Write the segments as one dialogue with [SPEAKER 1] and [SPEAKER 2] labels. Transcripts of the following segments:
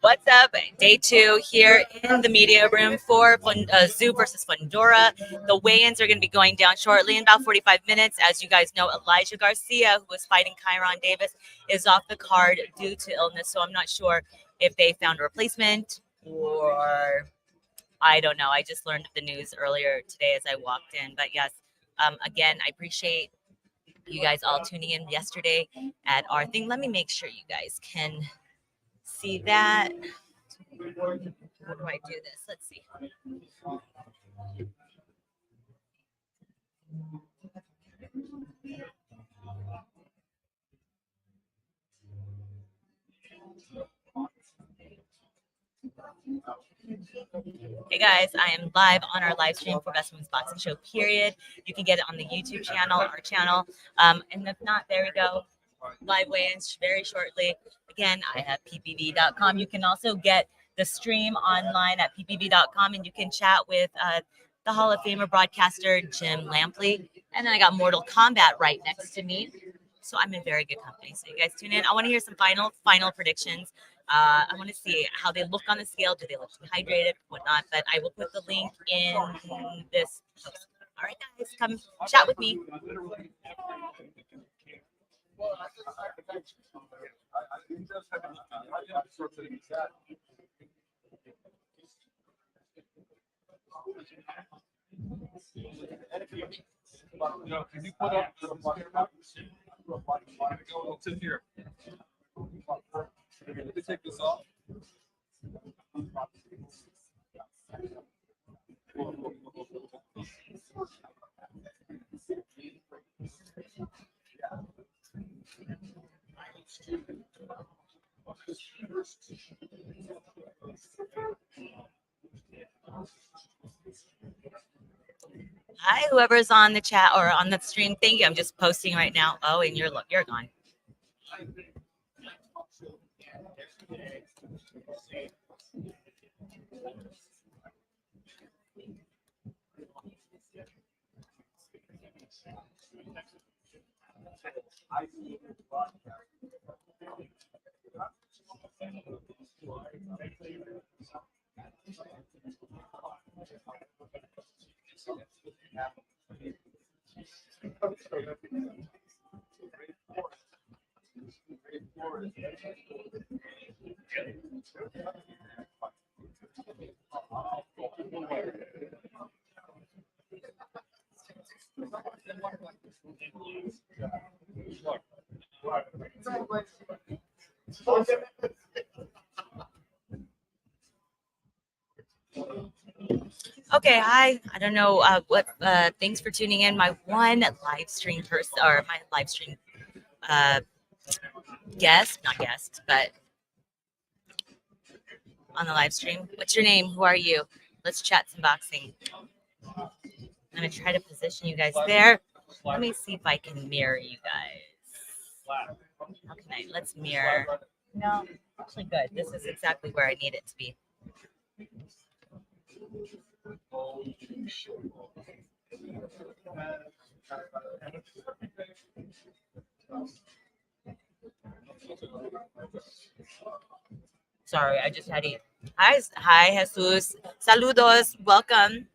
[SPEAKER 1] What's up? Day 2 here in the media room for Tszyu versus Fundora. The weigh-ins are going to be going down shortly in about 45 minutes. As you guys know, Elijah Garcia, who was fighting Kyron Davis, is off the card due to illness. So I'm not sure if they found a replacement or I don't know. I just learned the news earlier today as I walked in. But yes, again, I appreciate you guys all tuning in yesterday at our thing. Let me make sure you guys can see that. How do I do this? Let's see. Hey guys, I am live on our live stream for Best Women's Boxing Show, period. You can get it on the YouTube channel, our channel. And if not, there we go. Live weigh-ins very shortly. Again, I have ppv.com. You can also get the stream online at ppv.com, and you can chat with the Hall of Famer broadcaster, Jim Lampley. And then I got Mortal Kombat right next to me. So I'm in very good company. So you guys tune in. I want to hear some final predictions. I want to see how they look on the scale. Do they look dehydrated, whatnot? But I will put the link in this post. All right, guys, come chat with me.
[SPEAKER 2] Can you put up to here? Let me take this off.
[SPEAKER 1] Hi, whoever's on the chat or on the stream. Thank you. I'm just posting right now. Oh, and you're gone. Okay, hi. I don't know what. Thanks for tuning in. My one live stream person, or my live stream guest, not guest, but on the live stream. What's your name? Who are you? Let's chat some boxing. I'm gonna try to position you guys there. Let me see if I can mirror you guys. How can I? Let's mirror. No, actually good. This is exactly where I need it to be. Sorry, I just had to eat. Hi, Jesus. Saludos. Welcome.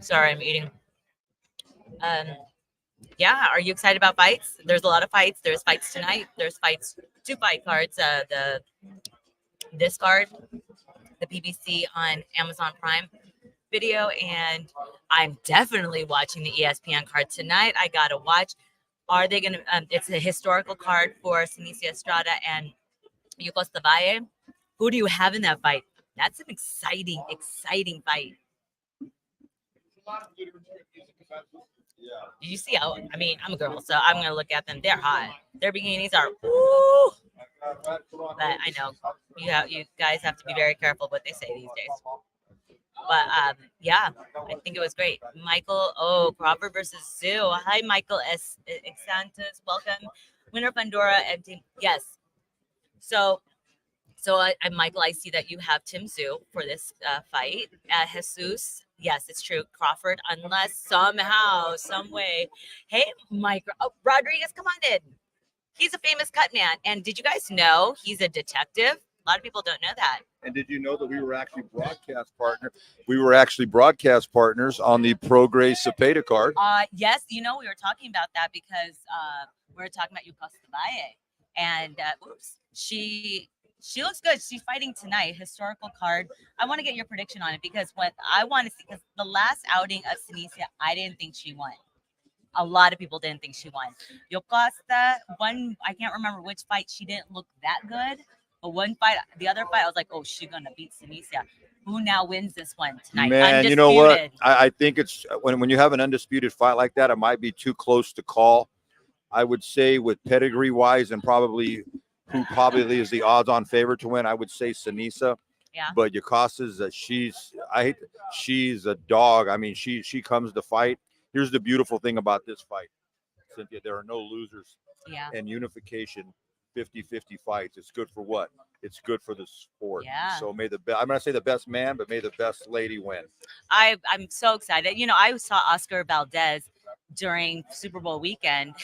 [SPEAKER 1] Sorry, I'm eating. Yeah, are you excited about fights? There's a lot of fights. There's fights tonight. There's fights, 2 fight cards. This card, the PBC on Amazon Prime video, and I'm definitely watching the ESPN card tonight. I gotta watch. Are they gonna? It's a historical card for Cynthia Estrada and Yukos Valle. Who do you have in that fight? That's an exciting fight. Did you see how? I mean, I'm a girl, so I'm gonna look at them. They're hot. Their bikinis are woo. But I know you guys have to be very careful what they say these days. But yeah, I think it was great. Michael, Crawford versus Tszyu. Hi, Michael S. Santos. Welcome. Winner Fundora and team. Yes. So Michael, I see that you have Tszyu for this fight. Jesus, Yes, it's true. Crawford, unless somehow, some way. Hey, Mike Rodriguez, come on in. He's a famous cut man. And did you guys know he's a detective? A lot of people don't know that.
[SPEAKER 3] And did you know that we were actually broadcast partner? We were actually broadcast partners on the Prograis Cepeda card.
[SPEAKER 1] Yes, we were talking about that because we were talking about Yukosta Baye. And she looks good. She's fighting tonight. Historical card. I want to get your prediction on it because what I want to see, because the last outing of Cynthia, I didn't think she won. A lot of people didn't think she won. Yocosta won. I can't remember which fight. She didn't look that good. But the other fight, I was like, oh, she's gonna beat Cynthia. Who now wins this one tonight?
[SPEAKER 3] Man,
[SPEAKER 1] Undisputed.
[SPEAKER 3] you know what? I think it's when you have an undisputed fight like that, it might be too close to call. I would say with pedigree wise and probably who probably is the odds-on favorite to win, I would say Sinisa.
[SPEAKER 1] Yeah.
[SPEAKER 3] But Yocosta's she's a dog. I mean, she comes to fight. Here's the beautiful thing about this fight, Cynthia. There are no losers.
[SPEAKER 1] Yeah.
[SPEAKER 3] And unification, 50-50 fights. It's good for what? It's good for the sport.
[SPEAKER 1] Yeah.
[SPEAKER 3] So I'm going to say the best man, but may the best lady win.
[SPEAKER 1] I'm so excited. I saw Oscar Valdez during Super Bowl weekend,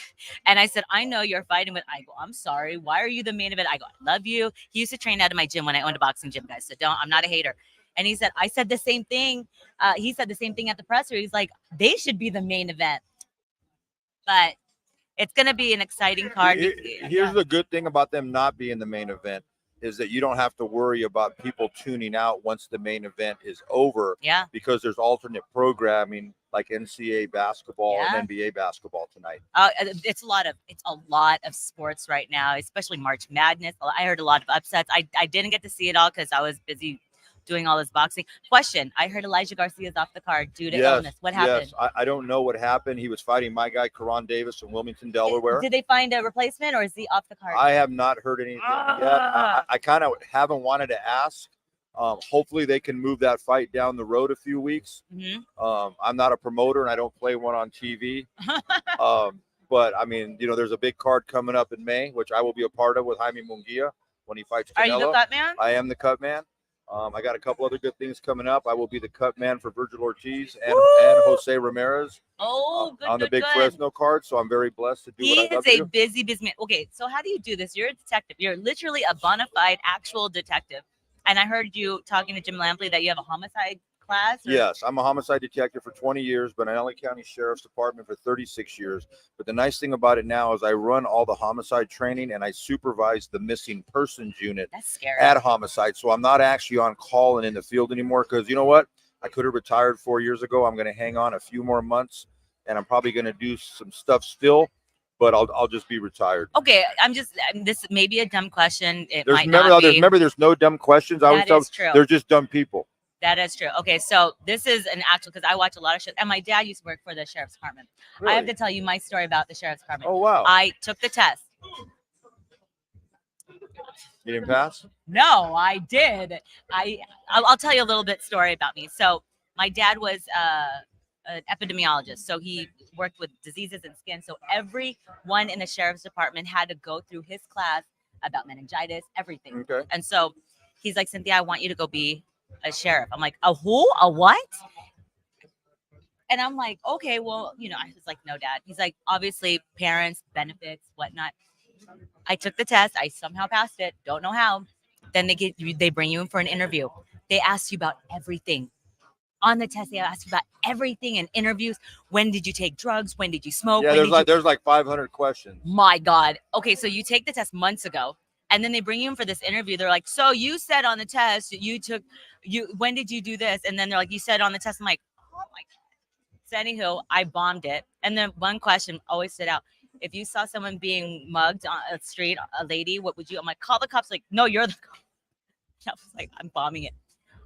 [SPEAKER 1] and I said, I know you're fighting with. I go, I'm sorry. Why are you the main event? I go, I love you. He used to train out of my gym when I owned a boxing gym, guys. So I'm not a hater. And he said, I said the same thing. He said the same thing at the presser. He's like, they should be the main event. But it's going to be an exciting card.
[SPEAKER 3] Here's the good thing about them not being the main event is that you don't have to worry about people tuning out once the main event is over.
[SPEAKER 1] Yeah.
[SPEAKER 3] Because there's alternate programming like NCAA basketball and NBA basketball tonight.
[SPEAKER 1] It's a lot of sports right now, especially March Madness. I heard a lot of upsets. I didn't get to see it all because I was busy doing all this boxing. Question: I heard Elijah Garcia's off the card due to illness. What happened?
[SPEAKER 3] Yes, I don't know what happened. He was fighting my guy, Karan Davis in Wilmington, Delaware.
[SPEAKER 1] Did they find a replacement or is he off the card?
[SPEAKER 3] I have not heard anything yet. I kind of haven't wanted to ask. Hopefully they can move that fight down the road a few weeks.
[SPEAKER 1] Mm-hmm.
[SPEAKER 3] I'm not a promoter and I don't play one on TV. But I mean, there's a big card coming up in May, which I will be a part of with Jaime Munguia when he fights Canelo.
[SPEAKER 1] Are you the cut man?
[SPEAKER 3] I am the cut man. I got a couple other good things coming up. I will be the cut man for Virgil Ortiz and Jose Ramirez. On the big Fresno card. So I'm very blessed to do what I love to do.
[SPEAKER 1] He is a busy man. Okay, so how do you do this? You're a detective. You're literally a bona fide actual detective. And I heard you talking to Jim Lampley that you have a homicide class?
[SPEAKER 3] Yes, I'm a homicide detective for 20 years, but in LA County Sheriff's Department for 36 years. But the nice thing about it now is I run all the homicide training and I supervise the missing persons unit.
[SPEAKER 1] That's scary.
[SPEAKER 3] At homicide. So I'm not actually on call and in the field anymore because you know what? I could have retired 4 years ago. I'm going to hang on a few more months and I'm probably going to do some stuff still, but I'll just be retired.
[SPEAKER 1] Okay, this may be a dumb question. Remember,
[SPEAKER 3] there's no dumb questions.
[SPEAKER 1] True.
[SPEAKER 3] They're just dumb people.
[SPEAKER 1] That is true. Okay, so this is an actual, because I watch a lot of shows, and my dad used to work for the Sheriff's Department. Really? I have to tell you my story about the Sheriff's Department.
[SPEAKER 3] Oh, wow.
[SPEAKER 1] I took the test.
[SPEAKER 3] You didn't pass?
[SPEAKER 1] No, I did. I'll tell you a little bit story about me. So my dad was an epidemiologist, so he worked with diseases and skin. So everyone in the Sheriff's Department had to go through his class about meningitis, everything.
[SPEAKER 3] Okay.
[SPEAKER 1] And so he's like, Cynthia, I want you to go be a sheriff. I'm like, a who? A what? And I'm like, okay, well, I was like, no, Dad. He's like, obviously, parents, benefits, whatnot. I took the test. I somehow passed it. Don't know how. Then they bring you in for an interview. They ask you about everything. On the test, they ask you about everything in interviews. When did you take drugs? When did you smoke?
[SPEAKER 3] Yeah, there's like 500 questions.
[SPEAKER 1] My God. Okay, so you take the test months ago. And then they bring you in for this interview. They're like, so you said on the test, when did you do this? And then they're like, you said on the test. I'm like, oh my God. So anywho, I bombed it. And then one question always stood out. If you saw someone being mugged on a street, a lady, what would you? I'm like, call the cops. Like, no, you're the cop. I was like, I'm bombing it.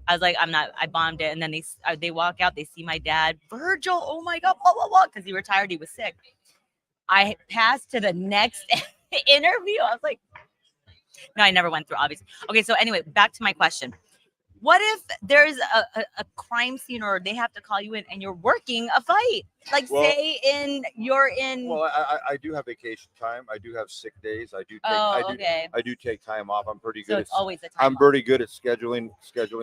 [SPEAKER 1] I was like, I'm not. I bombed it. And then they walk out. They see my dad, Virgil. Oh my God, blah, blah, blah. Because he retired. He was sick. I passed to the next interview. I was like, no, I never went through, obviously. Okay, so anyway, back to my question. What if there's a crime scene or they have to call you in and you're working a fight? Like, you're in.
[SPEAKER 3] Well, I do have vacation time. I do have sick days. I do take time off. I'm pretty good.
[SPEAKER 1] So it's always a time
[SPEAKER 3] I'm pretty good at scheduling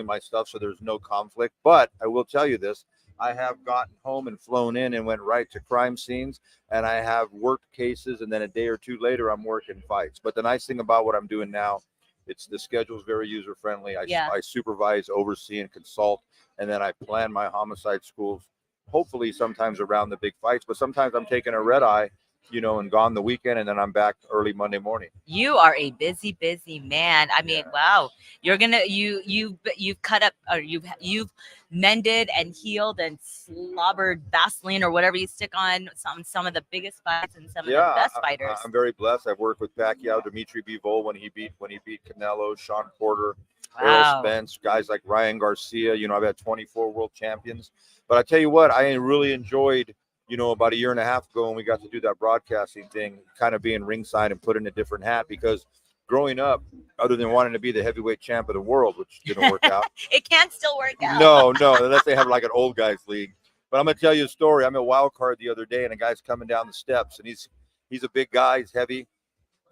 [SPEAKER 3] my stuff, so there's no conflict. But I will tell you this: I have gotten home and flown in and went right to crime scenes, and I have worked cases, and then a day or two later, I'm working fights. But the nice thing about what I'm doing now, it's the schedule's very user friendly.
[SPEAKER 1] Yeah.
[SPEAKER 3] I supervise, oversee, and consult, and then I plan my homicide schools. Hopefully, sometimes around the big fights, but sometimes I'm taking a red eye, and gone the weekend, and then I'm back early Monday morning.
[SPEAKER 1] You are a busy man. I mean,
[SPEAKER 3] Yeah.
[SPEAKER 1] wow. You're gonna you've cut up, or you've mended and healed and slobbered Vaseline or whatever you stick on some of the biggest fights and some of the best fighters.
[SPEAKER 3] I'm very blessed. I've worked with Pacquiao, Dimitri Bivol when he beat Canelo, Sean Porter, Errol
[SPEAKER 1] Wow.
[SPEAKER 3] Spence, guys like Ryan Garcia. I've had 24 world champions. But I tell you what, I really enjoyed, about a year and a half ago when we got to do that broadcasting thing, kind of being ringside and put in a different hat, because growing up, other than wanting to be the heavyweight champ of the world, which didn't work out.
[SPEAKER 1] It can still work out.
[SPEAKER 3] No, unless they have like an old guys league. But I'm gonna tell you a story. I'm at Wild Card the other day, and a guy's coming down the steps, and he's a big guy, he's heavy,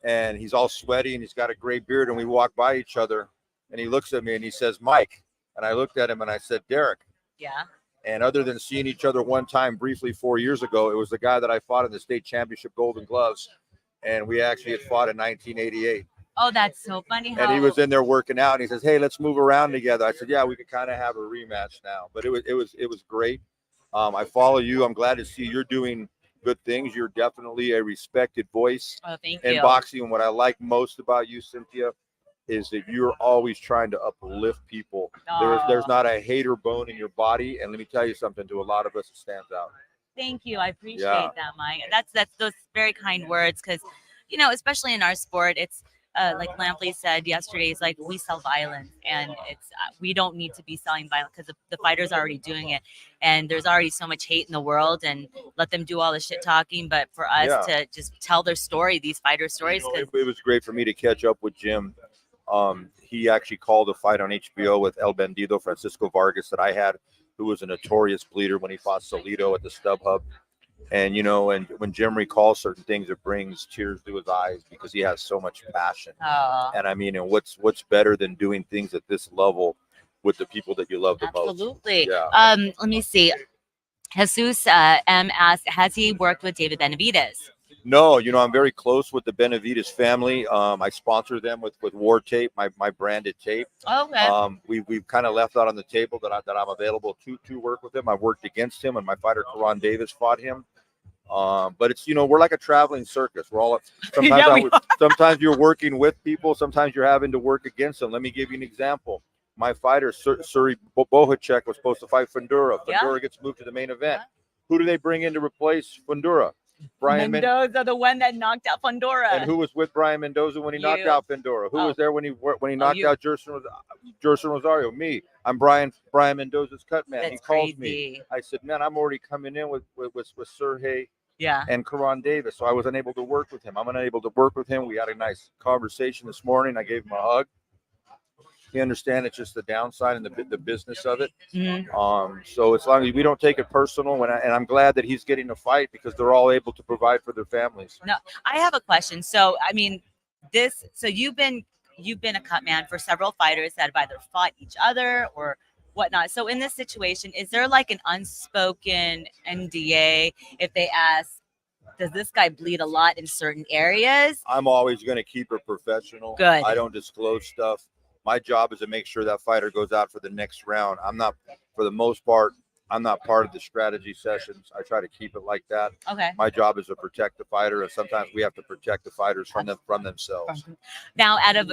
[SPEAKER 3] and he's all sweaty, and he's got a gray beard, and we walk by each other, and he looks at me and he says, "Mike," and I looked at him and I said, "Derek."
[SPEAKER 1] Yeah.
[SPEAKER 3] And other than seeing each other one time briefly 4 years ago, it was the guy that I fought in the state championship Golden Gloves, and we actually had fought in 1988.
[SPEAKER 1] Oh, that's so funny.
[SPEAKER 3] And he was in there working out, and he says, "Hey, let's move around together." I said, "Yeah, we could kind of have a rematch now." But it was great. I follow you. I'm glad to see you're doing good things. You're definitely a respected voice
[SPEAKER 1] Oh, thank
[SPEAKER 3] in
[SPEAKER 1] you.
[SPEAKER 3] boxing. And what I like most about you, Cynthia, is that you're always trying to uplift people. There's not a hater bone in your body. And let me tell you something, to a lot of us, it stands out.
[SPEAKER 1] Thank you. I appreciate
[SPEAKER 3] Yeah.
[SPEAKER 1] that, Mike. That's those very kind words, because especially in our sport, it's like Lampley said yesterday, it's like we sell violence, and it's we don't need to be selling violence, because the fighters are already doing it, and there's already so much hate in the world, and let them do all the shit talking. But for us to just tell their story, these fighter stories,
[SPEAKER 3] It was great for me to catch up with Jim. He actually called a fight on HBO with El Bandido Francisco Vargas that I had, who was a notorious bleeder when he fought Solito at the StubHub. And and when Jim recalls certain things, it brings tears to his eyes, because he has so much passion.
[SPEAKER 1] Oh,
[SPEAKER 3] And I mean, and what's better than doing things at this level with the people that you love the most?
[SPEAKER 1] absolutely.
[SPEAKER 3] Yeah.
[SPEAKER 1] Let me see. Jesus M asked, has he worked with David Benavidez?
[SPEAKER 3] No, I'm very close with the Benavidez family. I sponsor them with War Tape, my branded tape.
[SPEAKER 1] Okay.
[SPEAKER 3] We've kind of left out on the table that I'm available to work with him. I've worked against him, and my fighter Karan Davis fought him. But it's we're like a traveling circus. We're all sometimes sometimes you're working with people, sometimes you're having to work against them. Let me give you an example. My fighter Suri Bohacek was supposed to fight Fundora. Fundora gets moved to the main event. Who do they bring in to replace Fundora? Brian
[SPEAKER 1] Mendoza, the one that knocked out Fundora.
[SPEAKER 3] And who was with Brian Mendoza when he knocked out Fundora? Who was there when he knocked out Jerson Rosario? Me. I'm Brian Mendoza's cut man. He calls me. I said, "Man, I'm already coming in with Sergey and Karan Davis." So I was unable to work with him. I'm unable to work with him. We had a nice conversation this morning. I gave him a hug. He understands it's just the downside and the business of it.
[SPEAKER 1] Mm-hmm.
[SPEAKER 3] So as long as we don't take it personal, and I'm glad that he's getting a fight, because they're all able to provide for their families.
[SPEAKER 1] No, I have a question. So, I mean, so you've been a cut man for several fighters that have either fought each other or whatnot. So in this situation, is there like an unspoken NDA if they ask, does this guy bleed a lot in certain areas?
[SPEAKER 3] I'm always going to keep it professional.
[SPEAKER 1] Good.
[SPEAKER 3] I don't disclose stuff. My job is to make sure that fighter goes out for the next round. For the most part, I'm not part of the strategy sessions. I try to keep it like that.
[SPEAKER 1] Okay.
[SPEAKER 3] My job is to protect the fighter, and sometimes we have to protect the fighters from themselves.
[SPEAKER 1] Now, out of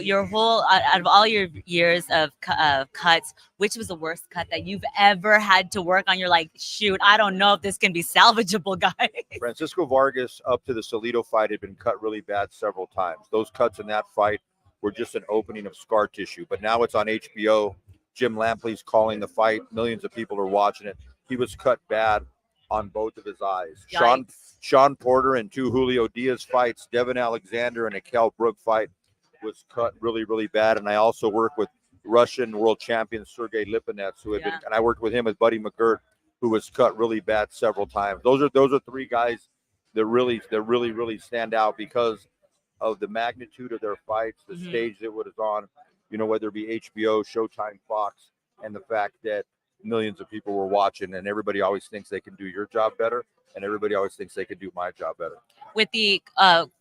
[SPEAKER 1] all your years of cuts, which was the worst cut that you've ever had to work on? You're like, shoot, I don't know if this can be salvageable, guys.
[SPEAKER 3] Francisco Vargas, up to the Solito fight, had been cut really bad several times. Those cuts in that fight were just an opening of scar tissue. But now it's on HBO. Jim Lampley's calling the fight. Millions of people are watching it. He was cut bad on both of his eyes. Sean Porter and 2 Julio Diaz fights, Devin Alexander and a Kel Brook fight, was cut really, really bad. And I also work with Russian world champion Sergey Lipinets, who had been, and I worked with him with Buddy McGirt, who was cut really bad several times. Those are 3 guys that really stand out because of the magnitude of their fights, the stage that it was on, whether it be HBO, Showtime, Fox, and the fact that millions of people were watching, and everybody always thinks they can do your job better, and everybody always thinks they can do my job better.
[SPEAKER 1] With the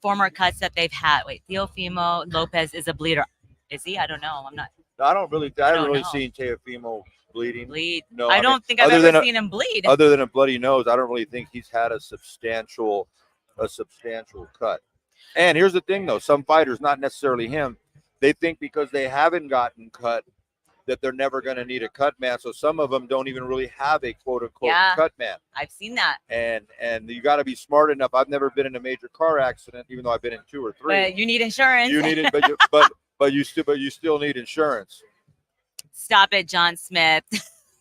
[SPEAKER 1] former cuts that they've had, wait, Teofimo Lopez is a bleeder. Is he? I don't know. I'm not.
[SPEAKER 3] I haven't really
[SPEAKER 1] know.
[SPEAKER 3] seen Teofimo bleeding.
[SPEAKER 1] Bleed.
[SPEAKER 3] No,
[SPEAKER 1] I
[SPEAKER 3] mean,
[SPEAKER 1] don't think I've
[SPEAKER 3] other
[SPEAKER 1] ever
[SPEAKER 3] than
[SPEAKER 1] seen him bleed.
[SPEAKER 3] Other than a bloody nose, I don't really think he's had a substantial cut. And here's the thing, though: some fighters, not necessarily him, they think because they haven't gotten cut that they're never going to need a cut man. So some of them don't even really have a quote unquote cut man.
[SPEAKER 1] I've seen that.
[SPEAKER 3] And you got to be smart enough. I've never been in a major car accident, even though I've been in 2 or 3.
[SPEAKER 1] But you need insurance.
[SPEAKER 3] You need it, but you still need insurance.
[SPEAKER 1] Stop it, John Smith.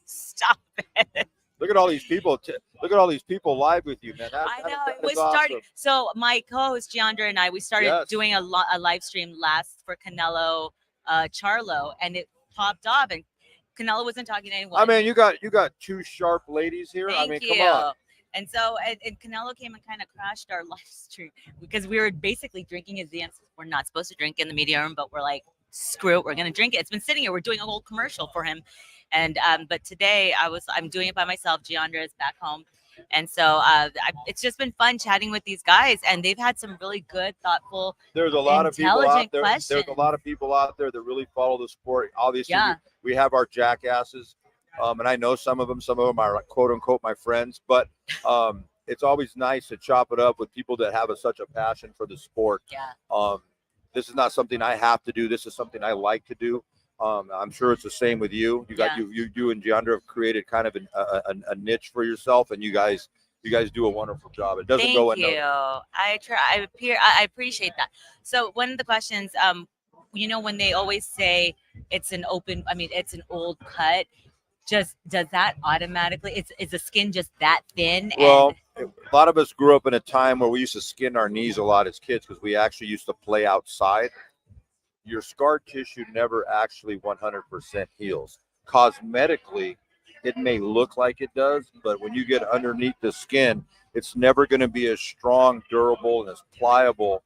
[SPEAKER 1] Stop it.
[SPEAKER 3] Look at all these people. Look at all these people live with you, man.
[SPEAKER 1] I know.
[SPEAKER 3] That
[SPEAKER 1] It was
[SPEAKER 3] is awesome.
[SPEAKER 1] starting. So my co-host Giandra and I, we started doing a live stream last for Canelo Charlo, and it popped off, and Canelo wasn't talking to anyone.
[SPEAKER 3] I mean, you got 2 sharp ladies here.
[SPEAKER 1] Thank you.
[SPEAKER 3] Come on.
[SPEAKER 1] And so, and Canelo came and kind of crashed our live stream because we were basically drinking his DMs. We're not supposed to drink in the media room, but we're like, screw it, we're gonna drink it. It's been sitting here. We're doing a whole commercial for him, and but today I'm doing it by myself. Giandra is back home, and so it's just been fun chatting with these guys, and they've had some really good, thoughtful,
[SPEAKER 3] there's a lot of people out there.
[SPEAKER 1] questions.
[SPEAKER 3] There's a lot of people out there that really follow the sport. Obviously, we have our jackasses, and I know some of them. Some of them are quote unquote my friends, but it's always nice to chop it up with people that have such a passion for the sport.
[SPEAKER 1] Yeah.
[SPEAKER 3] This is not something I have to do. This is something I like to do. I'm sure it's the same with you. You and Giandra have created kind of a niche for yourself, and you guys do a wonderful job. It doesn't go unnoticed.
[SPEAKER 1] Thank you. I appreciate that. So one of the questions, when they always say it's an old cut, does that automatically, is the skin just that thin?
[SPEAKER 3] Well, a lot of us grew up in a time where we used to skin our knees a lot as kids because we actually used to play outside. Your scar tissue never actually 100% heals. Cosmetically, it may look like it does, but when you get underneath the skin, it's never going to be as strong, durable, and as pliable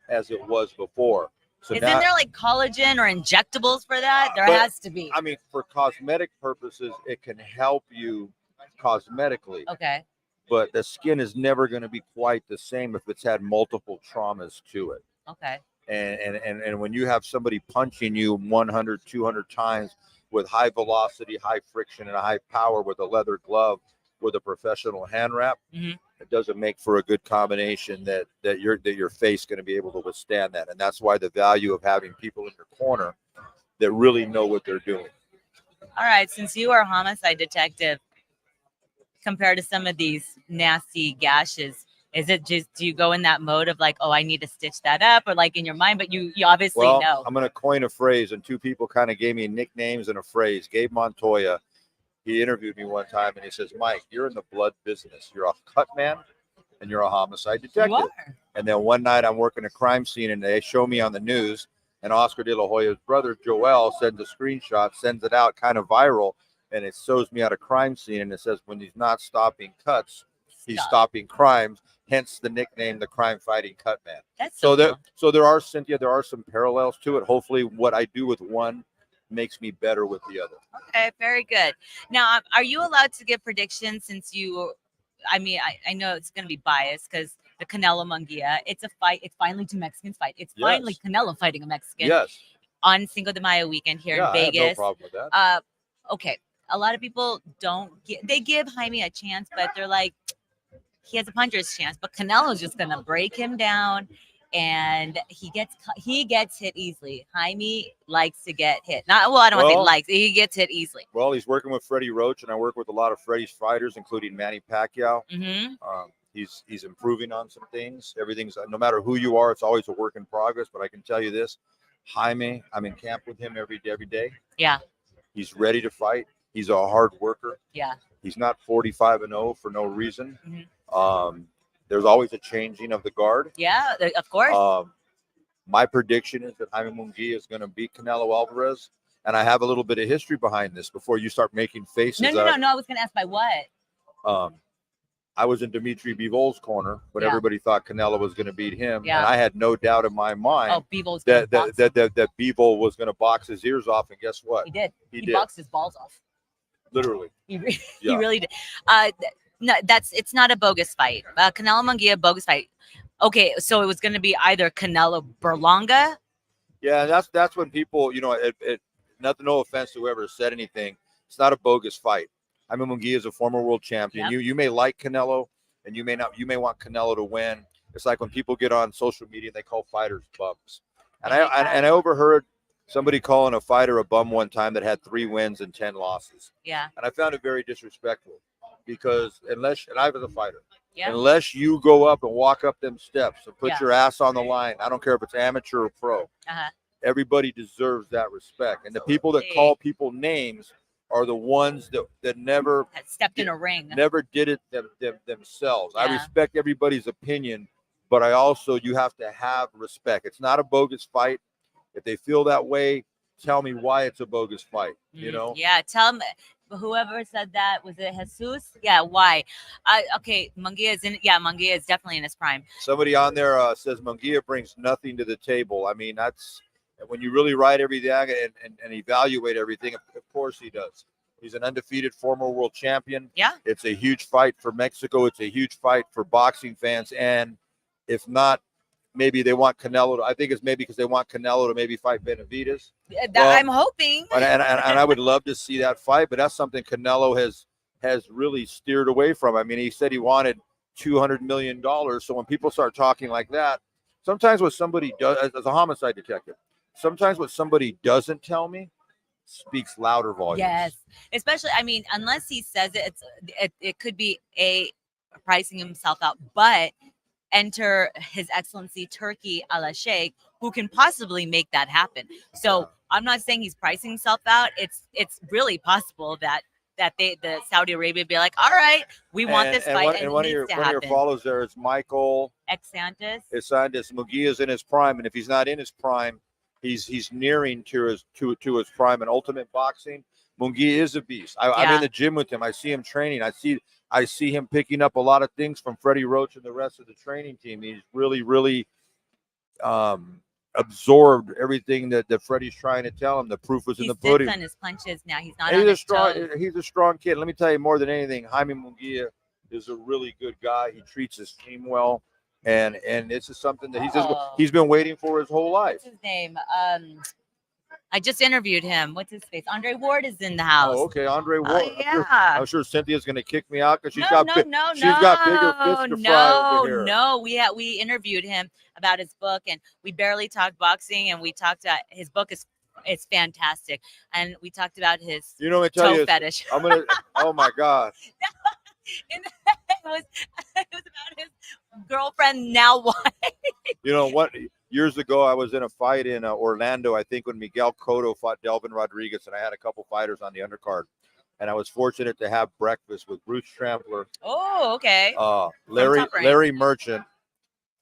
[SPEAKER 3] as it was before. So
[SPEAKER 1] isn't there like collagen or injectables for that? There has to be.
[SPEAKER 3] I mean, for cosmetic purposes, it can help you cosmetically.
[SPEAKER 1] Okay.
[SPEAKER 3] But the skin is never going to be quite the same if it's had multiple traumas to it.
[SPEAKER 1] Okay.
[SPEAKER 3] And when you have somebody punching you 100, 200 times with high velocity, high friction, and high power with a leather glove with a professional hand wrap, it doesn't make for a good combination that your face going to be able to withstand that. And that's why the value of having people in your corner that really know what they're doing.
[SPEAKER 1] All right. Since you are a homicide detective, compared to some of these nasty gashes, is it just, do you go in that mode of like, oh, I need to stitch that up, or like in your mind, but you obviously know?
[SPEAKER 3] I'm going to coin a phrase, and 2 people kind of gave me nicknames and a phrase. Gabe Montoya, he interviewed me one time, and he says, Mike, you're in the blood business. You're a cut man, and you're a homicide detective.
[SPEAKER 1] You are.
[SPEAKER 3] And then one night I'm working a crime scene, and they show me on the news, and Oscar De La Hoya's brother, Joel, sends a screenshot, sends it out kind of viral, and it shows me at a crime scene, and it says, when he's not stopping cuts, he's stopping crimes. Hence the nickname, the crime fighting cut man.
[SPEAKER 1] That's
[SPEAKER 3] so there are, Cynthia, there are some parallels to it. Hopefully what I do with one makes me better with the other.
[SPEAKER 1] Okay, very good. Now, are you allowed to give predictions since I know it's going to be biased because the Canelo Munguia, it's a fight. It's finally 2 Mexicans fight. It's finally Canelo fighting a Mexican.
[SPEAKER 3] Yes.
[SPEAKER 1] On Cinco de Mayo weekend here in Vegas.
[SPEAKER 3] I have no problem with that.
[SPEAKER 1] Okay. A lot of people they give Jaime a chance, but they're like, he has a puncher's chance, but Canelo's just going to break him down, and he gets hit easily. Jaime likes to get hit. I don't want to say likes. He gets hit easily.
[SPEAKER 3] Well, he's working with Freddie Roach, and I work with a lot of Freddie's fighters, including Manny Pacquiao. He's improving on some things. Everything's, no matter who you are, it's always a work in progress. But I can tell you this, Jaime, I'm in camp with him every day.
[SPEAKER 1] Yeah.
[SPEAKER 3] He's ready to fight. He's a hard worker.
[SPEAKER 1] Yeah.
[SPEAKER 3] He's not 45-0 for no reason. There's always a changing of the guard.
[SPEAKER 1] Yeah, of course.
[SPEAKER 3] My prediction is that Jaime Munguia is going to beat Canelo Alvarez, and I have a little bit of history behind this before you start making faces.
[SPEAKER 1] No. I was going to ask by what.
[SPEAKER 3] I was in Dimitri Bivol's corner, but everybody thought Canelo was going to beat him, and I had no doubt in my mind that Bivol was going to box his ears off, and guess what?
[SPEAKER 1] He did. He boxed his balls off.
[SPEAKER 3] literally.
[SPEAKER 1] He
[SPEAKER 3] Yeah.
[SPEAKER 1] really did. No, it's not a bogus fight. Canelo Munguia bogus fight. Okay, so it was going to be either Canelo Berlanga.
[SPEAKER 3] Yeah, that's when people, nothing, no offense to whoever said anything. It's not a bogus fight. I mean, Munguia is a former world champion.
[SPEAKER 1] Yep.
[SPEAKER 3] You may like Canelo, and you may not. You may want Canelo to win. It's like when people get on social media and they call fighters bums. And I overheard somebody calling a fighter a bum one time that had 3 wins and 10 losses.
[SPEAKER 1] Yeah.
[SPEAKER 3] And I found it very disrespectful because and I was a fighter.
[SPEAKER 1] Yeah.
[SPEAKER 3] Unless you go up and walk up them steps and put
[SPEAKER 1] Yeah.
[SPEAKER 3] your ass on the line, I don't care if it's amateur or pro.
[SPEAKER 1] Uh-huh.
[SPEAKER 3] Everybody deserves that respect. And the people that call people names are the ones that never
[SPEAKER 1] That stepped in a ring.
[SPEAKER 3] never did it themselves. I
[SPEAKER 1] Yeah.
[SPEAKER 3] respect everybody's opinion, but you have to have respect. It's not a bogus fight. If they feel that way, tell me why it's a bogus fight,
[SPEAKER 1] Yeah, tell me. Whoever said that, was it Jesus? Yeah, why? Okay, Munguia is definitely in his prime.
[SPEAKER 3] Somebody on there says Munguia brings nothing to the table. I mean, that's when you really write everything and evaluate everything. Of course he does. He's an undefeated former world champion.
[SPEAKER 1] Yeah.
[SPEAKER 3] It's a huge fight for Mexico. It's a huge fight for boxing fans. And if not, maybe they want Canelo. I think it's maybe because they want Canelo to maybe fight Benavidez.
[SPEAKER 1] I'm hoping.
[SPEAKER 3] And I would love to see that fight, but that's something Canelo has really steered away from. I mean, he said he wanted $200 million. So when people start talking like that, sometimes what somebody does, as a homicide detective, sometimes what somebody doesn't tell me speaks louder volumes.
[SPEAKER 1] Yes, especially, I mean, unless he says it could be pricing himself out, but enter His Excellency Turkey Al Sheikh, who can possibly make that happen. So I'm not saying he's pricing himself out. It's really possible that the Saudi Arabia be like, all right, we want this fight, and
[SPEAKER 3] one of your follows there is Michael
[SPEAKER 1] Exantis.
[SPEAKER 3] Munguia is in his prime, and if he's not in his prime, he's nearing to his prime. In Ultimate Boxing, Munguia is a beast. I'm in the gym with him. I see him training. I see him picking up a lot of things from Freddie Roach and the rest of the training team. He's really absorbed everything that Freddie's trying to tell him. The proof was in the pudding.
[SPEAKER 1] He's on his punches now. He's not.
[SPEAKER 3] He's a strong kid. Let me tell you, more than anything, Jaime Munguia is a really good guy. He treats his team well, and this is something that he's been waiting for his whole life.
[SPEAKER 1] What's his name? I just interviewed him. What's his face? Andre Ward is in the house.
[SPEAKER 3] Oh, okay, Andre Ward.
[SPEAKER 1] Yeah.
[SPEAKER 3] I'm sure Cynthia's going to kick me out because she's got bigger fists to fry over here.
[SPEAKER 1] No, we interviewed him about his book, and we barely talked boxing, and we talked about his book is fantastic, and we talked about his toe fetish.
[SPEAKER 3] Oh my God.
[SPEAKER 1] it was about his girlfriend, now wife.
[SPEAKER 3] You know what? Years ago, I was in a fight in Orlando, I think, when Miguel Cotto fought Delvin Rodriguez, and I had a couple fighters on the undercard. And I was fortunate to have breakfast with Bruce Trampler.
[SPEAKER 1] Oh, okay.
[SPEAKER 3] Larry Merchant,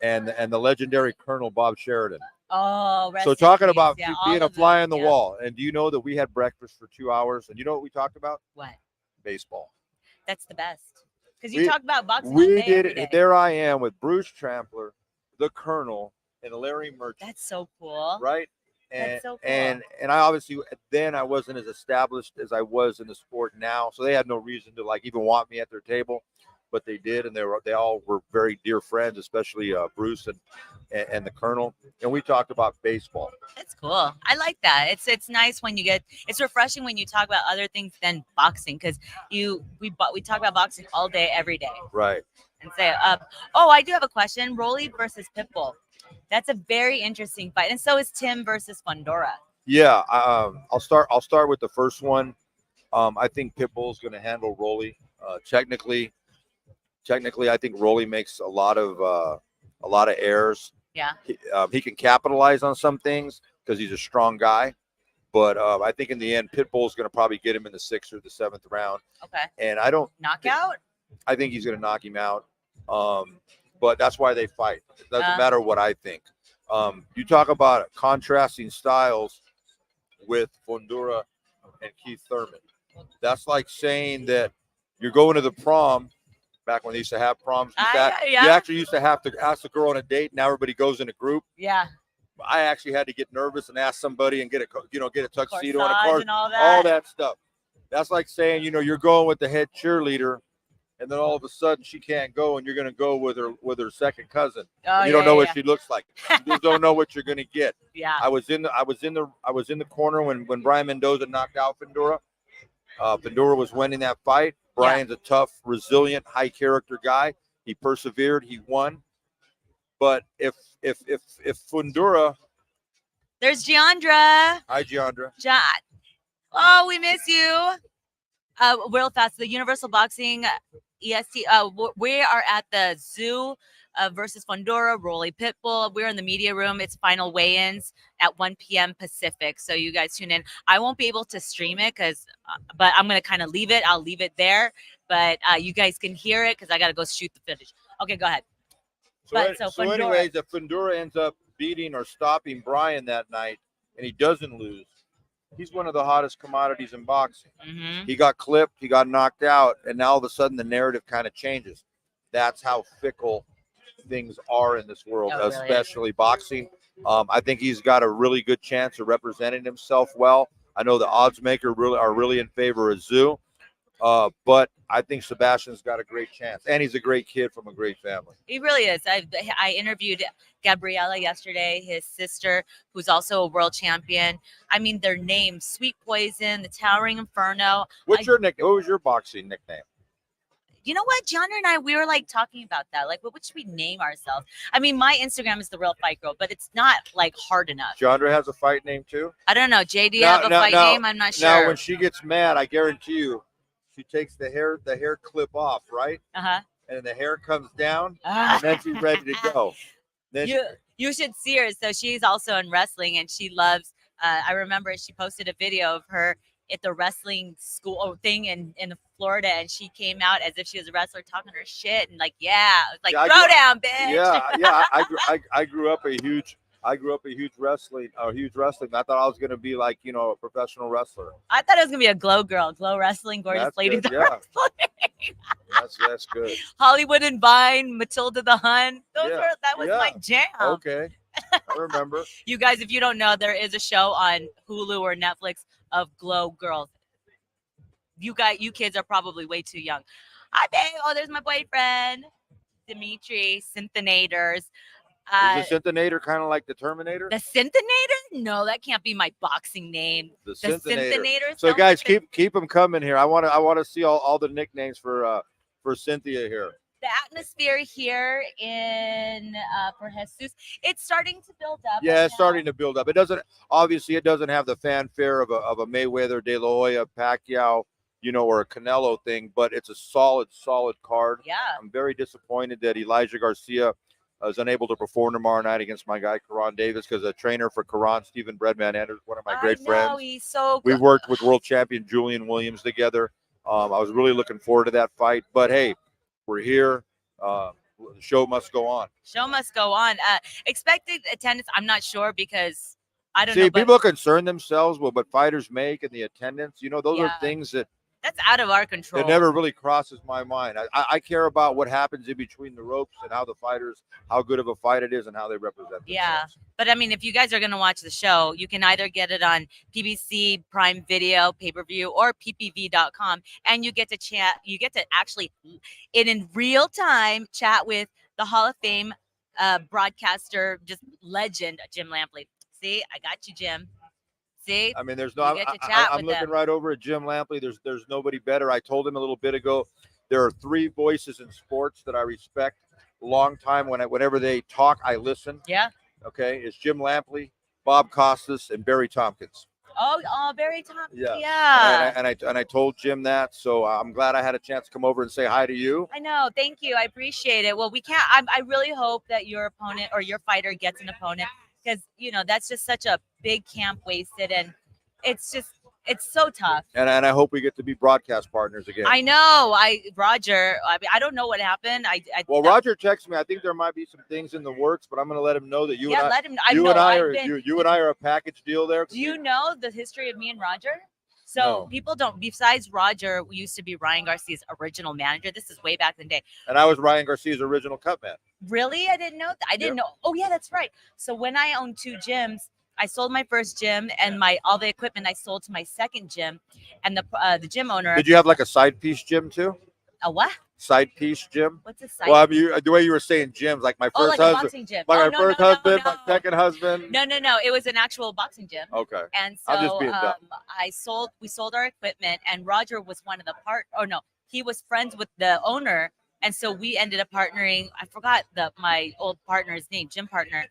[SPEAKER 3] and the legendary Colonel Bob Sheridan.
[SPEAKER 1] Oh,
[SPEAKER 3] so talking about being a fly on the wall. And do you know that we had breakfast for 2 hours? And you know what we talked about?
[SPEAKER 1] What?
[SPEAKER 3] Baseball.
[SPEAKER 1] That's the best. Because you talk about boxing.
[SPEAKER 3] We did it. There I am with Bruce Trampler, the Colonel, and Larry Merchant.
[SPEAKER 1] That's so cool.
[SPEAKER 3] Right?
[SPEAKER 1] That's so cool.
[SPEAKER 3] And I obviously then I wasn't as established as I was in the sport now, so they had no reason to even want me at their table, but they did, and they all were very dear friends, especially Bruce and the Colonel, and we talked about baseball.
[SPEAKER 1] That's cool. I like that. It's nice when it's refreshing when you talk about other things than boxing, because we talk about boxing all day, every day.
[SPEAKER 3] Right.
[SPEAKER 1] And say, I do have a question. Rolly versus Pitbull. That's a very interesting fight, and so is Tim versus Fundora.
[SPEAKER 3] Yeah, I'll start with the first one. I think Pitbull's going to handle Rolly. Technically, I think Rolly makes a lot of errors.
[SPEAKER 1] Yeah.
[SPEAKER 3] He can capitalize on some things because he's a strong guy, but I think in the end, Pitbull's going to probably get him in the 6th or the 7th round.
[SPEAKER 1] Okay.
[SPEAKER 3] And I don't
[SPEAKER 1] knockout.
[SPEAKER 3] I think he's going to knock him out. But that's why they fight. It doesn't matter what I think. You talk about contrasting styles with Fundora and Keith Thurman. That's like saying that you're going to the prom. Back when they used to have proms, you actually used to have to ask the girl on a date. Now everybody goes in a group.
[SPEAKER 1] Yeah.
[SPEAKER 3] I actually had to get nervous and ask somebody and get a tuxedo and
[SPEAKER 1] and all
[SPEAKER 3] that stuff. That's like saying, you're going with the head cheerleader, and then all of a sudden she can't go, and you're going to go with her second cousin.
[SPEAKER 1] Oh,
[SPEAKER 3] You don't know what
[SPEAKER 1] yeah.
[SPEAKER 3] she looks like. You just don't know what you're going to get.
[SPEAKER 1] Yeah.
[SPEAKER 3] I was in the corner when Brian Mendoza knocked out Fundora. Fundora was winning that fight. Brian's a tough, resilient, high character guy. He persevered. He won. But if Fundora,
[SPEAKER 1] There's Giandra.
[SPEAKER 3] hi Giandra.
[SPEAKER 1] John. Oh, we miss you. Real fast, the Universal Boxing EST. We are at the Tszyu versus Fundora, Rolly Pitbull. We're in the media room. It's final weigh-ins at 1 p.m. Pacific. So you guys tune in. I won't be able to stream it but I'm gonna kind of leave it. I'll leave it there, but you guys can hear it because I gotta go shoot the footage. Okay, go ahead.
[SPEAKER 3] So anyways, if Fundora ends up beating or stopping Brian that night and he doesn't lose, he's one of the hottest commodities in boxing.
[SPEAKER 1] Mm-hmm.
[SPEAKER 3] He got clipped, he got knocked out, and now all of a sudden the narrative kind of changes. That's how fickle things are in this world, especially boxing. I think he's got a really good chance of representing himself well. I know the odds maker are really in favor of Tszyu, but I think Sebastian's got a great chance, and he's a great kid from a great family.
[SPEAKER 1] He really is. I interviewed Gabriella yesterday, his sister, who's also a world champion. I mean, their names: Sweet Poison, the Towering Inferno.
[SPEAKER 3] What's your nickname? What was your boxing nickname?
[SPEAKER 1] You know what, John and I, we were like talking about that. Like, what should we name ourselves? I mean, my Instagram is The Real Fight Girl, but it's not like hard enough.
[SPEAKER 3] Chandra has a fight name too?
[SPEAKER 1] I don't know. Jay, do you have a fight name? I'm not sure.
[SPEAKER 3] Now, when she gets mad, I guarantee you, she takes the hair clip off, right?
[SPEAKER 1] Uh-huh.
[SPEAKER 3] And the hair comes down, and then she's ready to go. Then
[SPEAKER 1] you should see her. So she's also in wrestling, and she loves. I remember she posted a video of her at the wrestling school thing in Florida, and she came out as if she was a wrestler, talking her shit, and like, throw down, bitch.
[SPEAKER 3] Yeah. I grew up a huge wrestling. I thought I was gonna be like, a professional wrestler.
[SPEAKER 1] I thought it was gonna be a glow girl, glow wrestling, gorgeous lady.
[SPEAKER 3] Yeah. That's good.
[SPEAKER 1] Hollywood and Vine, Matilda the Hun. That was my jam.
[SPEAKER 3] Okay. I remember.
[SPEAKER 1] You guys, if you don't know, there is a show on Hulu or Netflix of Glow Girls. You kids are probably way too young. Hi, babe. Oh, there's my boyfriend, Dimitri, Synthinators.
[SPEAKER 3] Is the Synthinator kind of like the Terminator?
[SPEAKER 1] The Synthinator? No, that can't be my boxing name.
[SPEAKER 3] The Synthinator.
[SPEAKER 1] So
[SPEAKER 3] guys, keep them coming here. I want to see all the nicknames for Cynthia here.
[SPEAKER 1] The atmosphere here in for Jesus, it's starting to build up.
[SPEAKER 3] Yeah, it's starting to build up. It doesn't have the fanfare of a Mayweather, De La Hoya, Pacquiao, or a Canelo thing, but it's a solid card.
[SPEAKER 1] Yeah.
[SPEAKER 3] I'm very disappointed that Elijah Garcia is unable to perform tomorrow night against my guy Karan Davis, because a trainer for Karan, Stephen Breadman, and one of my great friends.
[SPEAKER 1] He's so good.
[SPEAKER 3] We worked with world champion Julian Williams together. I was really looking forward to that fight, but hey, we're here. The show must go on.
[SPEAKER 1] Show must go on. Expected attendance, I'm not sure, because I don't know.
[SPEAKER 3] See, people concern themselves with what fighters make and the attendance. Those are things
[SPEAKER 1] that's out of our control.
[SPEAKER 3] It never really crosses my mind. I care about what happens in between the ropes and how good of a fight it is and how they represent themselves.
[SPEAKER 1] Yeah. But I mean, if you guys are going to watch the show, you can either get it on PBC, Prime Video, pay-per-view, or ppv.com. And you get to chat. You get to actually, in real time, chat with the Hall of Fame broadcaster, just legend, Jim Lampley. See, I got you, Jim. See,
[SPEAKER 3] I mean, there's no. I'm looking right over at Jim Lampley. There's nobody better. I told him a little bit ago. There are three voices in sports that I respect. Long time whenever they talk, I listen.
[SPEAKER 1] Yeah.
[SPEAKER 3] Okay, it's Jim Lampley, Bob Costas, and Barry Tompkins.
[SPEAKER 1] Oh, Barry Tompkins.
[SPEAKER 3] Yeah.
[SPEAKER 1] Yeah.
[SPEAKER 3] And I told Jim that, so I'm glad I had a chance to come over and say hi to you.
[SPEAKER 1] I know. Thank you. I appreciate it. Well, we can't. I really hope that your opponent or your fighter gets an opponent, because that's just such a big camp wasted, and it's so tough.
[SPEAKER 3] And I hope we get to be broadcast partners again.
[SPEAKER 1] I know. Roger. I mean, I don't know what happened.
[SPEAKER 3] Roger texted me. I think there might be some things in the works, but I'm going to let him know that you and I are a package deal there.
[SPEAKER 1] Do you know the history of me and Roger? So people don't. Besides Roger, we used to be Ryan Garcia's original manager. This is way back in the day.
[SPEAKER 3] And I was Ryan Garcia's original cut man.
[SPEAKER 1] Really? I didn't know that. I didn't know. Oh yeah, that's right. So when I owned two gyms, I sold my first gym, and all the equipment I sold to my second gym, and the gym owner.
[SPEAKER 3] Did you have like a side piece gym too?
[SPEAKER 1] A what?
[SPEAKER 3] Side piece gym?
[SPEAKER 1] What's a side?
[SPEAKER 3] Well, I mean, the way you were saying gyms, like my
[SPEAKER 1] Oh,
[SPEAKER 3] first
[SPEAKER 1] like a
[SPEAKER 3] husband,
[SPEAKER 1] boxing gym.
[SPEAKER 3] like
[SPEAKER 1] Oh,
[SPEAKER 3] my
[SPEAKER 1] no,
[SPEAKER 3] first
[SPEAKER 1] no, no,
[SPEAKER 3] husband, my
[SPEAKER 1] no.
[SPEAKER 3] second husband.
[SPEAKER 1] No. It was an actual boxing gym.
[SPEAKER 3] Okay.
[SPEAKER 1] And
[SPEAKER 3] I'm just
[SPEAKER 1] so
[SPEAKER 3] being dumb.
[SPEAKER 1] we sold our equipment, and Roger was one of the he was friends with the owner, and so we ended up partnering. I forgot my old partner's name, gym partner,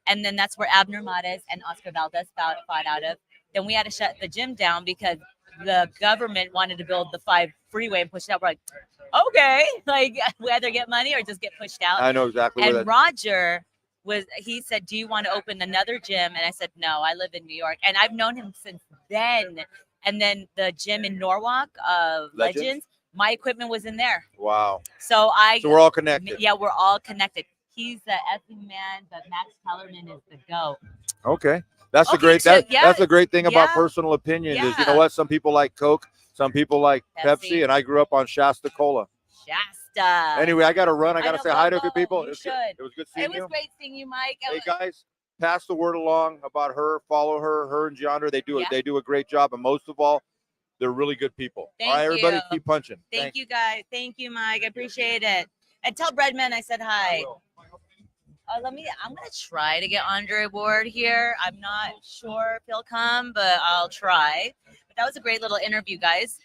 [SPEAKER 1] and then that's where Abner Mates and Oscar Valdez fought out of. Then we had to shut the gym down because the government wanted to build the 5 freeway and push it out. We're like, okay, like we either get money or just get pushed out.
[SPEAKER 3] I know exactly where
[SPEAKER 1] And
[SPEAKER 3] that.
[SPEAKER 1] Roger he said, do you want to open another gym? And I said, no, I live in New York. And I've known him since then. And then the gym in Norwalk, Legends, my equipment was in there.
[SPEAKER 3] Wow.
[SPEAKER 1] So
[SPEAKER 3] we're all connected.
[SPEAKER 1] Yeah, we're all connected. He's the effing man, but Max Kellerman is the GOAT.
[SPEAKER 3] Okay. That's the
[SPEAKER 1] Okay,
[SPEAKER 3] great
[SPEAKER 1] so, yeah,
[SPEAKER 3] that's the great thing about
[SPEAKER 1] yeah,
[SPEAKER 3] personal opinion is, you
[SPEAKER 1] yeah.
[SPEAKER 3] know what? Some people like Coke, some people like
[SPEAKER 1] Pepsi.
[SPEAKER 3] Pepsi, and I grew up on Shasta Cola.
[SPEAKER 1] Shasta.
[SPEAKER 3] Anyway, I got to run. I got to
[SPEAKER 1] know,
[SPEAKER 3] say hi to
[SPEAKER 1] go.
[SPEAKER 3] good people.
[SPEAKER 1] You
[SPEAKER 3] It
[SPEAKER 1] should.
[SPEAKER 3] was good seeing
[SPEAKER 1] It was
[SPEAKER 3] you.
[SPEAKER 1] great seeing you, Mike.
[SPEAKER 3] Hey guys, pass the word along about her. Follow her and Giandra. They do a great job, and most of all, they're really good people.
[SPEAKER 1] Thank
[SPEAKER 3] all right, everybody,
[SPEAKER 1] you.
[SPEAKER 3] keep punching.
[SPEAKER 1] Thank you, guys. Thank you, Mike. I appreciate it. And tell Breadman I said hi. I'm gonna try to get Andre Ward here. I'm not sure if he'll come, but I'll try. But that was a great little interview, guys.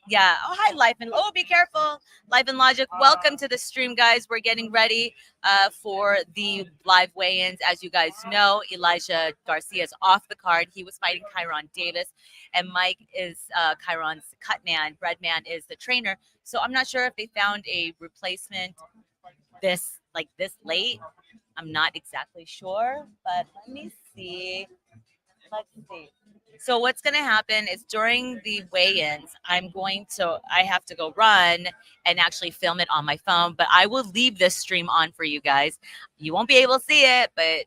[SPEAKER 1] Yeah. Oh, hi, Life and be careful. Life and Logic. Welcome to the stream, guys. We're getting ready for the live weigh-ins. As you guys know, Elijah Garcia is off the card. He was fighting Kyron Davis, and Mike is Kyron's cut man. Breadman is the trainer. So I'm not sure if they found a replacement this late. I'm not exactly sure, but let me see. Let's see. So what's going to happen is during the weigh-ins, I have to go run and actually film it on my phone, but I will leave this stream on for you guys. You won't be able to see it, but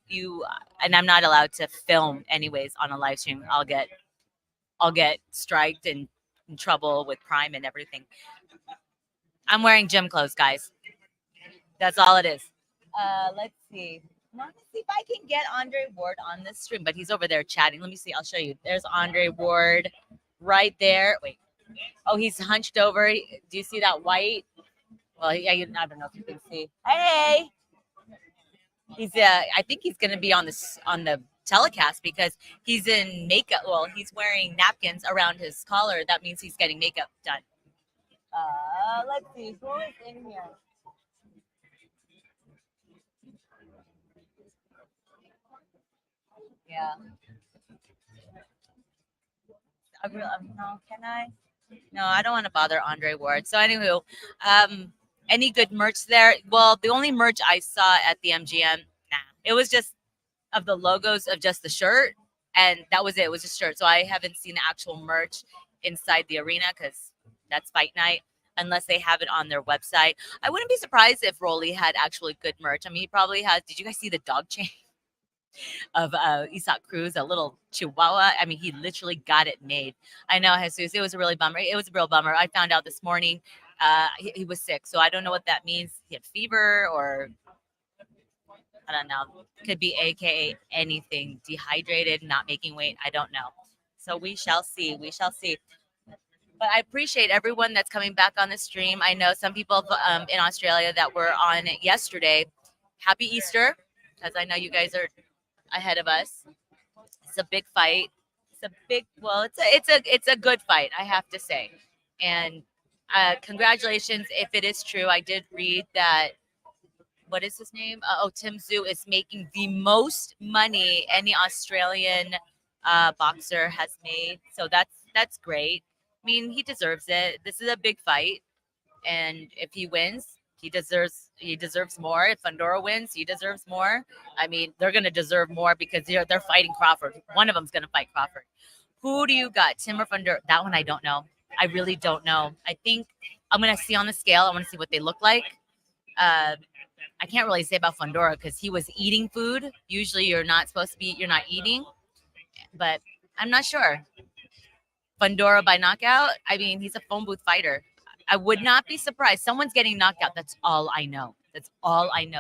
[SPEAKER 1] and I'm not allowed to film anyways on a live stream. I'll get striked and in trouble with Prime and everything. I'm wearing gym clothes, guys. That's all it is. Let's see. Let me see if I can get Andre Ward on this stream, but he's over there chatting. Let me see. I'll show you. There's Andre Ward right there. Wait. Oh, he's hunched over. Do you see that white? Well, I don't know if you can see. Hey. I think he's going to be on the telecast because he's in makeup. Well, he's wearing napkins around his collar. That means he's getting makeup done. Let's see. Who is in here? Yeah. No, can I? No, I don't want to bother Andre Ward. So anywho, any good merch there? Well, the only merch I saw at the MGM, it was just of the logos of just the shirt, and that was it. It was just shirt. So I haven't seen the actual merch inside the arena because that's fight night, unless they have it on their website. I wouldn't be surprised if Rolly had actually good merch. I mean, he probably has. Did you guys see the dog chain of Isaac Cruz, a little chihuahua? I mean, he literally got it made. I know, Jesus. It was a really bummer. It was a real bummer. I found out this morning he was sick. So I don't know what that means. He had fever or I don't know. Could be AKA anything. Dehydrated, not making weight. I don't know. So we shall see. We shall see. But I appreciate everyone that's coming back on the stream. I know some people in Australia that were on yesterday. Happy Easter, because I know you guys are ahead of us. It's a big fight. It's a good fight, I have to say. And congratulations if it is true. I did read that. What is his name? Tszyu is making the most money any Australian boxer has made. So that's great. I mean, he deserves it. This is a big fight, and if he wins, he deserves more. If Fundora wins, he deserves more. I mean, they're gonna deserve more because they're fighting Crawford. One of them's gonna fight Crawford. Who do you got, Tim or Fundora? That one I don't know. I really don't know. I think I'm gonna see on the scale. I want to see what they look like. I can't really say about Fundora because he was eating food. Usually you're not eating, but I'm not sure. Fundora by knockout. I mean, he's a phone booth fighter. I would not be surprised. Someone's getting knocked out. That's all I know.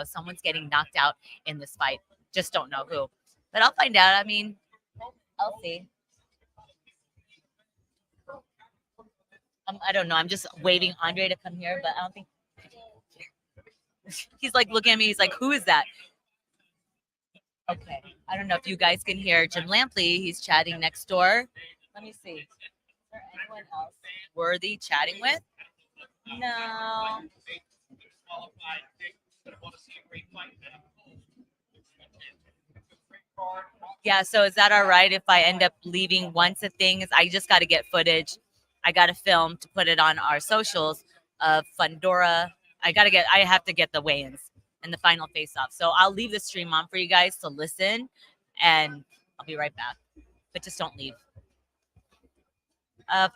[SPEAKER 1] Someone's getting knocked out in this fight. Just don't know who. But I'll find out. I mean, I'll see. I don't know. I'm just waiting Andre to come here, but I don't think he's like looking at me. He's like, "Who is that?" Okay. I don't know if you guys can hear Jim Lampley. He's chatting next door. Let me see. Is there anyone else worthy chatting with? No. Yeah, so is that all right if I end up leaving once a thing? Is I just got to get footage. I got to film to put it on our socials of Fundora. I have to get the weigh-ins and the final face-off. So I'll leave the stream on for you guys to listen, and I'll be right back. But just don't leave.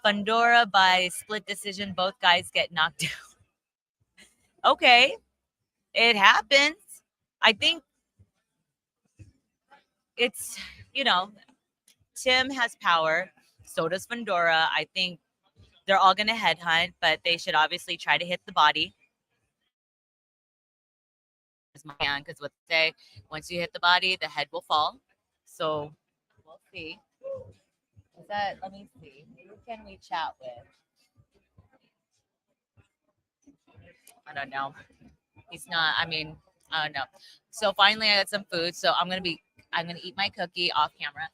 [SPEAKER 1] Fundora by split decision. Both guys get knocked down. Okay, it happens. I think it's, Tim has power. So does Fundora. I think they're all going to headhunt, but they should obviously try to hit the body. Because what they say, once you hit the body, the head will fall. So we'll see. Let me see. Who can we chat with? I don't know. He's not, I don't know. So finally I got some food. So I'm going to eat my cookie off camera.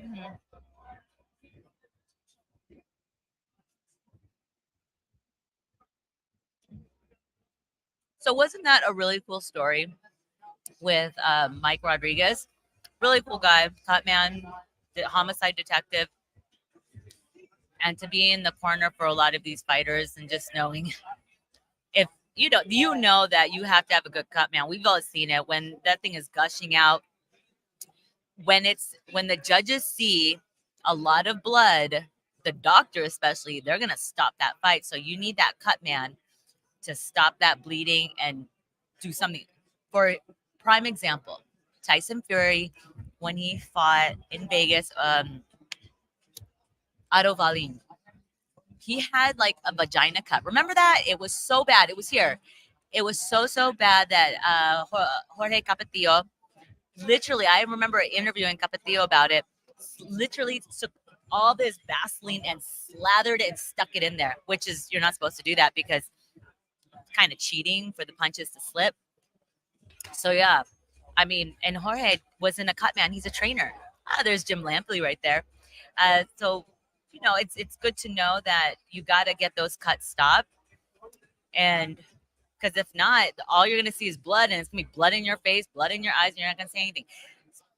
[SPEAKER 1] Mm-hmm. So wasn't that a really cool story with Mike Rodriguez? Really cool guy, cut man, homicide detective. And to be in the corner for a lot of these fighters and just knowing if you know that you have to have a good cut man. We've all seen it when that thing is gushing out. When the judges see a lot of blood, the doctor especially, they're gonna stop that fight. So you need that cut man to stop that bleeding and do something. For prime example, Tyson Fury, when he fought in Vegas, Otto Wallin, he had like a vagina cut. Remember that? It was so bad. It was here. It was so bad that Jorge Capetillo, literally, I remember interviewing Capetillo about it, literally took all this Vaseline and slathered it and stuck it in there, which is, you're not supposed to do that because it's kind of cheating for the punches to slip. So yeah, and Jorge wasn't a cut man. He's a trainer. There's Jim Lampley right there. So, it's good to know that you got to get those cuts stopped. And because if not, all you're going to see is blood, and it's going to be blood in your face, blood in your eyes, and you're not going to say anything.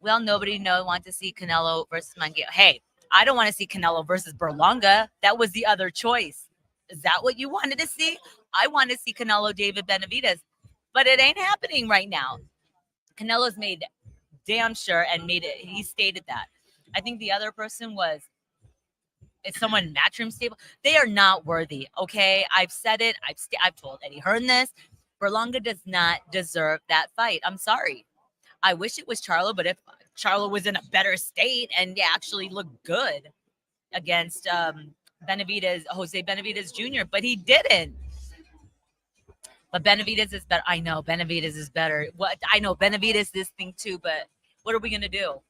[SPEAKER 1] Well, nobody wants to see Canelo versus Munguia. Hey, I don't want to see Canelo versus Berlanga. That was the other choice. Is that what you wanted to see? I want to see Canelo David Benavidez, but it ain't happening right now. Canelo's made damn sure and made it. He stated that. I think the other person was, it's someone Matchroom Stable. They are not worthy. Okay, I've said it. I've told Eddie Hearn this. Berlanga does not deserve that fight. I'm sorry. I wish it was Charlo, but if Charlo was in a better state and actually looked good against Jose Benavidez Jr., but he didn't. But Benavidez is better. I know Benavidez is better. I know Benavidez this thing too, but what are we gonna do?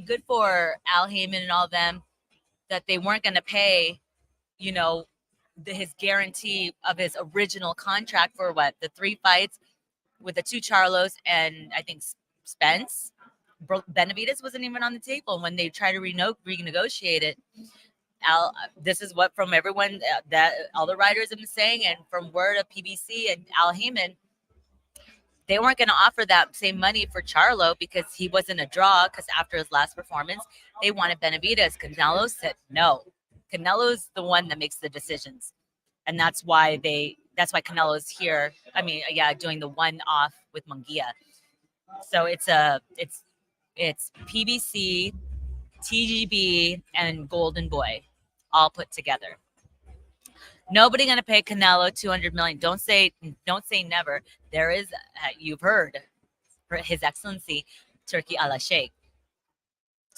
[SPEAKER 1] Good for Al Heyman and all of them that they weren't gonna pay, his guarantee of his original contract for the 3 fights with the 2 Charlos and I think Spence. Benavidez wasn't even on the table when they tried to renegotiate it. This is what from everyone that all the writers have been saying, and from word of PBC and Al Heyman, they weren't going to offer that same money for Charlo because he wasn't a draw. Because after his last performance, they wanted Benavidez. Canelo said no. Canelo's the one that makes the decisions, and that's why Canelo's here. Doing the one-off with Munguia. So it's PBC, TGB, and Golden Boy all put together. Nobody gonna pay Canelo $200 million. Don't say never. There is, you've heard, for His Excellency Turki Al-Sheikh.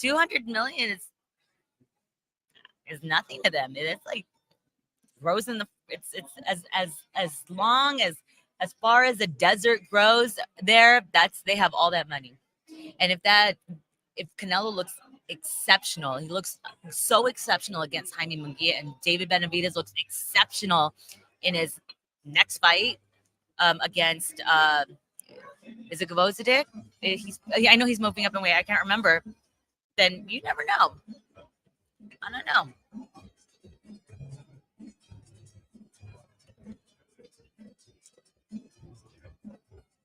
[SPEAKER 1] $200 million is nothing to them. It's like rose in It's as long as far as the desert grows there, they have all that money. And if Canelo looks exceptional, he looks so exceptional against Jaime Munguia, and David Benavidez looks exceptional in his next fight against is it Gvozdyk? I know he's moving up in weight. I can't remember. Then you never know. I don't know.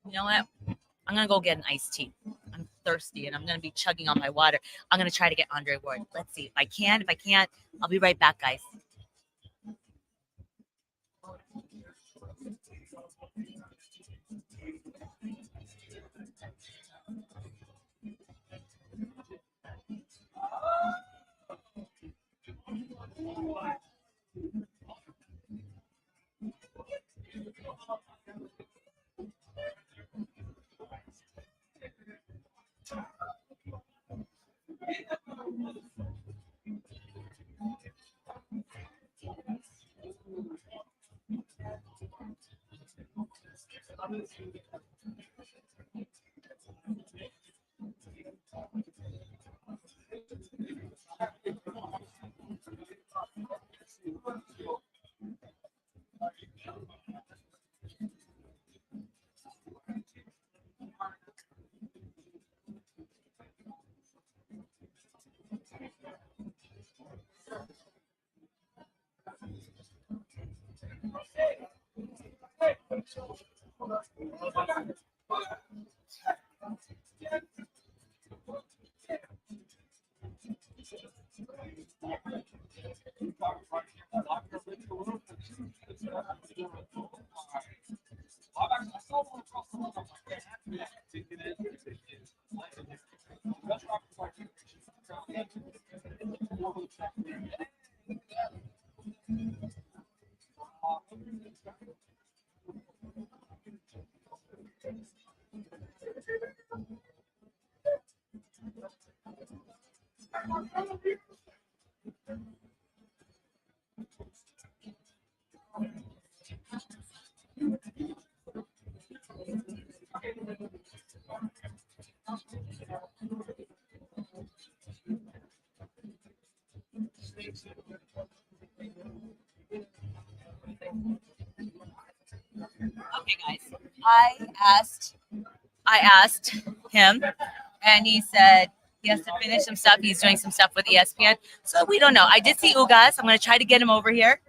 [SPEAKER 1] You know what? I'm gonna go get an iced tea. I'm thirsty and I'm gonna be chugging on my water. I'm gonna try to get Andre Ward. Let's see if I can. If I can't, I'll be right back, guys. Okay, guys. I asked him, and he said he has to finish some stuff. He's doing some stuff with ESPN, so we don't know. I did see Ugas. I'm gonna try to get him over here.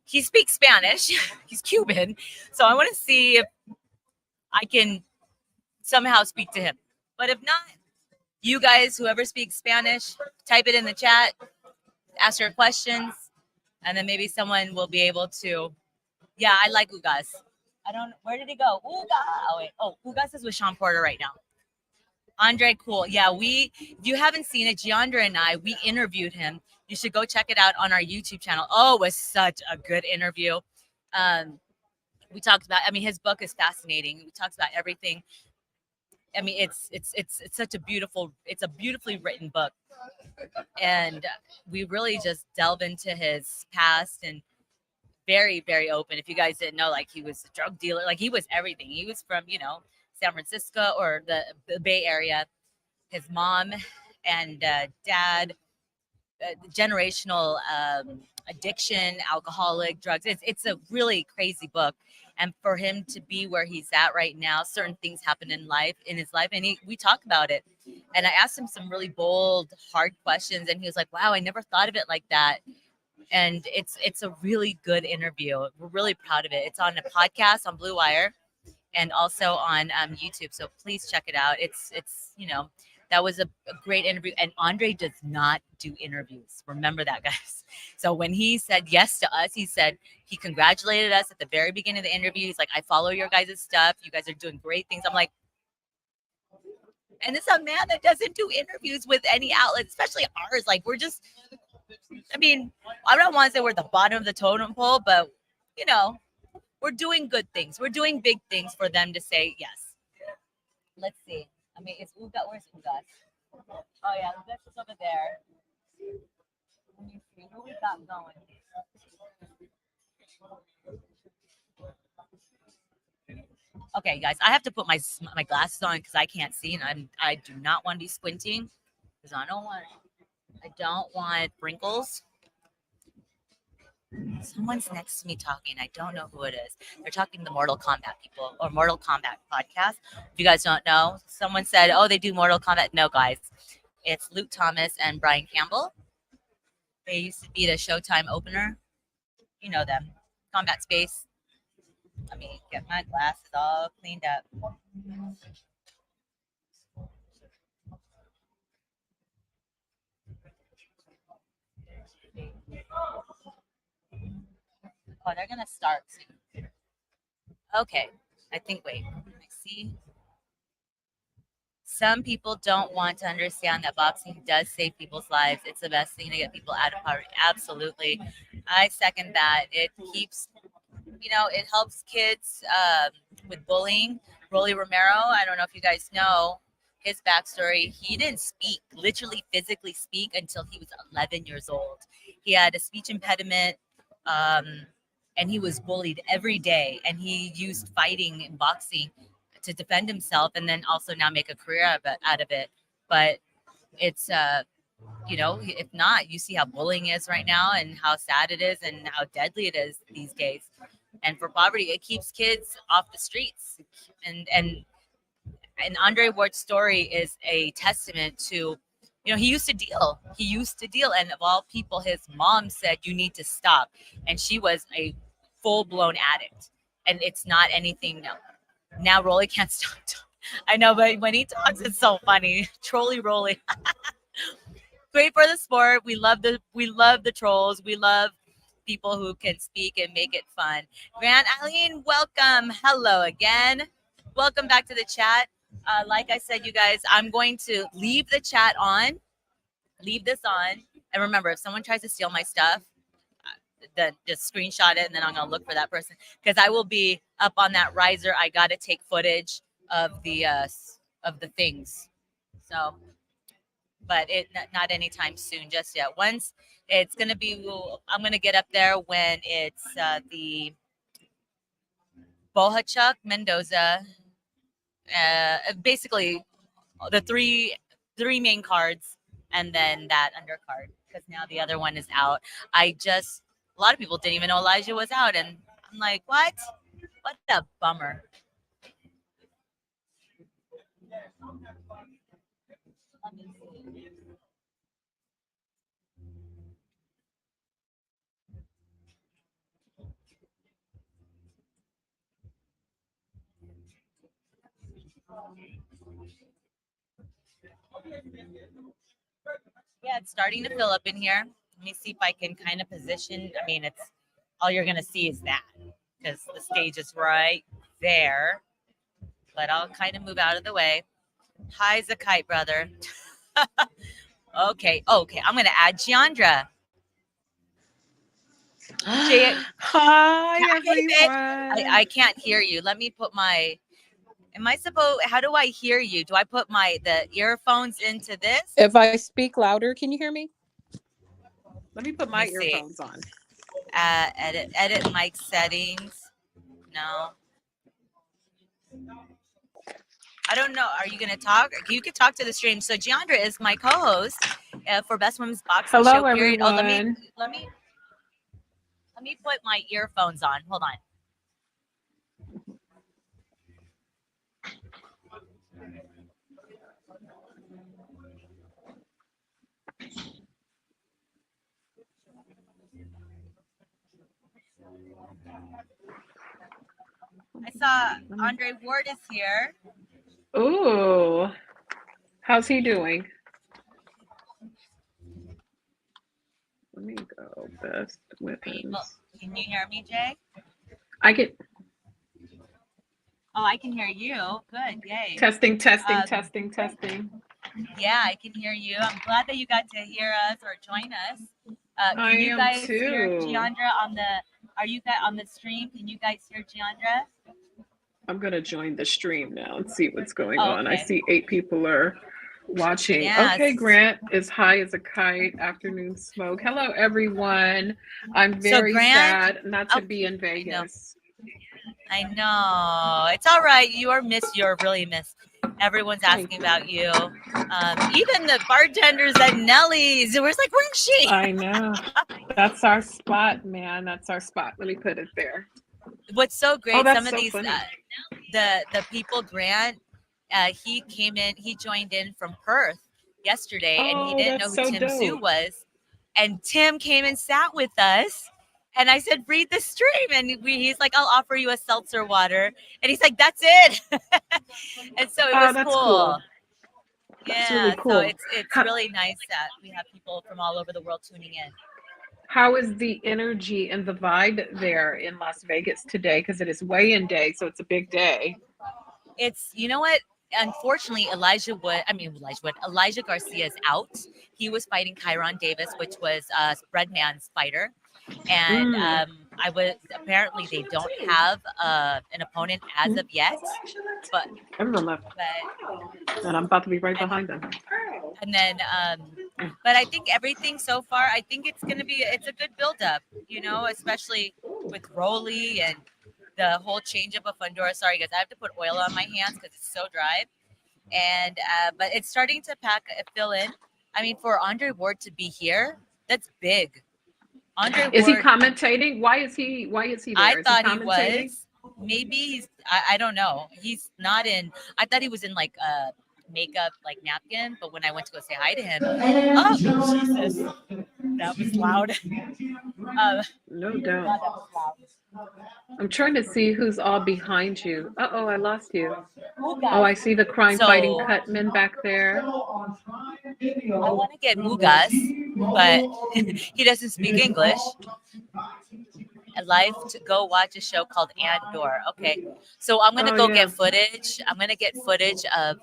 [SPEAKER 1] He speaks Spanish. He's Cuban, so I want to see if I can somehow speak to him. But if not, you guys, whoever speaks Spanish, type it in the chat, ask your questions, and then maybe someone will be able to. Yeah, I like Ugas. I don't. Where did he go? Ugas. Oh wait. Oh, Ugas is with Sean Porter right now. Andre, cool. Yeah, if you haven't seen it, Giandra and I, we interviewed him. You should go check it out on our YouTube channel. Oh, it was such a good interview. We talked about. I mean, his book is fascinating. We talked about everything. I mean, it's such a beautifully written book, and we really just delve into his past and very, very open. If you guys didn't know, like he was a drug dealer, like he was everything. He was from, San Francisco or the Bay Area. His mom and dad, generational addiction, alcoholic, drugs. It's a really crazy book. And for him to be where he's at right now, certain things happen in his life, and we talk about it. And I asked him some really bold, hard questions, and he was like, "Wow, I never thought of it like that." And it's a really good interview. We're really proud of it. It's on a podcast on Blue Wire and also on YouTube. So please check it out. It's that was a great interview. And Andre does not do interviews. Remember that, guys. So when he said yes to us, he congratulated us at the very beginning of the interview. He's like, "I follow your guys' stuff. You guys are doing great things." I'm like, and this is a man that doesn't do interviews with any outlet, especially ours. Like we're just, I mean, I don't want to say we're at the bottom of the totem pole, but we're doing good things. We're doing big things for them to say yes. Let's see. I mean, where's Ugas? Oh yeah, Ugas is over there. Let me see who we got going. Okay, guys, I have to put my glasses on because I can't see, and I do not want to be squinting because I don't want wrinkles. Someone's next to me talking. I don't know who it is. They're talking to the Mortal Kombat people or Mortal Kombat podcast. If you guys don't know, someone said, "Oh, they do Mortal Kombat." No, guys, it's Luke Thomas and Brian Campbell. They used to be the Showtime opener. You know them. Combat Space. Let me get my glasses all cleaned up. Oh, they're gonna start soon. Okay, I think. Wait, I see. Some people don't want to understand that boxing does save people's lives. It's the best thing to get people out of poverty. Absolutely, I second that. It keeps, it helps kids with bullying. Rolly Romero, I don't know if you guys know his backstory. He didn't speak, literally physically speak, until he was 11 years old. He had a speech impediment, and he was bullied every day. And he used fighting and boxing to defend himself, and then also now make a career out of it. But it's if not, you see how bullying is right now and how sad it is and how deadly it is these days. And for poverty, it keeps kids off the streets. And Andre Ward's story is a testament to, he used to deal. And of all people, his mom said, "You need to stop." And she was a full-blown addict. And it's not anything now Rolly can't stop. I know, but when he talks, it's so funny. Trolly Rolly. Great for the sport. We love the trolls. We love people who can speak and make it fun. Grant Eileen, welcome. Hello again. Welcome back to the chat. Like I said, you guys, I'm going to leave the chat on. Leave this on. And remember, if someone tries to steal my stuff, then just screenshot it, and then I'm gonna look for that person, because I will be up on that riser. I gotta take footage of the things. So, but it not anytime soon, just yet. Once it's gonna be, I'm gonna get up there when it's the Bohachuk Mendoza, basically the three main cards, and then that undercard, because now the other one is out. A lot of people didn't even know Elijah was out, and I'm like, what a bummer. Yeah, it's starting to fill up in here. Let me see if I can kind of position. I mean, it's all you're going to see is that, because the stage is right there. But I'll kind of move out of the way. High's a kite, brother. Okay. I'm going to add Giandra.
[SPEAKER 4] Hi, everyone.
[SPEAKER 1] I can't hear you. Let me put my. How do I hear you? Do I put the earphones into this?
[SPEAKER 4] If I speak louder, can you hear me? Let me put my earphones on.
[SPEAKER 1] Edit mic settings. No. I don't know. Are you going to talk? You could talk to the stream. So Giandra is my co-host for Best Women's Boxing
[SPEAKER 4] Hello,
[SPEAKER 1] Show. Period.
[SPEAKER 4] Everyone.
[SPEAKER 1] Oh, let me put my earphones on. Hold on. I saw Andre Ward is here.
[SPEAKER 4] Ooh, how's he doing? Let me go. Best Women's.
[SPEAKER 1] Can you hear me, Jay?
[SPEAKER 4] I can.
[SPEAKER 1] Oh, I can hear you. Good. Yay.
[SPEAKER 4] Testing.
[SPEAKER 1] Yeah, I can hear you. I'm glad that you got to hear us or join us. Can you guys hear Giandra are you guys on the stream? Can you guys hear Giandra?
[SPEAKER 4] I'm going to join the stream now and see what's going on. I see 8 people are watching.
[SPEAKER 1] Yes.
[SPEAKER 4] Okay, Grant is high as a kite. Afternoon smoke. Hello, everyone. I'm very sad not to be in Vegas.
[SPEAKER 1] I know. It's all right. You are missed. You're really missed. Everyone's asking about you. Even the bartenders at Nellie's. It was like, where's she?
[SPEAKER 4] I know. That's our spot, man. That's our spot. Let me put it there.
[SPEAKER 1] What's so great,
[SPEAKER 4] that's
[SPEAKER 1] some of
[SPEAKER 4] so
[SPEAKER 1] these,
[SPEAKER 4] funny.
[SPEAKER 1] the people, Grant, he came in, he joined in from Perth yesterday, and he
[SPEAKER 4] Oh,
[SPEAKER 1] didn't know
[SPEAKER 4] that's
[SPEAKER 1] who
[SPEAKER 4] so
[SPEAKER 1] Tim
[SPEAKER 4] dope.
[SPEAKER 1] Tszyu was. And Tim came and sat with us. And I said, read the stream. And he's like, I'll offer you a seltzer water. And he's like, that's it. And so it was
[SPEAKER 4] that's
[SPEAKER 1] cool.
[SPEAKER 4] That's
[SPEAKER 1] Yeah,
[SPEAKER 4] really
[SPEAKER 1] so
[SPEAKER 4] cool.
[SPEAKER 1] it's really nice that we have people from all over the world tuning in.
[SPEAKER 4] How is the energy and the vibe there in Las Vegas today? Because it is weigh-in day, so it's a big day.
[SPEAKER 1] It's, you know what? Unfortunately, Elijah Garcia is out. He was fighting Kyron Davis, which was Breadman's fighter. And I was apparently they don't have an opponent as of yet, but
[SPEAKER 4] Everyone left, and I'm about to be right behind them.
[SPEAKER 1] And then, but I think everything so far, I think it's a good buildup, you know, especially with Rolly and the whole change up of Fundora. Sorry guys, I have to put oil on my hands because it's so dry. And but it's starting to fill in. I mean, for Andre Ward to be here, that's big. Andre
[SPEAKER 4] Is
[SPEAKER 1] Ward,
[SPEAKER 4] he commentating? Why is he there?
[SPEAKER 1] I thought he
[SPEAKER 4] commentating?
[SPEAKER 1] was. Maybe he's. I don't know. He's not in. I thought he was in like a makeup like napkin. But when I went to go say hi to him, oh Jesus, that was loud.
[SPEAKER 4] No doubt. I'm trying to see who's all behind you. Uh-oh, I lost you. Oh, I see the crime fighting Cutman back there.
[SPEAKER 1] I want to get Mugas, but he doesn't speak English. Live to go watch a show called Andor. Okay, so I'm gonna go get footage. I'm gonna get footage of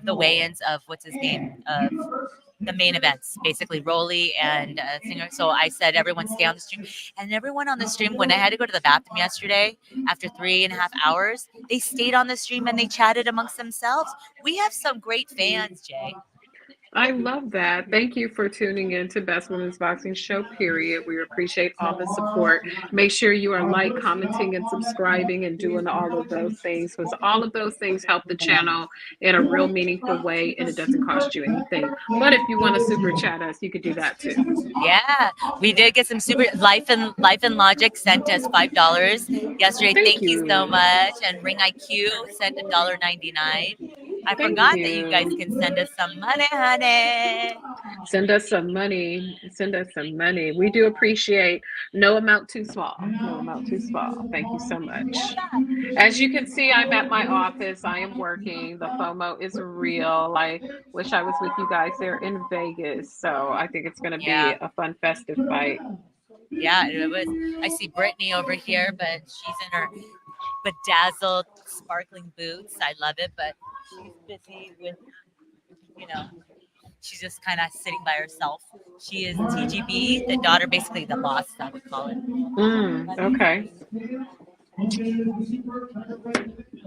[SPEAKER 1] the weigh-ins of what's his name of the main events, basically Rolly and Singer. So I said everyone stay on the stream, and everyone on the stream. When I had to go to the bathroom yesterday after 3.5 hours, they stayed on the stream and they chatted amongst themselves. We have some great fans, Jay.
[SPEAKER 4] I love that. Thank you for tuning in to Best Women's Boxing Show, period. We appreciate all the support. Make sure you are commenting, and subscribing and doing all of those things, because all of those things help the channel in a real meaningful way, and it doesn't cost you anything. But if you want to super chat us, you could do that too.
[SPEAKER 1] Yeah, we did get some super Life and Logic sent us $5 yesterday. Thank you so much. And Ring IQ sent $1.99. I forgot that you guys can send us some money, honey.
[SPEAKER 4] Send us some money. Send us some money. We do appreciate. No amount too small. No amount too small. Thank you so much. As you can see, I'm at my office. I am working. The FOMO is real. I wish I was with you guys there in Vegas. So I think it's going to be a fun, festive fight.
[SPEAKER 1] Yeah, it was. I see Brittany over here, but she's in her bedazzled, sparkling boots. I love it, but she's busy with, she's just kind of sitting by herself. She is TGB, the daughter, basically the boss, I would call it.
[SPEAKER 4] Okay.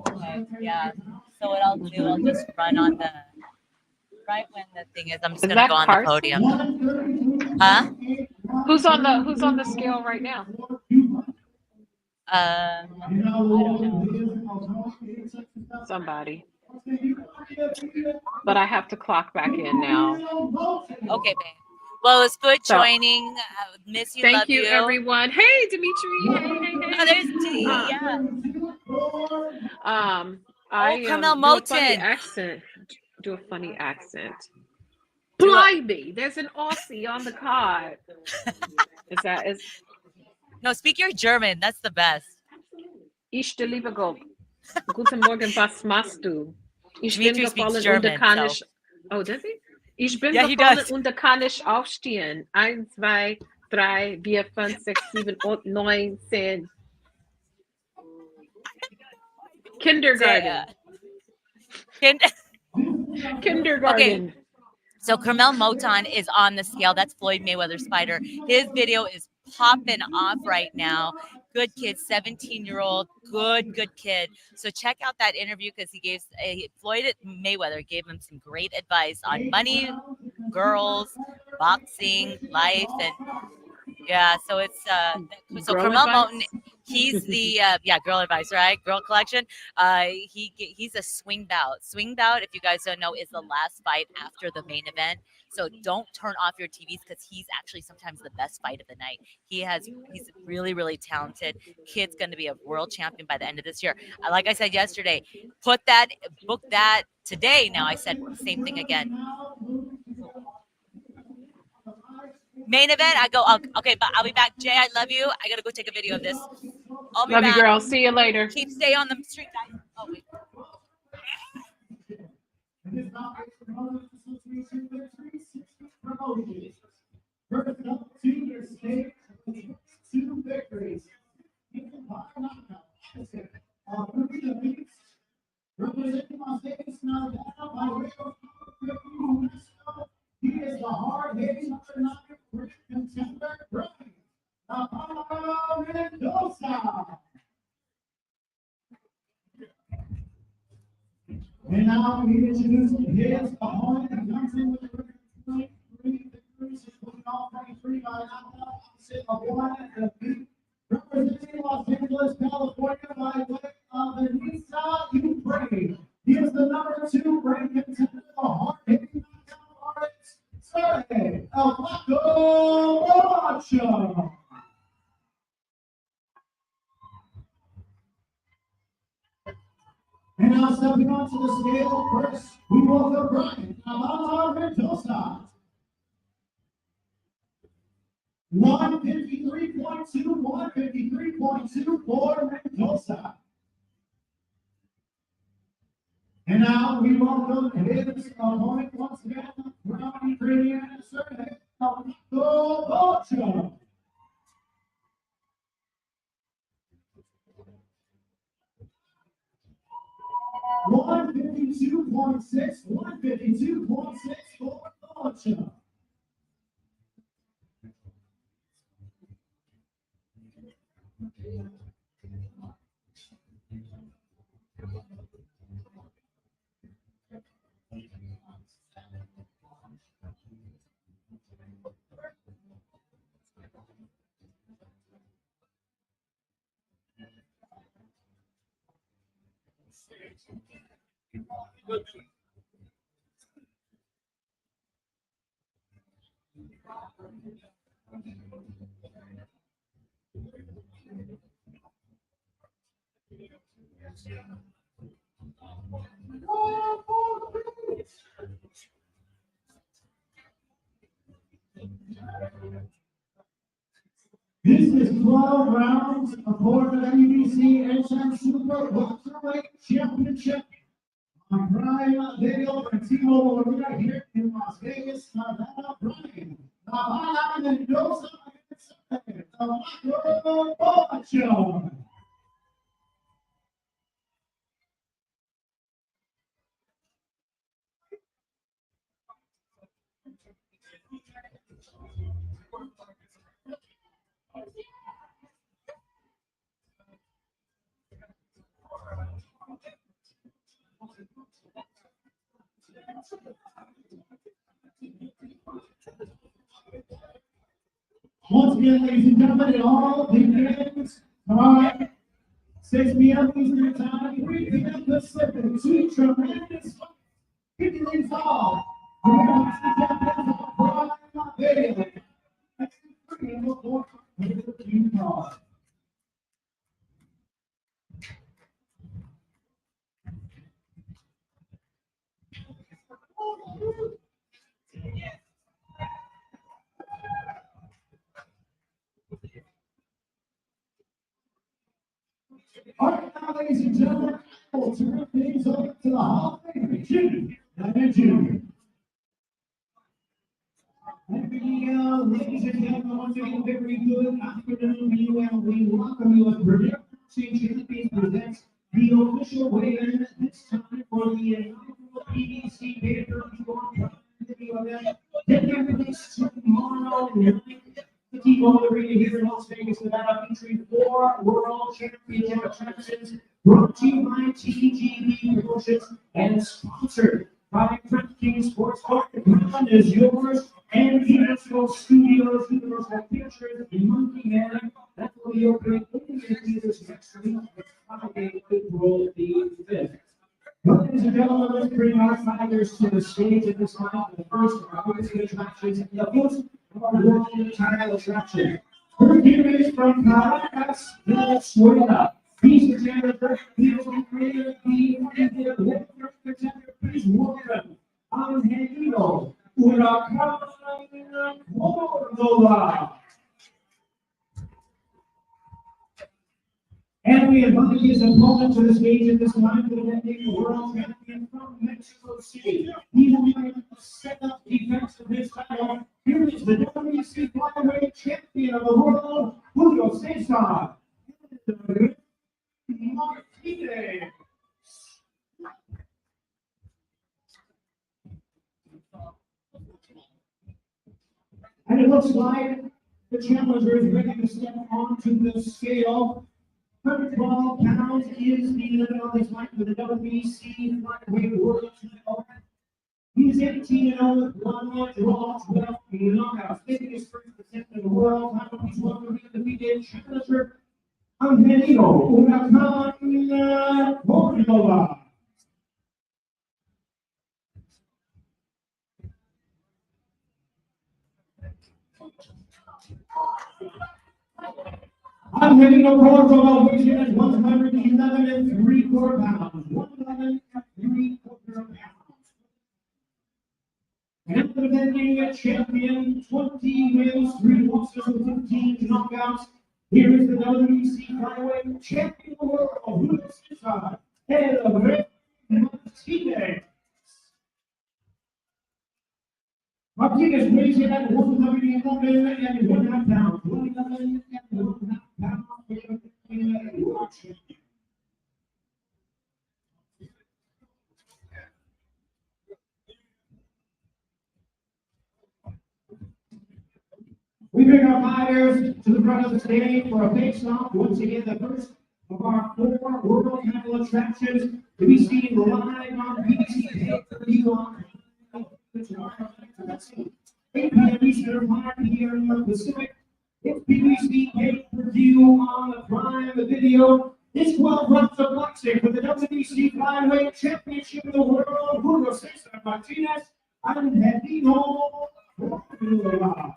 [SPEAKER 1] Okay, yeah. So what I'll do, I'll just run on right when the thing is, I'm just gonna go on the podium. Huh?
[SPEAKER 4] Who's on the scale right now?
[SPEAKER 1] I don't know.
[SPEAKER 4] Somebody. But I have to clock back in now.
[SPEAKER 1] Okay, babe. Well, it's good joining. Miss you.
[SPEAKER 4] Thank you, everyone. Hey, Dimitri. Hey.
[SPEAKER 1] Oh, there's D. Yeah.
[SPEAKER 4] Carmel Moten. Do a funny accent. Blimey, there's an Aussie on the card.
[SPEAKER 1] No, speak your German. That's the best.
[SPEAKER 4] Ich der liebe Gott. Guten Morgen, was machst du? Ich bin gefallen und kann ich. Oh, does he? Ich bin gefallen und kann ich aufstehen. 1, 2, 3, 4, 5, 6, 7, 8, 9, 10. Kindergarten. Kindergarten.
[SPEAKER 1] Okay. So Carmel Moten is on the scale. That's Floyd Mayweather's fighter. His video is popping off right now. Good kid, 17-year-old, good kid. So check out that interview because Floyd Mayweather gave him some great advice on money, girls, boxing, life, and yeah. So it's so Carmel Moten. He's the girl advice, right? Girl collection. He's a swing bout. Swing bout, if you guys don't know, is the last fight after the main event. So don't turn off your TVs because he's actually sometimes the best fight of the night. He's really, really talented. Kid's going to be a world champion by the end of this year. Like I said yesterday, book that today. Now I said the same thing again. Main event, I go, okay, but I'll be back. Jay, I love you. I got to go take a video of this. I'll be
[SPEAKER 4] Love
[SPEAKER 1] back.
[SPEAKER 4] you, girl. See you later.
[SPEAKER 1] Stay on the street, guys. Oh, wait.
[SPEAKER 5] Two victories. Representing Las Vegas, Nevada, by way of he is the hard-hitting underdog contender, Mendoza. And now we introduce his opponent and comes in with three victories, including all 23 by knockout, opposite of one and a beat. Representing Los Angeles, California, by way of the Nisa Ukraine. He is the number 2 ranked contender, the hard-hitting knockout artist, Sergey El Flaco Rocha. And now stepping onto the scale, first, we welcome Brian Mendoza. 153.2 for Mendoza. And now we welcome his opponent once again, from Ukrainian Sergey El Flaco Rocha. 152.6 for Rocha. This is 12 rounds for the WBC HM Super Welterweight Championship on Prime Video and T-Mobile Arena here in Las Vegas, Nevada. Brian Mendoza against El Flaco Rocha. Once again, ladies and gentlemen, it all begins tonight, 6 p.m. Eastern Time, 3 p.m. Pacific. 2 tremendous fights kicking things off. We have the champions of Prime Video. All right, now, ladies and gentlemen, we'll turn things over to the Hall of Fame, Jimmy Jr. Ladies and gentlemen, once again, very good afternoon to you, and we welcome you as Premier Boxing Champion presents the official weigh-in this time for the inaugural PBC pay-per-view on Prime Video event. Taking place tomorrow night. The T-Mobile Arena here in Las Vegas, Nevada, featuring 4 world championship attractions, brought to you by TGB Promotions and sponsored by DraftKings Sportsbook. The crown is yours, and Universal Studios, Universal Pictures, and Monkey Man. That will be opening theaters next week, Friday, April the 5th. Ladies and gentlemen, let's bring our fighters to the stage at this time for the first of our opening attractions and the first of our world title attraction. Her here is from Caracas, Venezuela. He's the janitor, he is the creator, he is the electric contender, please welcome Angelo Huracán Córdoba. And we invite his opponent to the stage at this time for the defending world champion from Mexico City. He will be able to set up defense of his title. Here is the WBC flyweight champion of the world, Julio Cesar Martinez. And it looks like the challenger is ready to step onto the scale. 112 pounds is the limit on this fight for the WBC flyweight world title. He's 18-0 with 1 draw, 12 knockouts. Taking his first attempt in the world title, he's welcoming the defeated challenger, Angelo Huracán Córdoba. Angelo Córdoba weighs in at 111 3/4 pounds. 111 3/4 pounds. And the defending champion, 20 wins, 3 losses, and 15 knockouts. Here is the WBC flyweight champion of the world, Julio Cesar Martinez. Martinez weighs in at 111 and 1/2 pounds. 111 and 1/2 pounds. We bring our fighters to the front of the stage for a face-off. Once again, the first of our 4 world title attractions to be seen live on BBC pay-per-view on 8 p.m. Eastern, 5 p.m. Pacific. It's BBC pay-per-view on the Prime Video. It's 12 rounds of boxing for the WBC Flyweight Championship of the World. Julio Cesar Martinez and Angelo Córdoba.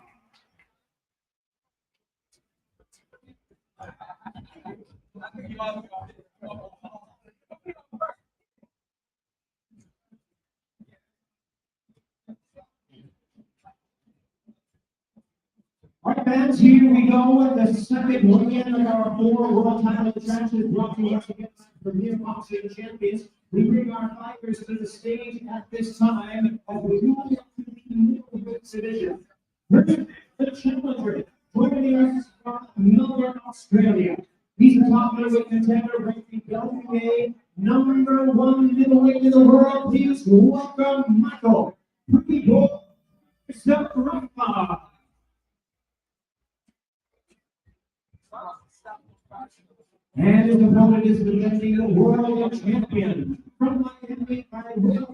[SPEAKER 5] All right, fans, here we go with the second weekend of our 4 world title attractions brought to you against Premier Boxing Champions. We bring our fighters to the stage at this time as we move up to the middleweight division. First, the challenger, joining us from Melbourne, Australia. He's the top middleweight contender, ranking WBA #1 middleweight in the world. Please welcome Michael Pretty Boy Sakuraba. And his opponent is defending the world champion from Miami by way of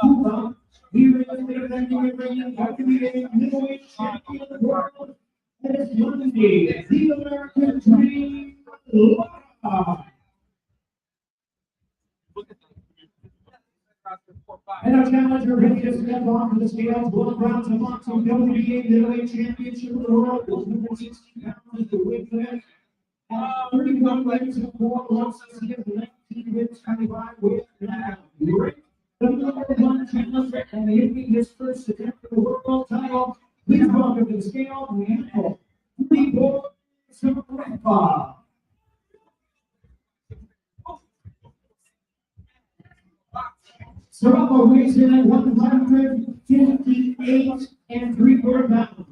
[SPEAKER 5] Cuba. Here is the defending and reigning WBA middleweight champion of the world. And it's Monday, the American Dream, Lara. And our challenger ready to step onto the scale. 12 rounds of boxing WBA middleweight championship of the world. 160 pounds is the weight limit. 31 wins and 4 losses. He has 19 wins, 25 wins. The #1 challenger and making his first attempt at the world title. Please welcome to the scale, Michael Pretty Boy Sakuraba. Sakuraba weighs in at 158 3/4 pounds.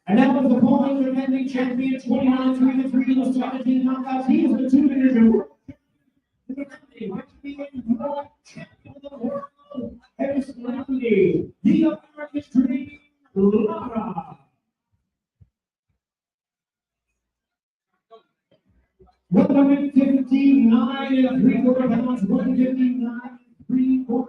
[SPEAKER 5] And that was the former defending champion, 29-3 with 17 knockouts. He is the 2-division world champion of the world. And it's Monday, the American Dream, Lara. 159 and 3/4 pounds, 159 3/4.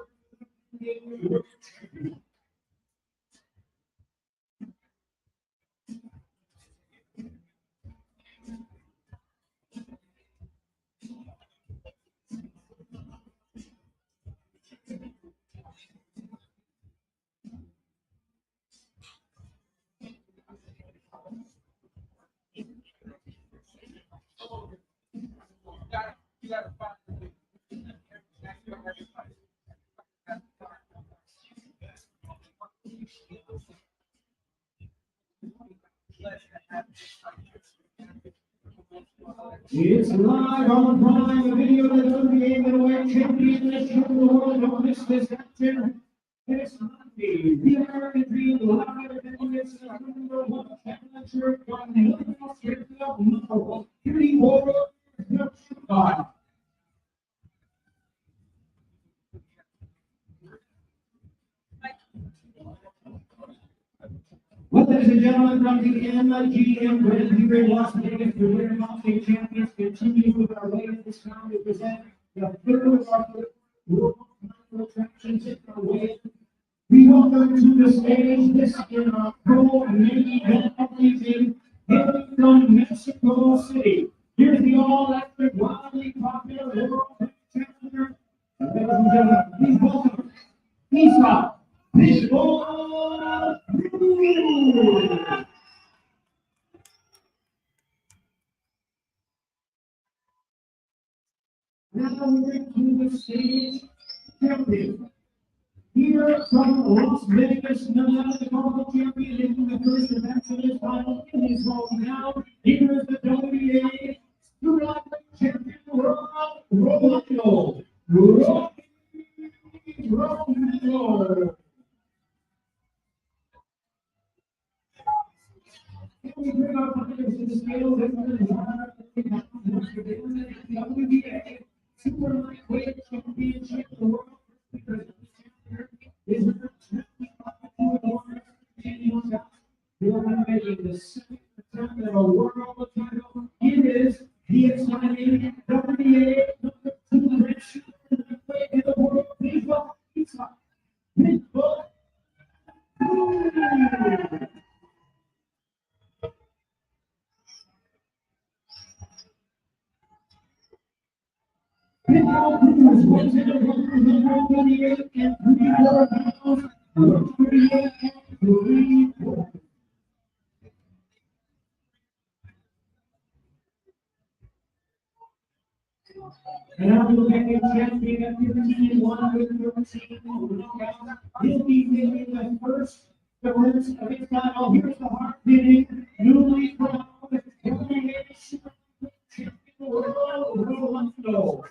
[SPEAKER 5] It's live on Prime, a video of the WBA middleweight championship of the world. Don't miss this action. It's Monday. The American Dream live and it's the number one championship from the Springfield. Beauty Warrior. Well, ladies and gentlemen, from the MGM Grand here in Las Vegas, the winner boxing champions continue with our latest discount to present the third of our world attractions in our way. We welcome to the stage this in our pro main event of the evening, hailing from Mexico City. Here's the all-electric, wildly popular world champion. Ladies and gentlemen, please welcome Isa Fishbowl. Now we're to the stage champion. Here from Las Vegas, Nevada, the global champion in the first event of this final in his hometown. Here is the WBA champion world, Rolando. We bring our players to the scale that WBA Super Lightweight Championship of the world. Is the second attempt at a world title. It is the exciting WBA number 2 in the world. Please welcome Isa Fishbowl. And now we look at the champion at 15-1 with 13 knockouts. He'll be making the first appearance of his title. Here's the hard-hitting, newly crowned WBA Super Champion of the world, Rolando.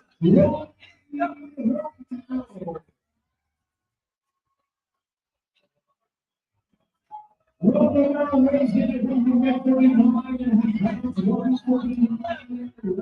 [SPEAKER 5] Rolando weighs in at 139 and he pounds 149.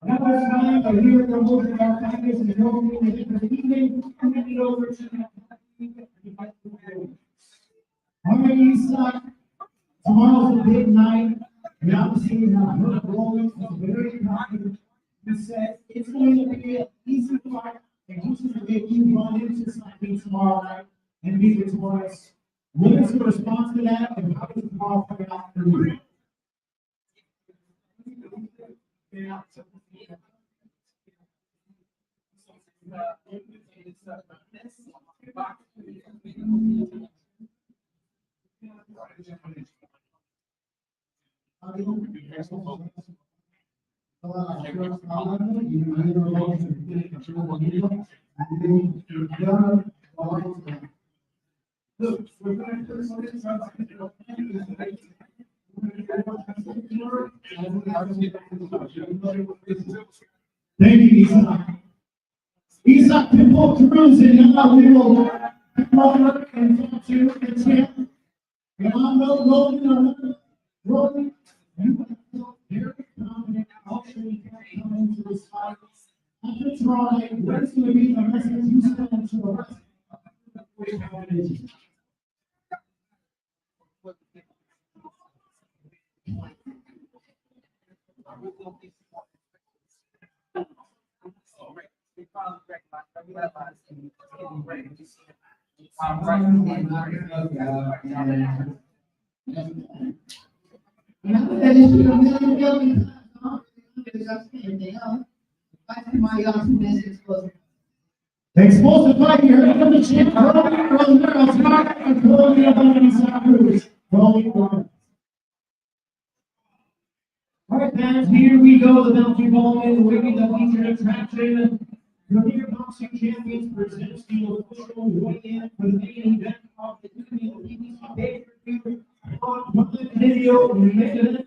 [SPEAKER 5] Now this time, I hear the motion of our finance and government for the evening, and then it over to the. All right, Eastside, tomorrow's a big night, and obviously, we have heard rolling, it's very popular. He said, it's going to be an easy fight, and he's going to get you run into something tomorrow night and be victorious. What is your response to that, and how does tomorrow play out for you? Thank you, Isa. Isa can walk through and now we will come over and talk to Cynthia. And I'm not rolling. You feel very confident. Also, you can come into this fight. After try, what's going to be the message you send to the rest of the competition? Exposed to fight here, the champ, rolling girls, Mark, and Columbia, Cruz. Rolling one. All right, fans, here we go. The Mountain Ballman, waiting the featured attraction. Premier Boxing Champions presents the official weigh-in for the main event of the evening pay-per-view on video related.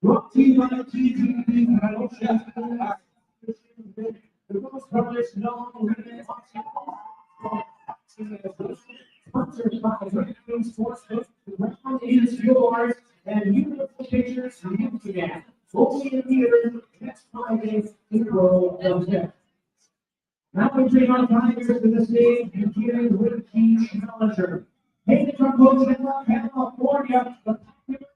[SPEAKER 5] Brought to you by TGB Promotions. The most brothers known women boxing. Sponsored by Breakthrough Sportsbook. The round is yours, and beautiful pictures for you to get. Only in theaters next Friday, April 10th. Now we bring our fighters to the stage and hearing with the challenger. Hated from Coachella, California, the popular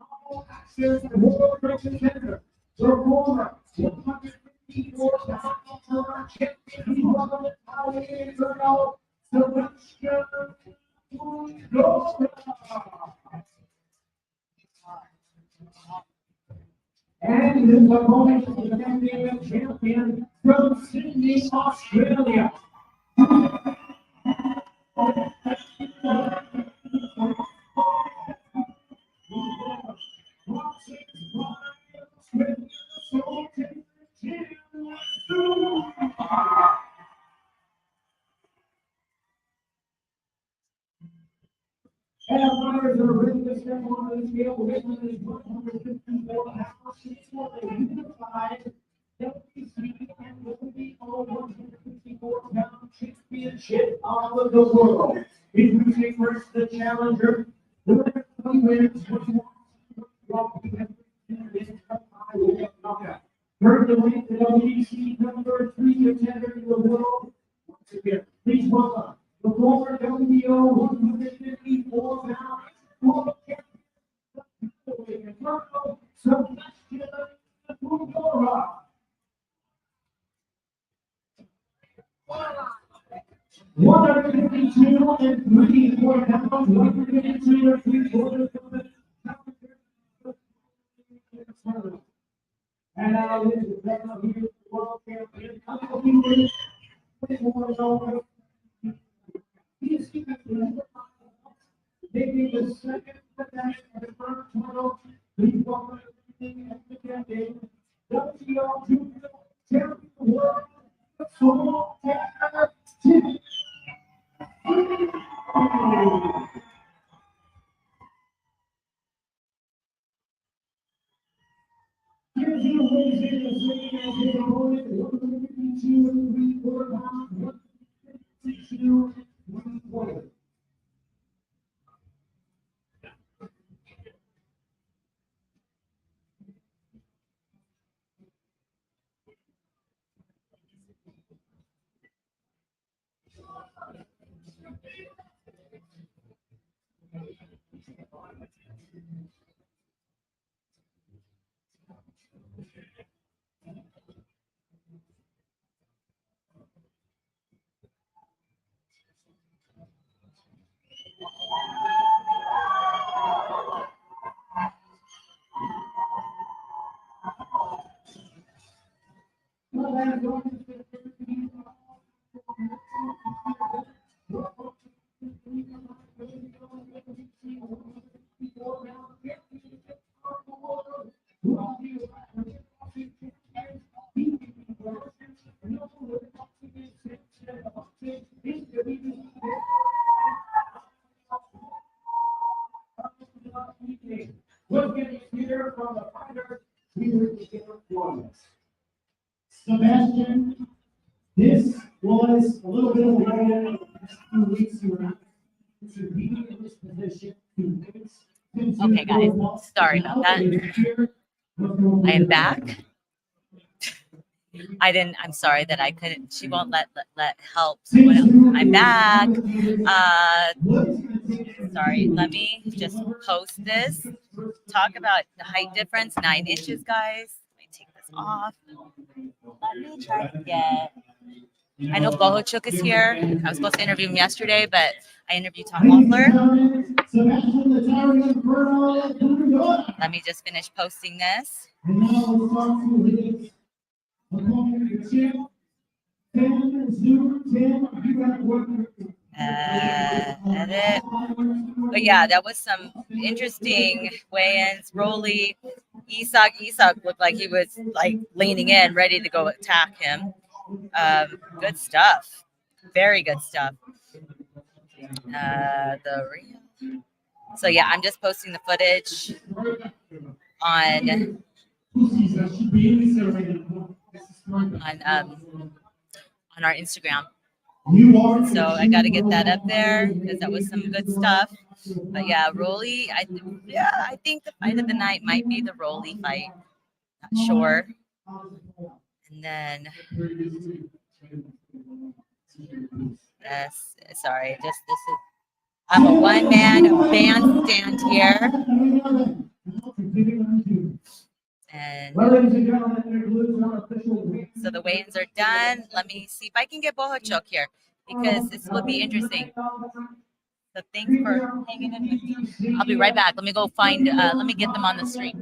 [SPEAKER 5] all access to World Trade Center. The former 154-pound champion, he won the Italian Girl, Sebastian Fundora. And his opponent is the defending champion from Sydney, Australia. And runners are ready to step on the scale. Richmond is 154 pounds. She's for the unified WBC and WBO 154-pound championship of the world. Introducing first the challenger. The winner wins. Heard the weight, the WBC number 3 contender in the world. Once again, please welcome the former WBO 154-pound world champion, Sebastian Fundora. 152 and 3/4 pounds, 152 and 3/4 pounds. And now this is the world champion. Maybe the second event of the first title, the former and the champion, WBO Junior Champion World, Solo Tag. Here's your ladies and gentlemen, as his opponent, 152 and 3/4 pounds, 152 and 3/4. We're getting here from the fighters. Sebastian, this was a little bit of a way. Next 2 weeks, you were not to be in this position.
[SPEAKER 1] Okay, guys, sorry about that. I am back. I'm sorry that I couldn't, she won't let help someone else. I'm back. Sorry, let me just post this. Talk about the height difference, 9 inches, guys. Let me take this off. Let me try to get, I know Bohochuk is here. I was supposed to interview him yesterday, but I interviewed Tom Loeffler. Let me just finish posting this. Edit. But yeah, that was some interesting weigh-ins. Rolly, Isak looked like he was like leaning in, ready to go attack him. Good stuff. Very good stuff. So yeah, I'm just posting the footage on our Instagram. So I got to get that up there because that was some good stuff. But yeah, Rolly, I think the fight of the night might be the Rolly fight. Not sure. And then, sorry, this is, I'm a one-man bandstand here. And so the weigh-ins are done. Let me see if I can get Bohochuk here because this will be interesting. So thanks for hanging in with me. I'll be right back. Let me go find, let me get them on the street.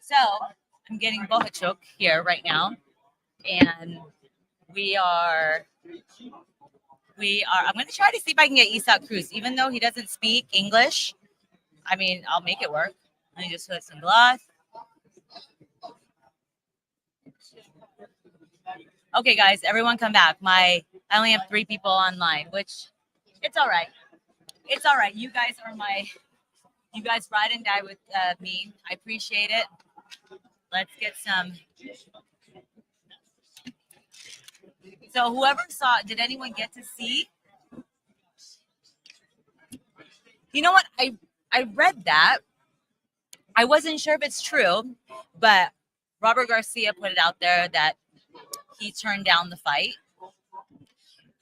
[SPEAKER 1] So I'm getting Bohochuk here right now, and we are. I'm going to try to see if I can get Isak Cruz, even though he doesn't speak English. I mean, I'll make it work. Let me just put some gloss. Okay, guys, everyone come back. I only have 3 people online, which it's all right. It's all right. You guys ride and die with me. I appreciate it. Let's get some. So whoever saw it, did anyone get to see? You know what? I read that. I wasn't sure if it's true, but Robert Garcia put it out there that he turned down the fight.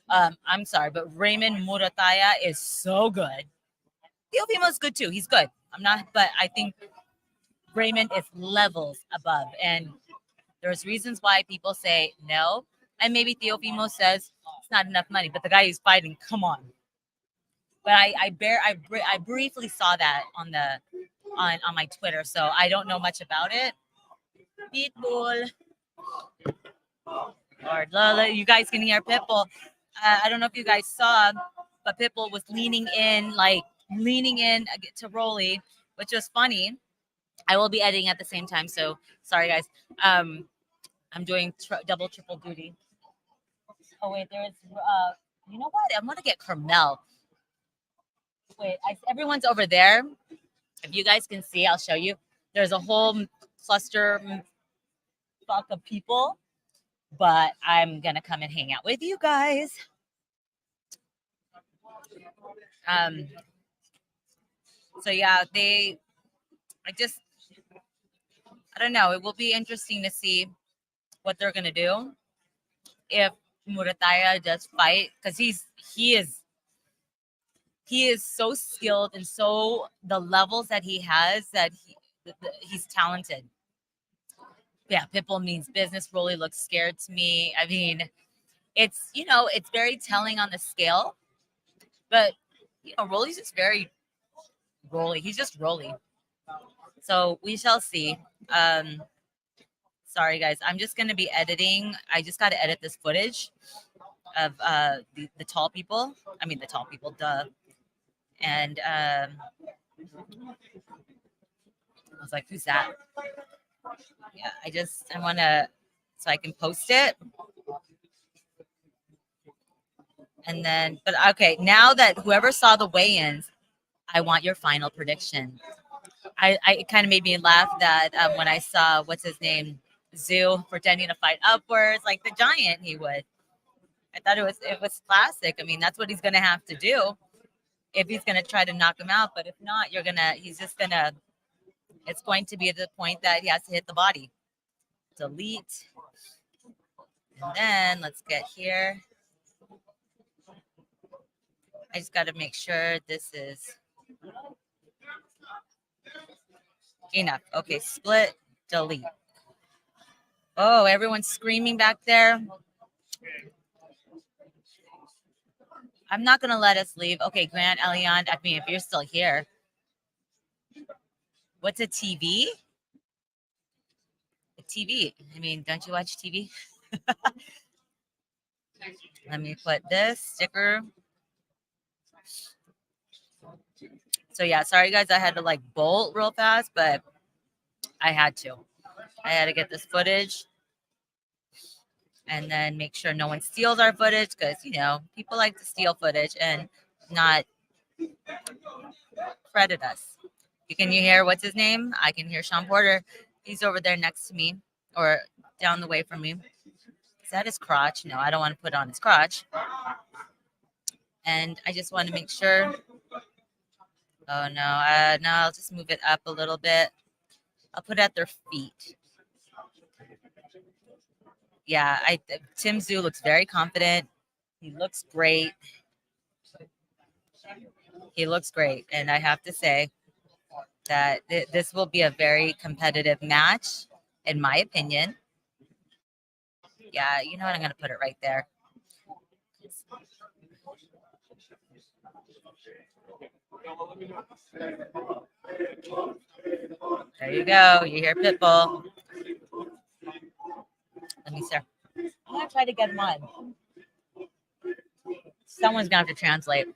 [SPEAKER 1] I'm sorry, but Raymond Murataya is so good. Teofimo's good too. He's good. I'm not, but I think Raymond is levels above. And there's reasons why people say no. And maybe Teofimo says it's not enough money, but the guy who's fighting, come on. But I briefly saw that on my Twitter, so I don't know much about it. Pitbull. Lord, you guys can hear Pitbull. I don't know if you guys saw, but Pitbull was leaning in to Rolly, which was funny. I will be editing at the same time, so sorry guys. I'm doing double, triple duty. Oh wait, there's you know what? I'm gonna get Carmel. Wait, everyone's over there. If you guys can see, I'll show you. There's a whole cluster of people, but I'm gonna come and hang out with you guys. So yeah, I don't know. It will be interesting to see what they're gonna do if Murataya does fight, because he is so skilled, and so the levels that he has, that he's talented. Yeah, Pitbull means business. Rolly looks scared to me. I mean, it's very telling on the scale, but Rolly's just very Rolly. He's just Rolly. So we shall see. Sorry guys, I'm just gonna be editing. I just got to edit this footage of the tall people. I mean the tall people, duh. And I was like, who's that? Yeah, I want to, so I can post it. And then, but okay, now that whoever saw the weigh-ins, I want your final prediction. It kind of made me laugh that when I saw, what's his name, Tszyu pretending to fight upwards like the giant he would. I thought it was classic. I mean, that's what he's going to have to do if he's going to try to knock him out. But if not, it's going to be at the point that he has to hit the body. Delete. And then let's get here. I just got to make sure this is enough. Okay, split, delete. Oh, everyone's screaming back there. I'm not going to let us leave. Okay, Grant, Elian, I mean, if you're still here. What's a TV? A TV. I mean, don't you watch TV? Let me put this sticker. So yeah, sorry guys, I had to like bolt real fast, but I had to. I had to get this footage and then make sure no one steals our footage, because people like to steal footage and not credit us. Can you hear what's his name? I can hear Sean Porter. He's over there next to me, or down the way from me. Is that his crotch? No, I don't want to put it on his crotch. And I just want to make sure. Oh no, no, I'll just move it up a little bit. I'll put it at their feet. Yeah, Tim Tszyu looks very confident. He looks great. He looks great. And I have to say that this will be a very competitive match, in my opinion. Yeah, you know what? I'm going to put it right there. There you go. You hear Pitbull. Let me see. I'm going to try to get him on. Someone's going to have to translate.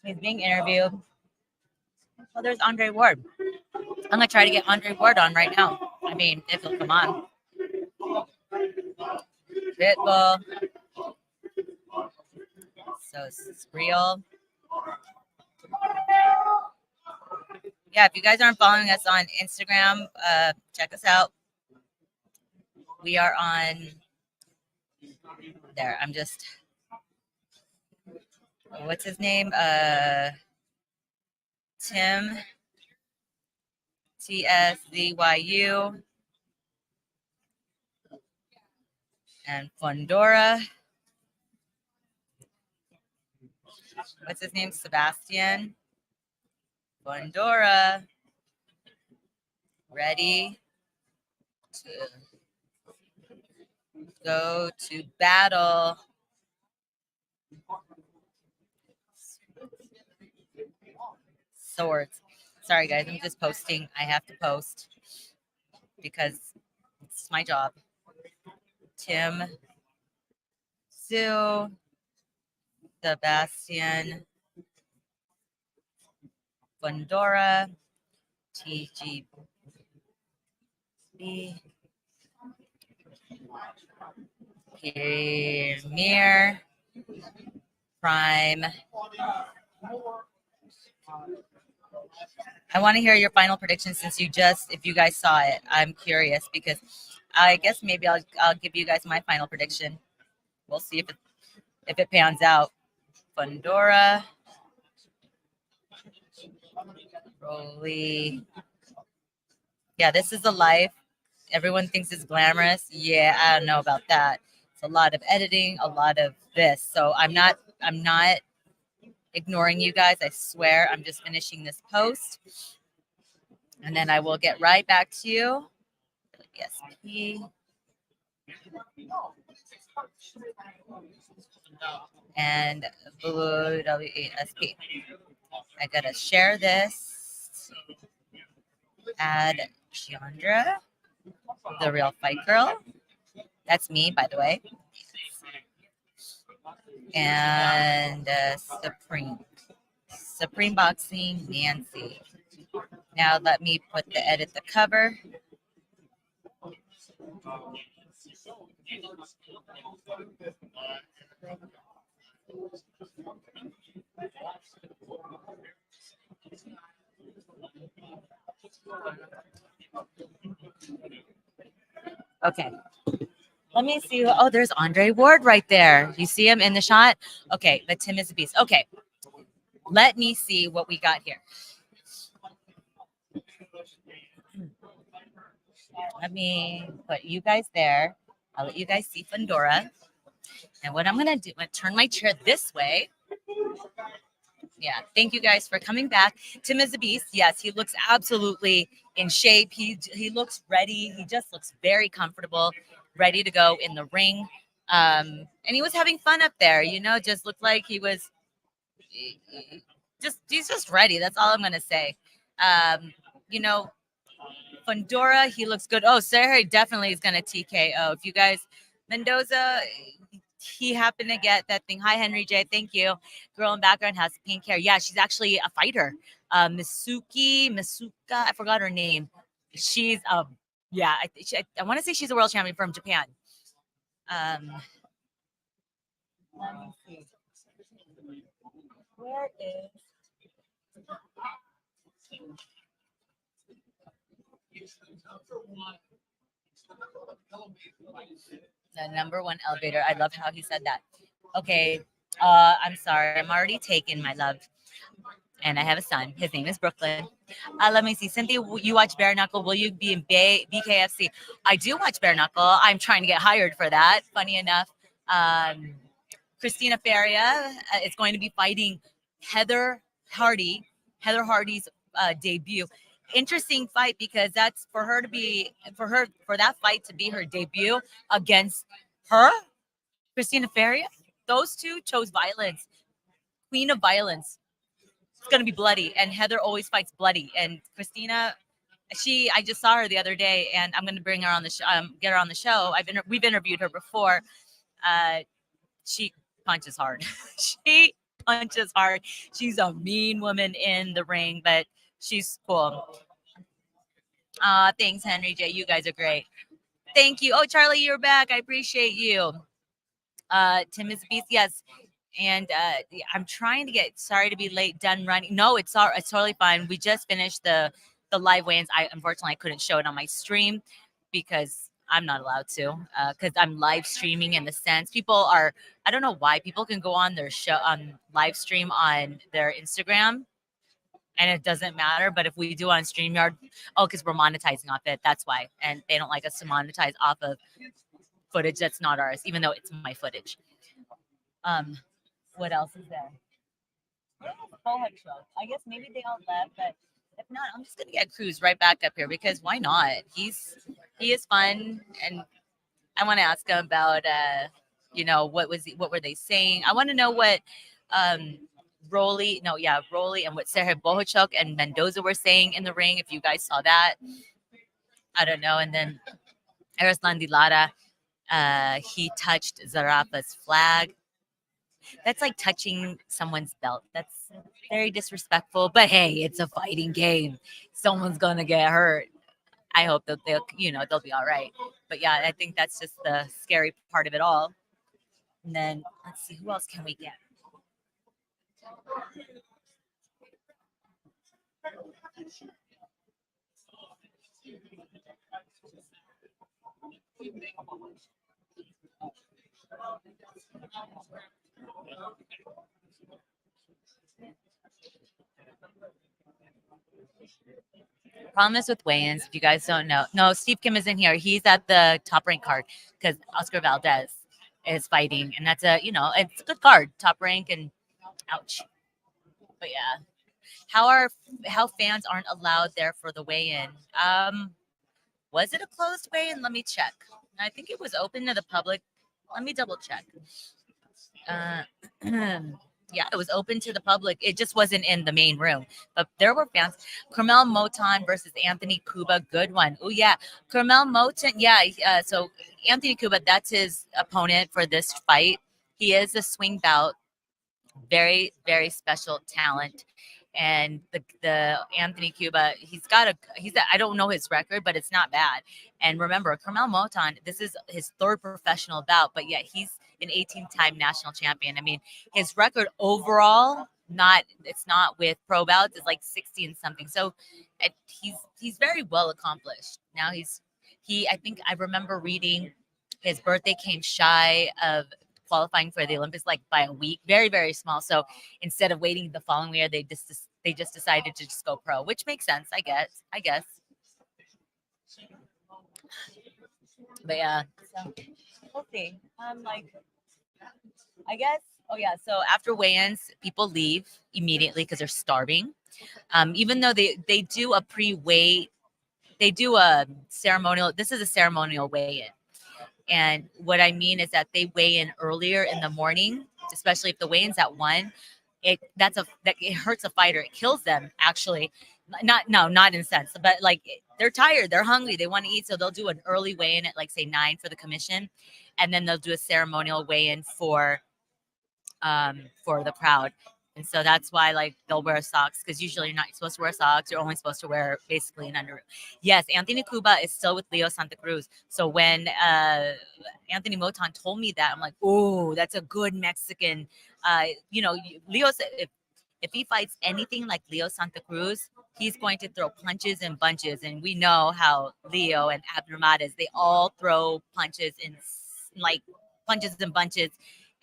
[SPEAKER 1] He's being interviewed. Well, there's Andre Ward. I'm going to try to get Andre Ward on right now. I mean, if he'll come on. Pitbull. So it's real. Yeah, if you guys aren't following us on Instagram, check us out. We are on there. I'm just, what's his name? Tszyu and Fundora. What's his name? Sebastian. Fundora. Ready to go to battle. Swords. Sorry, guys. I'm just posting. I have to post because it's my job. Tim, Tszyu, Sebastian, Fundora, TGB, Premier, Prime. I want to hear your final prediction since if you guys saw it, I'm curious because I guess maybe I'll give you guys my final prediction. We'll see if it pans out. Fundora, Broly. Yeah, this is the life. Everyone thinks it's glamorous. Yeah, I don't know about that. It's a lot of editing, a lot of this. So I'm not ignoring you guys. I swear. I'm just finishing this post. And then I will get right back to you. BWBSP. And BWBSP. I gotta share this. Add Chandra, the real fight girl. That's me, by the way. And Supreme Boxing, Nancy. Now let me edit the cover. Okay. Let me see. Oh, there's Andre Ward right there. You see him in the shot? Okay, but Tim is a beast. Okay. Let me see what we got here. Let me put you guys there. I'll let you guys see Fundora. And what I'm going to do, I'm going to turn my chair this way. Yeah, thank you guys for coming back. Tim is a beast. Yes, he looks absolutely in shape. He looks ready. He just looks very comfortable, ready to go in the ring. And he was having fun up there, just looked like he was he's just ready. That's all I'm going to say. Fundora, he looks good. Oh, Sarah definitely is going to TKO. If you guys, Mendoza, he happened to get that thing. Hi, Henry J. Thank you. Girl in background has pink hair. Yeah, she's actually a fighter. Masuka, I forgot her name. She's I want to say she's a world champion from Japan. Let me see. Where is the number one elevator? I love how he said that. Okay. I'm sorry. I'm already taken, my love. And I have a son. His name is Brooklyn. Let me see. Cynthia, you watch Bare Knuckle. Will you be in BKFC? I do watch Bare Knuckle. I'm trying to get hired for that. Funny enough. Christina Feria is going to be fighting Heather Hardy's debut. Interesting fight because that's for that fight to be her debut against her, Christina Feria. Those two chose violence, queen of violence. It's going to be bloody, and Heather always fights bloody. And Christina, I just saw her the other day, and I'm going to bring her on the show. Get her on the show. We've interviewed her before. She punches hard. She punches hard. She's a mean woman in the ring, but she's cool. Thanks, Henry J. You guys are great. Thank you. Oh, Charlie, you're back. I appreciate you. Tim is a beast. Yes. And I'm trying to sorry to be late, done running. No, it's totally fine. We just finished the live weigh-ins. Unfortunately, I couldn't show it on my stream because I'm not allowed to, because I'm live streaming in the sense I don't know why people can go on their show on live stream on their Instagram and it doesn't matter. But if we do on StreamYard, because we're monetizing off it, that's why. And they don't like us to monetize off of footage that's not ours, even though it's my footage. What else is there? I guess maybe they all left, but if not, I'm just gonna get Cruz right back up here because why not? He is fun, and I want to ask him about what were they saying? I want to know what Rolly and what Sergio Bohochuk and Mendoza were saying in the ring. If you guys saw that, I don't know. And then Erislan Lara, he touched Zarafa's flag. That's like touching someone's belt. That's very disrespectful. But hey, it's a fighting game. Someone's gonna get hurt. I hope that they'll be all right. But yeah, I think that's just the scary part of it all. And then let's see, who else can we get? Promise with weigh-ins, if you guys don't know. No, Steve Kim isn't here. He's at the top rank card because Oscar Valdez is fighting, and that's it's a good card, top rank, and ouch. But yeah, how fans aren't allowed there for the weigh-in? Was it a closed weigh-in? Let me check. I think it was open to the public. Let me double check. Yeah, it was open to the public. It just wasn't in the main room, but there were fans. Carmel Moton versus Anthony Cuba, good one. Oh yeah, Carmel Moton. Yeah, so Anthony Cuba, that's his opponent for this fight. He is a swing bout, very very special talent, and the Anthony Cuba, I don't know his record, but it's not bad. And remember, Carmel Moton, this is his third professional bout, but yet he's an 18-time national champion. I mean, his record overall, it's not with pro bouts, it's like 60 and something. So he's very well accomplished. Now I think I remember reading his birthday came shy of qualifying for the Olympics like by a week, very very small. So instead of waiting the following year, they just decided to just go pro, which makes sense, I guess. But yeah, so we'll see. I guess. Oh yeah. So after weigh-ins, people leave immediately because they're starving. Even though they do a pre-weigh, they do a ceremonial. This is a ceremonial weigh-in. And what I mean is that they weigh in earlier in the morning, especially if the weigh-in's at 1. It hurts a fighter. It kills them, actually. Not in a sense, but like they're tired, they're hungry, they want to eat, so they'll do an early weigh-in at like say 9 for the commission, and then they'll do a ceremonial weigh-in for the crowd. And so that's why like they'll wear socks, because usually you're not supposed to wear socks. You're only supposed to wear basically an underoos. Yes, Anthony Cuba is still with Leo Santa Cruz. So when Anthony Moton told me that, I'm like, oh, that's a good Mexican. Leo said if he fights anything like Leo Santa Cruz, he's going to throw punches and bunches. And we know how Leo and Abnormades, they all throw punches and bunches.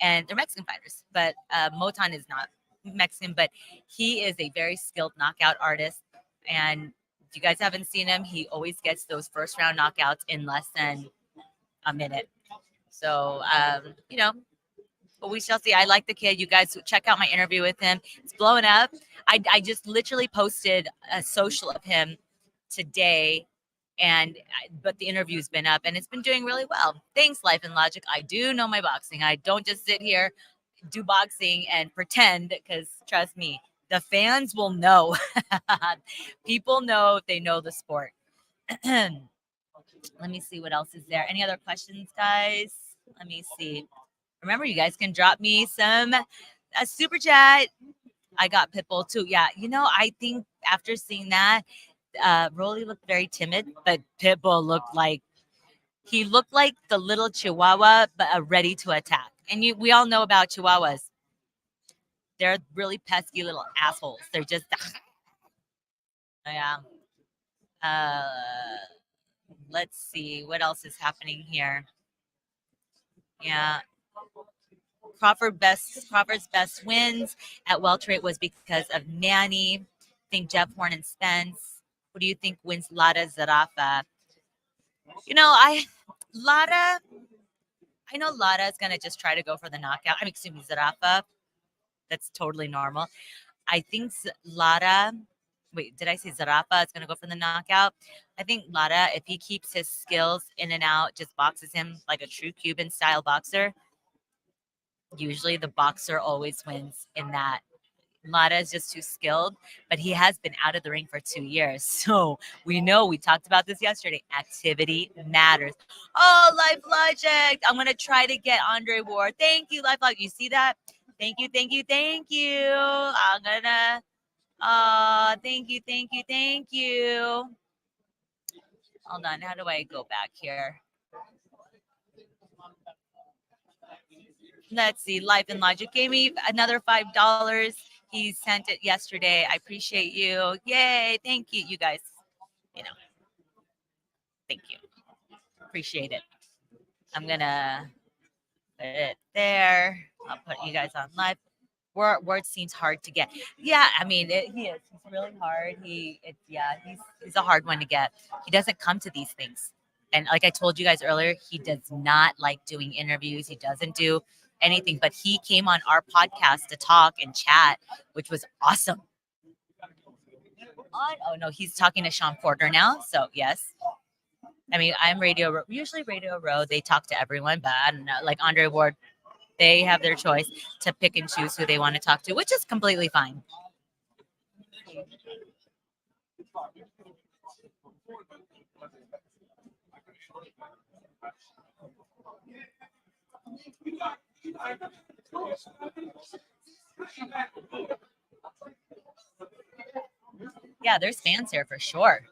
[SPEAKER 1] And they're Mexican fighters. But Moton is not Mexican, but he is a very skilled knockout artist. And if you guys haven't seen him, he always gets those first round knockouts in less than a minute. So, but we shall see. I like the kid. You guys check out my interview with him. It's blowing up. I just literally posted a social of him today, but the interview's been up and it's been doing really well. Thanks, Life and Logic. I do know my boxing. I don't just sit here, do boxing and pretend, because trust me, the fans will know. People know if they know the sport. Let me see what else is there. Any other questions, guys? Let me see. Remember, you guys can drop me a super chat. I got Pitbull too. Yeah, I think after seeing that, Rolly looked very timid, but Pitbull looked like the little Chihuahua, but ready to attack. And we all know about Chihuahuas. They're really pesky little assholes. They're just, yeah. Let's see what else is happening here. Yeah. Crawford's best wins at welterweight was because of Manny. think Jeff Horn and Spence? Who do you think wins Lara Zarafa? You know, Lara, I know Lara is going to just try to go for the knockout. I mean, excuse me, Zarafa. That's totally normal. I think Lara, wait, did I say Zarafa is going to go for the knockout? I think Lara, if he keeps his skills in and out, just boxes him like a true Cuban style boxer, usually the boxer always wins in that. Lara is just too skilled, but he has been out of the ring for 2 years. So we know, we talked about this yesterday, activity matters. Oh, Life Logic. I'm going to try to get Andre Ward. Thank you, Life Logic. You see that? Thank you, thank you, thank you. I'm going to, thank you, thank you, thank you. Hold on. How do I go back here? Let's see. Life and Logic gave me another $5. He sent it yesterday. I appreciate you. Yay. Thank you, you guys. You know, thank you. Appreciate it. I'm going to put it there. I'll put you guys on live. Word seems hard to get. Yeah, I mean, he is. He's really hard. He's a hard one to get. He doesn't come to these things. And like I told you guys earlier, he does not like doing interviews. He doesn't do anything, but he came on our podcast to talk and chat, which was awesome. Oh no, he's talking to Sean Porter now. So yes. I mean, I'm usually Radio Row. They talk to everyone, but I don't know, like Andre Ward, they have their choice to pick and choose who they want to talk to, which is completely fine. Yeah, there's fans here for sure.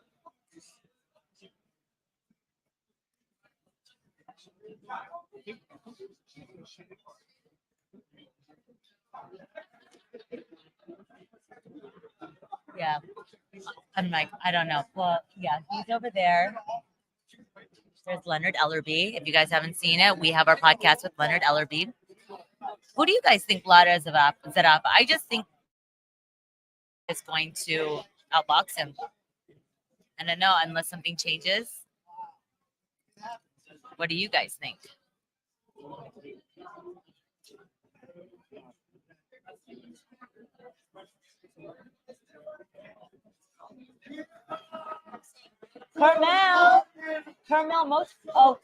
[SPEAKER 1] Yeah. I'm like, I don't know. Well, yeah, he's over there. There's Leonard Ellerby. If you guys haven't seen it, we have our podcast with Leonard Ellerby. Who do you guys think Lara Zarafa? I just think is going to outbox him. I don't know, unless something changes. What do you guys think? Carmel, most. Oh,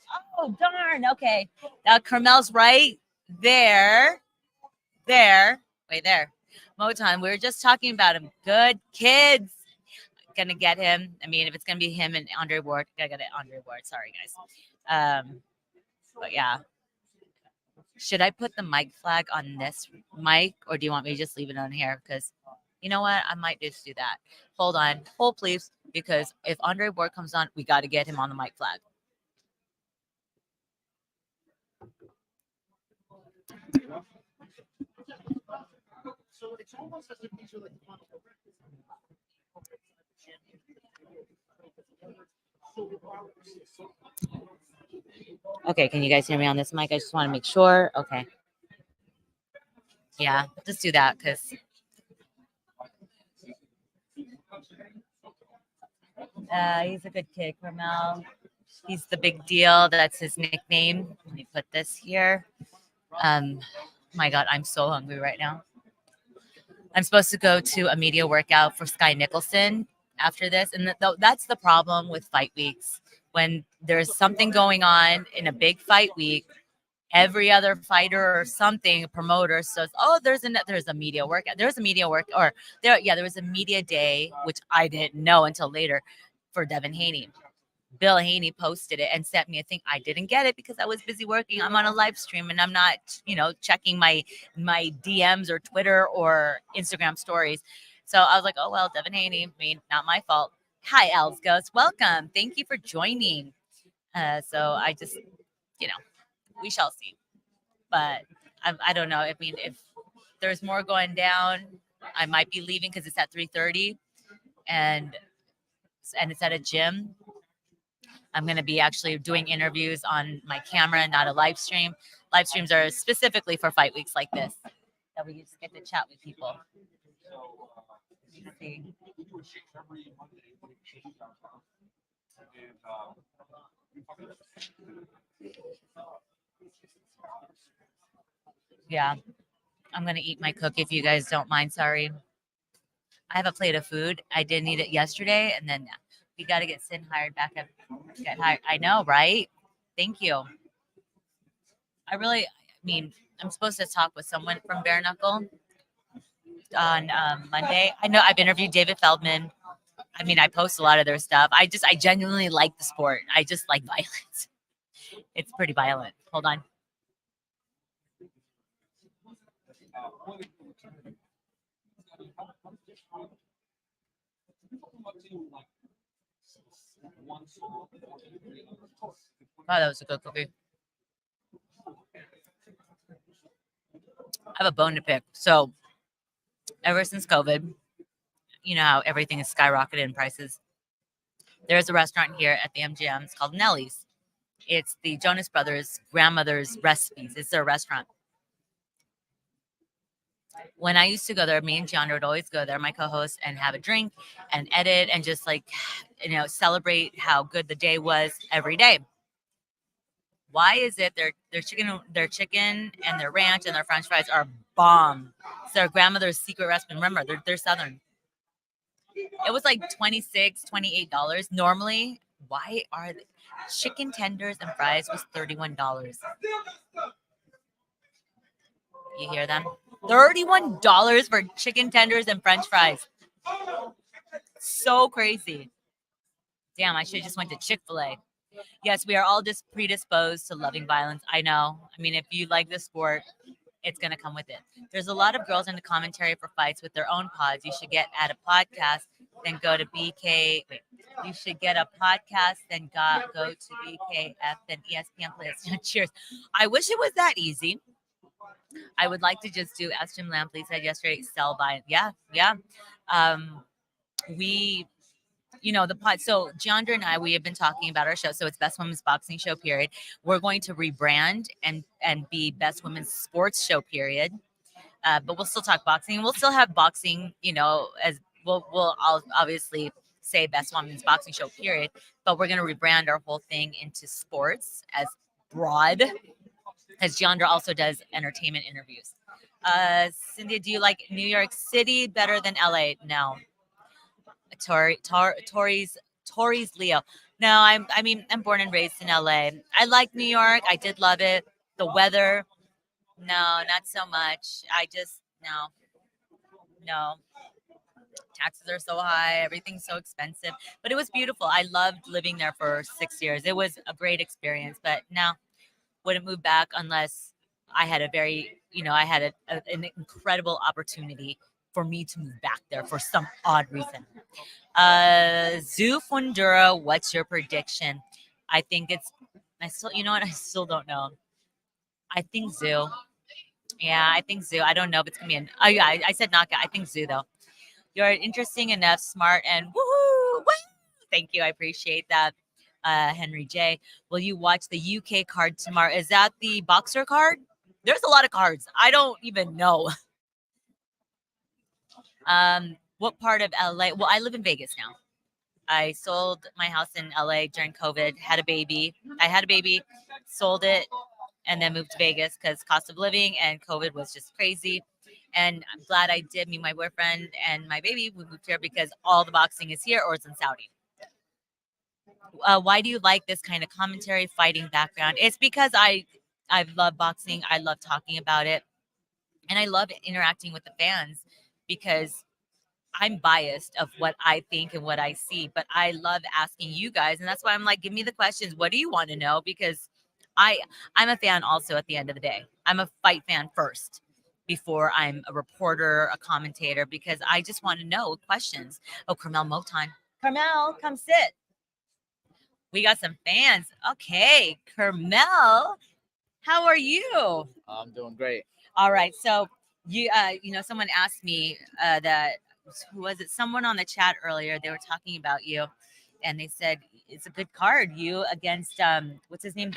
[SPEAKER 1] darn. Okay, now Carmel's right there. Wait there. Moton, we were just talking about him. Good kids. Gonna get him. I mean, if it's gonna be him and Andre Ward, I gotta get Andre Ward. Sorry, guys. But yeah. Should I put the mic flag on this mic, or do you want me to just leave it on here? Because you know what? I might just do that. Hold on. Hold, please. Because if Andre Ward comes on, we got to get him on the mic flag. Okay, can you guys hear me on this mic? I just want to make sure. Okay. Yeah, just do that because he's a good kid, Carmel. He's the big deal. That's his nickname. Let me put this here. My God, I'm so hungry right now. I'm supposed to go to a media workout for Sky Nicholson after this. And that's the problem with fight weeks. When there's something going on in a big fight week, every other fighter or something, a promoter says, oh, there's a media workout. There was a media day, which I didn't know until later, for Devin Haney. Bill Haney posted it and sent me a thing. I didn't get it because I was busy working. I'm on a live stream and I'm not, checking my DMs or Twitter or Instagram stories. So I was like, oh, well, Devin Haney, I mean, not my fault. Hi, Els Ghost. Welcome. Thank you for joining. So I just, we shall see. But I don't know. I mean, if there's more going down, I might be leaving because it's at 3:30 and it's at a gym. I'm going to be actually doing interviews on my camera, not a live stream. Live streams are specifically for fight weeks like this, that we just get to chat with people. Let's see.
[SPEAKER 2] every Monday. And
[SPEAKER 1] Yeah, I'm gonna eat my cookie if you guys don't mind. Sorry. I have a plate of food. I didn't eat it yesterday, and then we got to get Sin hired back up. Get hired. I know, right? Thank you. I mean, I'm supposed to talk with someone from Bare Knuckle on Monday. I know I've interviewed David Feldman. I mean, I post a lot of their stuff. I genuinely like the sport. I just like violence. It's pretty violent. Hold on. Oh, that was a good cookie. I have a bone to pick. So, ever since COVID, you know how everything is skyrocketed in prices. There's a restaurant here at the MGM. It's called Nellie's. It's the Jonas Brothers' grandmother's recipes. It's their restaurant. When I used to go there, me and John would always go there, my co-host, and have a drink and edit and just like, celebrate how good the day was every day. Why is it their chicken and their ranch and their French fries are bomb? It's their grandmother's secret recipe. Remember, they're Southern. It was like $26, $28. Normally, why are they? Chicken tenders and fries was $31. You hear them? $31 for chicken tenders and French fries. So crazy. Damn, I should have just went to Chick-fil-A. Yes, we are all just predisposed to loving violence. I know. I mean, if you like the sport, it's going to come with it. There's a lot of girls in the commentary for fights with their own pods. You should get at a podcast, then go to BK. Wait, you should get a podcast, then go to BKF, then ESPN Plus. Cheers. I wish it was that easy. I would like to just do, as Jim Lampley said yesterday, sell by. Yeah. We, the pod. So Giandra and I, we have been talking about our show. So it's Best Women's Boxing Show, period. We're going to rebrand and be Best Women's Sports Show, period. But we'll still talk boxing. We'll still have boxing, as I'll obviously say Best Women's Boxing Show, period. But we're going to rebrand our whole thing into sports as broad, as Giandra also does entertainment interviews. Cynthia, do you like New York City better than LA? No. Tori's Leo. No, I'm born and raised in LA. I like New York. I did love it. The weather, no, not so much. No. Taxes are so high. Everything's so expensive. But it was beautiful. I loved living there for 6 years. It was a great experience. But no, wouldn't move back unless I had an incredible opportunity for me to move back there for some odd reason. Tszyu Fundora, what's your prediction? I still don't know. I think Tszyu. Yeah, I think Tszyu. I don't know if it's gonna be I said knockout. I think Tszyu though. You're interesting enough, smart, and woohoo! Thank you. I appreciate that. Henry J. Will you watch the UK card tomorrow? Is that the boxer card? There's a lot of cards. I don't even know. What part of LA? Well, I live in Vegas now. I sold my house in LA during COVID, had a baby. I had a baby, sold it, and then moved to Vegas because cost of living and COVID was just crazy. And I'm glad I did meet my boyfriend and my baby. We moved here because all the boxing is here or it's in Saudi. Why do you like this kind of commentary, fighting background? It's because I love boxing. I love talking about it. And I love interacting with the fans because I'm biased of what I think and what I see, but I love asking you guys. And that's why I'm like, give me the questions. What do you want to know? Because I'm a fan also at the end of the day. I'm a fight fan first before I'm a reporter, a commentator, because I just want to know questions. Oh, Carmel Moton. Carmel, come sit. We got some fans. Okay, Carmel, how are you?
[SPEAKER 6] I'm doing great.
[SPEAKER 1] All right. So someone asked me who was it? Someone on the chat earlier, they were talking about you and they said, it's a good card. You against, what's his name?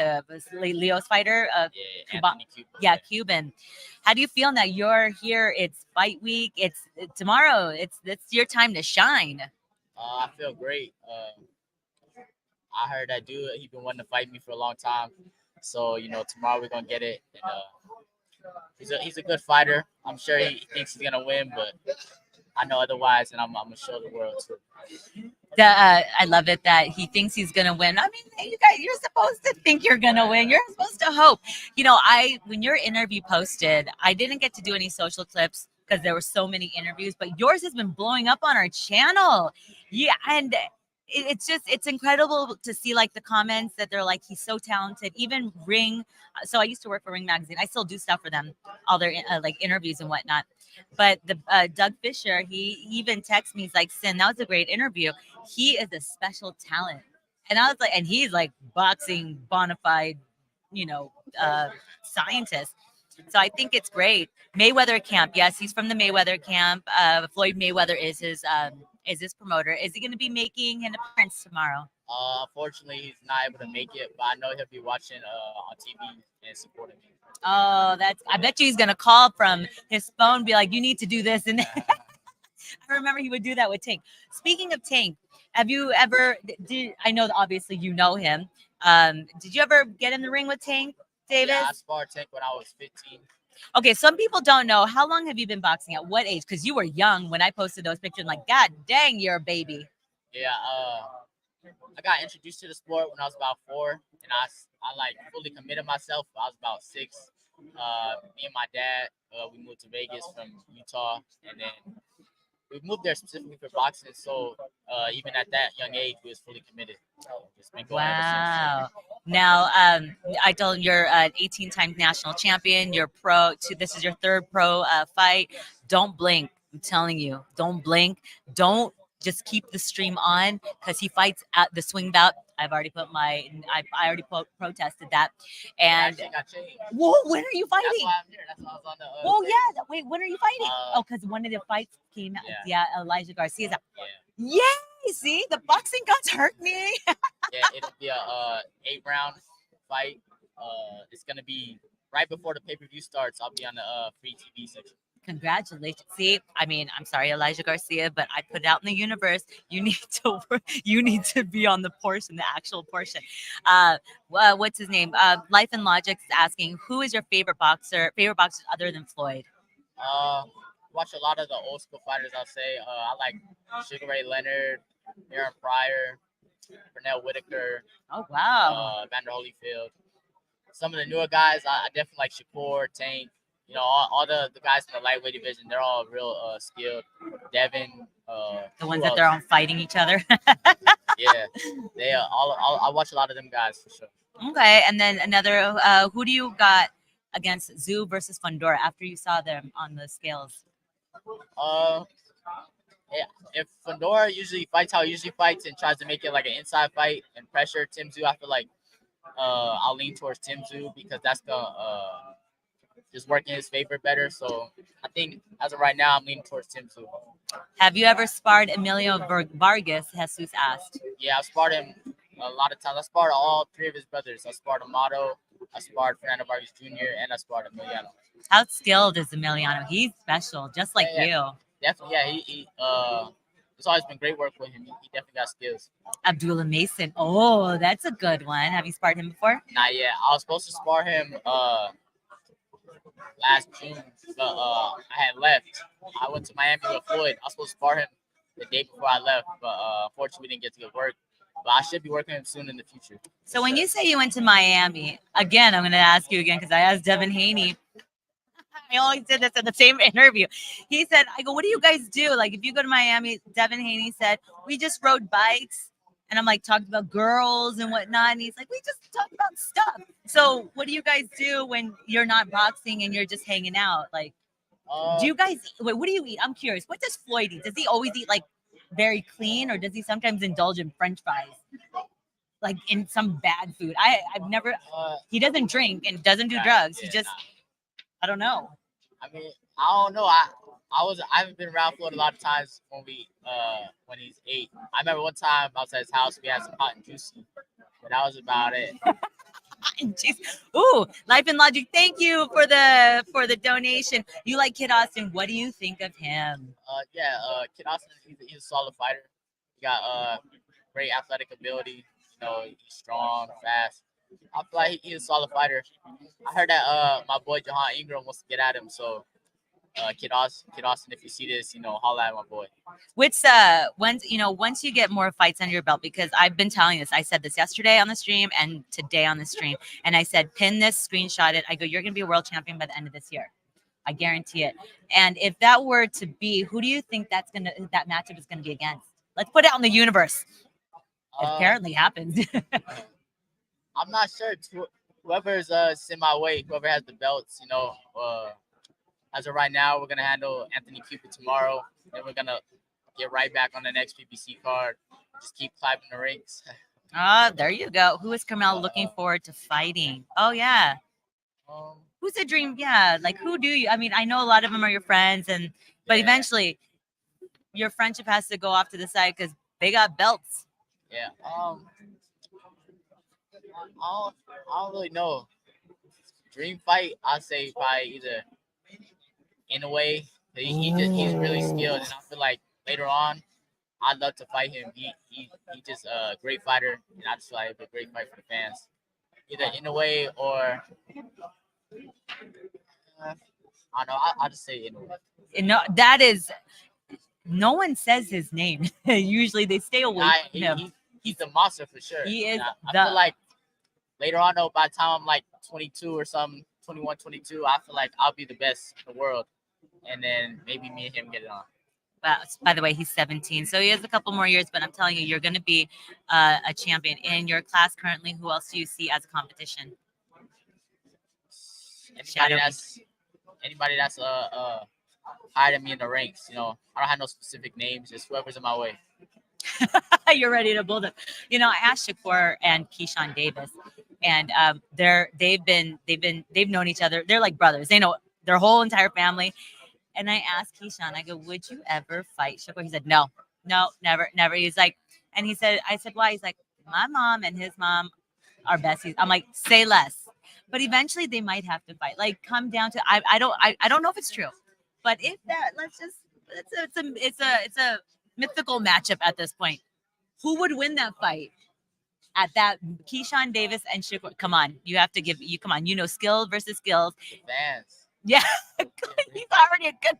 [SPEAKER 1] Leo's fighter? Cuban. How do you feel now? You're here. It's fight week. It's tomorrow. It's your time to shine.
[SPEAKER 6] I feel great. I heard that dude. He been wanting to fight me for a long time. So tomorrow we're gonna get it. And he's a good fighter. I'm sure he thinks he's gonna win, but I know otherwise, and I'm gonna show the world too.
[SPEAKER 1] I love it that he thinks he's gonna win. I mean, you guys, you're supposed to think you're gonna win. You're supposed to hope. When your interview posted, I didn't get to do any social clips because there were so many interviews, but yours has been blowing up on our channel. Yeah, and it's incredible to see like the comments that they're like, he's so talented. Even Ring. So I used to work for Ring Magazine. I still do stuff for them, all their like interviews and whatnot. But the Doug Fisher, he even texted me. He's like, "Sin, that was a great interview. He is a special talent." And I was like, and he's like boxing bona fide, scientist. So I think it's great. Mayweather camp. Yes, he's from the Mayweather camp. Floyd Mayweather is his promoter. Is he going to be making an appearance tomorrow?
[SPEAKER 6] Unfortunately, he's not able to make it, but I know he'll be watching on TV and supporting me.
[SPEAKER 1] Oh, I bet you he's going to call from his phone, be like, you need to do this. And I remember he would do that with Tank. Speaking of Tank, have you ever, I know that obviously you know him. Did you ever get in the ring with Tank, Davis?
[SPEAKER 6] Yeah, I sparred Tank when I was 15.
[SPEAKER 1] Okay, some people don't know. How long have you been boxing? At what age? Because you were young when I posted those pictures. Like, God dang, you're a baby.
[SPEAKER 6] Yeah, I got introduced to the sport when I was about 4, and I like fully committed myself. I was about 6. Me and my dad, we moved to Vegas from Utah, and then we moved there specifically for boxing. So even at that young age, we was fully committed. It's been going ever since.
[SPEAKER 1] Now, I told him you're an 18-time national champion. You're pro. This is your 3rd pro fight. Don't blink. I'm telling you, don't blink. Don't just keep the stream on because he fights at the swing bout. I've already put I already protested that. And whoa, when are you fighting?
[SPEAKER 6] That's why I'm here. That's why I was on the.
[SPEAKER 1] Whoa, yeah. Wait, when are you fighting? Because one of the fights came out. Yeah, Elijah Garcia's out. Yeah. Yay! See, the boxing gods hurt me.
[SPEAKER 6] Yeah, it'll be a 8-round fight. It's gonna be right before the pay-per-view starts. I'll be on the free TV section.
[SPEAKER 1] Congratulations. See, I mean, I'm sorry, Elijah Garcia, but I put it out in the universe. You need to be on the portion, the actual portion. What's his name? Life and Logic's asking, who is your favorite boxer other than Floyd?
[SPEAKER 6] Watch a lot of the old school fighters. I'll say I like Sugar Ray Leonard, Aaron Pryor, Pernell Whitaker.
[SPEAKER 1] Oh wow.
[SPEAKER 6] Vander Holyfield. Some of the newer guys, I definitely like Shakur, Tank. All the guys in the lightweight division, they're all real skilled. Devin.
[SPEAKER 1] The ones that they're all fighting each other.
[SPEAKER 6] Yeah, they I watch a lot of them guys for sure.
[SPEAKER 1] Okay, and then another. Who do you got against Tszyu versus Fundora after you saw them on the scales?
[SPEAKER 6] Yeah, if Fundora usually fights how he usually fights and tries to make it like an inside fight and pressure Tszyu, I feel like I'll lean towards Tszyu because that's the just work in his favor better. So I think as of right now, I'm leaning towards Tszyu.
[SPEAKER 1] Have you ever sparred Emilio Vargas? Jesus asked.
[SPEAKER 6] Yeah, I've sparred him a lot of times. I sparred all 3 of his brothers. I sparred Amato, I sparred Fernando Vargas Jr., and I sparred Emiliano.
[SPEAKER 1] How skilled is Emiliano? He's special, just like you.
[SPEAKER 6] Definitely, yeah. It's always been great work with him. He definitely got skills.
[SPEAKER 1] Abdullah Mason. Oh, that's a good one. Have you sparred him before?
[SPEAKER 6] Not yet. I was supposed to spar him last June, but I had left. I went to Miami with Floyd. I was supposed to spar him the day before I left, but unfortunately, we didn't get to get work. But I should be working with him soon in the future.
[SPEAKER 1] So when you say you went to Miami, again, I'm going to ask you again because I asked Devin Haney. I always did this in the same interview. He said, I go, what do you guys do? Like, if you go to Miami, Devin Haney said, we just rode bikes. And I'm like, talked about girls and whatnot. And he's like, we just talk about stuff. So what do you guys do when you're not boxing and you're just hanging out? Like, do you guys, wait, what do you eat? I'm curious. What does Floyd eat? Does he always eat like very clean or does he sometimes indulge in French fries? Like in some bad food? I've never, he doesn't drink and doesn't do drugs. He just, I don't know.
[SPEAKER 6] I mean, I don't know. I haven't been around Floyd a lot of times when he's 8. I remember one time I was at his house, we had some hot and juicy, but that was about it.
[SPEAKER 1] Ooh, Life and Logic, thank you for the donation. You like Kid Austin. What do you think of him?
[SPEAKER 6] Kid Austin, he's a solid fighter. He got great athletic ability. You know, he's strong, fast. I feel like he's a solid fighter. I heard that my boy Jahan Ingram wants to get at him. So Kid Austin, if you see this, you know, holla at my boy.
[SPEAKER 1] Which once you get more fights under your belt, because I've been telling this, I said this yesterday on the stream and today on the stream, and I said pin this, screenshot it. I go, you're gonna be a world champion by the end of this year. I guarantee it. And if that were to be, who do you think that matchup is gonna be against? Let's put it on the universe. It apparently happens.
[SPEAKER 6] I'm not sure. Whoever's in my way, whoever has the belts, you know. As of right now, we're gonna handle Anthony Cupid tomorrow. Then we're gonna get right back on the next PBC card. Just keep climbing the ranks.
[SPEAKER 1] There you go. Who is Carmel looking forward to fighting? Oh yeah. Who's a dream? Yeah, like who do you? I mean, I know a lot of them are your friends, but eventually, your friendship has to go off to the side because they got belts.
[SPEAKER 6] Yeah. I don't really know. Dream fight, I'd say probably either in a way. He's really skilled, and I feel like later on, I'd love to fight him. He just a great fighter, and I just feel like a great fight for the fans. Either in a way or I don't know. I'll just say in a way.
[SPEAKER 1] No, that is. No one says his name. Usually they stay away from him.
[SPEAKER 6] He's the monster for sure.
[SPEAKER 1] He is.
[SPEAKER 6] I feel like later on, though, by the time I'm like 22 or something, 21, 22, I feel like I'll be the best in the world. And then maybe me and him get it on.
[SPEAKER 1] By the way, he's 17, so he has a couple more years. But I'm telling you, you're going to be a champion in your class currently. Who else do you see as a competition?
[SPEAKER 6] Anybody that's higher than me in the ranks. You know, I don't have no specific names. Just whoever's in my way.
[SPEAKER 1] You're ready to build up. You know, I asked Shakur and Keyshawn Davis, and they've known each other. They're like brothers. They know their whole entire family. And I asked Keyshawn, I go, would you ever fight Shakur? He said, no, never. He's like, and he said, I said, why? He's like, my mom and his mom are besties. I'm like, say less. But eventually they might have to fight. Like, come down to I don't know if it's true, but if that, it's a mythical matchup at this point. Who would win that fight? At that, Keyshawn Davis and Shakur. Come on, come on. You know, skill versus skills.
[SPEAKER 6] Fans.
[SPEAKER 1] Yeah, he's already a good.